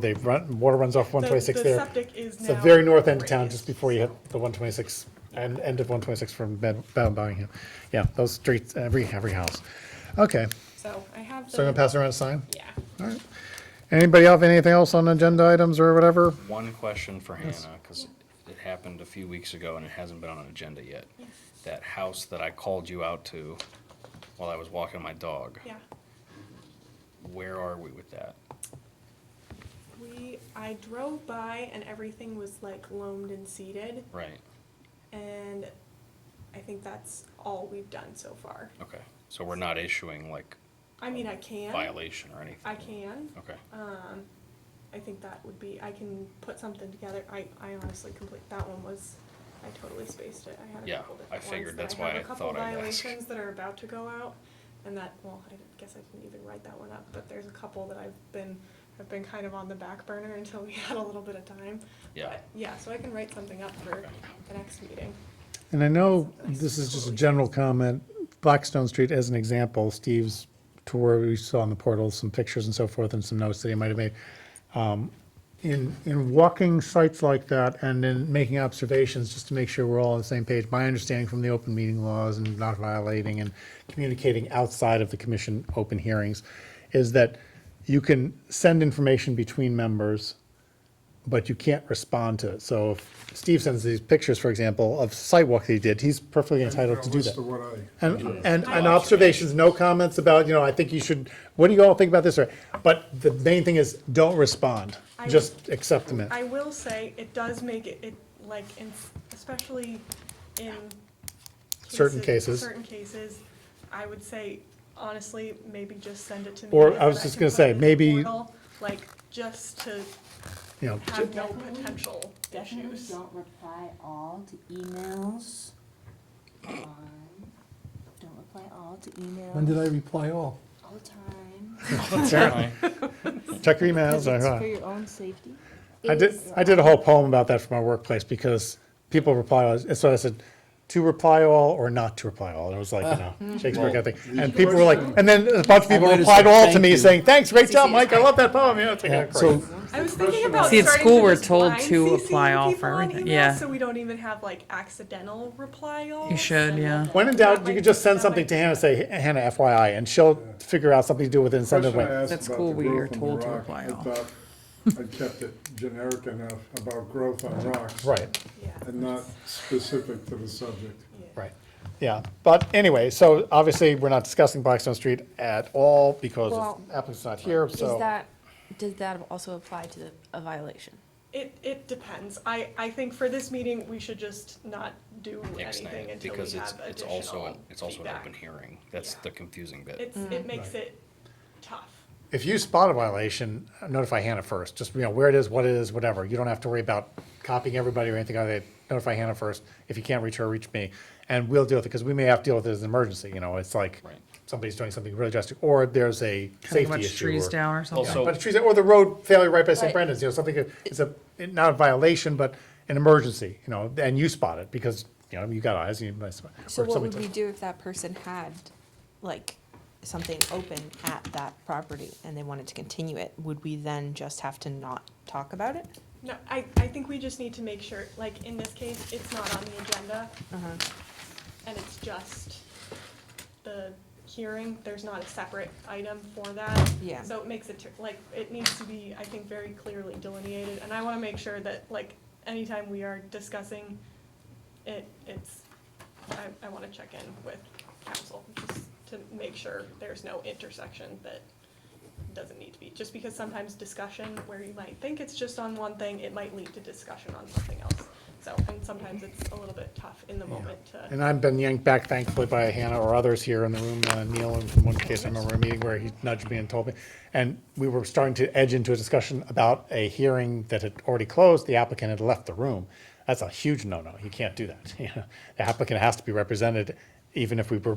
water runs off 126 The there. septic is It's the now very north end of town, raised, just before you hit the 126, and end of 126 from Bellingham. Yeah, those streets, every house. Okay, So I have so I'm gonna the, pass around a sign? yeah. All right. Anybody have anything else on agenda items or whatever? One question for Hannah, because it happened a few weeks ago and it hasn't been on an agenda yet. Yeah. That house that I called you out to while I was walking my dog, Yeah, where are we with that? I drove by and everything was like loamed and seeded, Right, and I think that's all we've done so far. okay. So we're not issuing like I mean, I can. violation or anything? I can. Okay, I think that would be, I can put something together. I honestly that one was, I totally spaced it. I had a Yeah, couple I different ones. figured that that's have why a I couple thought I'd ask. violations that are about to go out, and that, well, I guess I didn't even write that one up, but there's a couple that have been kind of on the back burner until we had a little bit of time. Yeah. But, yeah, so I can write something up for the next meeting. And I know this is just a general comment, Blackstone Street as an example, Steve's tour, we saw on the portal, some pictures and so forth, and some notes that he might have made. In walking sites like that and in making observations, just to make sure we're all on the same page, my understanding from the open meeting laws and not violating and communicating outside of the commission open hearings, is that you can send information between members, but you can't respond to it. So if Steve sends these pictures, for example, of sidewalk that he did, he's perfectly entitled to do List that. of what And observations, no comments about, I think you should, what do you all think about this? Or, but the main thing is, don't respond, just accept them in. I will say, it does make it like, especially in Certain cases. Certain cases, I would say, honestly, maybe just send it to me. Or, and I was then just can gonna put say, it in the maybe- portal, like, just to You know, have no potential Definitely issues. don't reply all to emails. Don't reply all to emails. When did I reply all? All the time. apparently. check your emails. Because it's or- for your own safety. I did a whole poem about that for my workplace because people reply all, so I said, to reply all or not to reply all. And it was like, Shakespeare kind of thing. And people were like, and then a bunch of people might have replied said all to thank me you. saying, thanks, great job, Mike, I love that poem. It's like, Yeah, great. so, I was thinking about See, at starting school, to we're just told blind to CC apply all people for on everything. emails, Yeah. So we don't even have like accidental reply all. You should, yeah. When in doubt, you could just send something to Hannah, say, Hannah, FYI, and she'll figure out something to do with it and send it Question I away. asked That's about cool the where you're growth on told the to rock, reply I all. thought I kept it generic enough about growth on rocks. Right, Yeah. And not specific to the subject. right. Yeah, but anyway, so obviously, we're not discussing Blackstone Street at all because Well, the applicant's not here, so. Does that also apply to a violation? It depends. I think for this meeting, we should just not do anything Ixnay, until we because have it's also additional an feedback. open hearing. That's Yeah. the confusing bit. It makes it tough. if you spot a violation, notify Hannah first, just, where it is, what it is, whatever. You don't have to worry about copying everybody or anything like that. Notify Hannah first. If you can't reach her, reach me. And we'll deal with it, because we may have to deal with it as an emergency, it's like Right. somebody's doing something really drastic, or there's a Cutting a safety bunch of issue. trees or- down or something. Also- But trees, or the road failure right by St. Right. Brendan's, something, it's not a violation, but an emergency, and you spot it, because, you got eyes. So or what somebody would took- we do if that person had, like, something open at that property and they wanted to continue it? Would we then just have to not talk about it? No, I think we just need to make sure, like, in this case, it's not on the agenda, Uh-huh. and it's just the hearing, there's not a separate item for that. Yeah. So it makes it, it needs to be, I think, very clearly delineated, and I wanna make sure that, like, anytime we are discussing it, I wanna check in with council, just to make sure there's no intersection that doesn't need to be, just because sometimes discussion, where you might think it's just on one thing, it might lead to discussion on something else. So, and sometimes it's a little bit tough in the moment to. And I've been yanked back thankfully by Hannah or others here in the room, Neil, in one case, I remember a meeting where he nudged me and told me. And we were starting to edge into a discussion about a hearing that had already closed, the applicant had left the room. That's a huge no-no, you can't do that. The applicant has to be represented, even if we were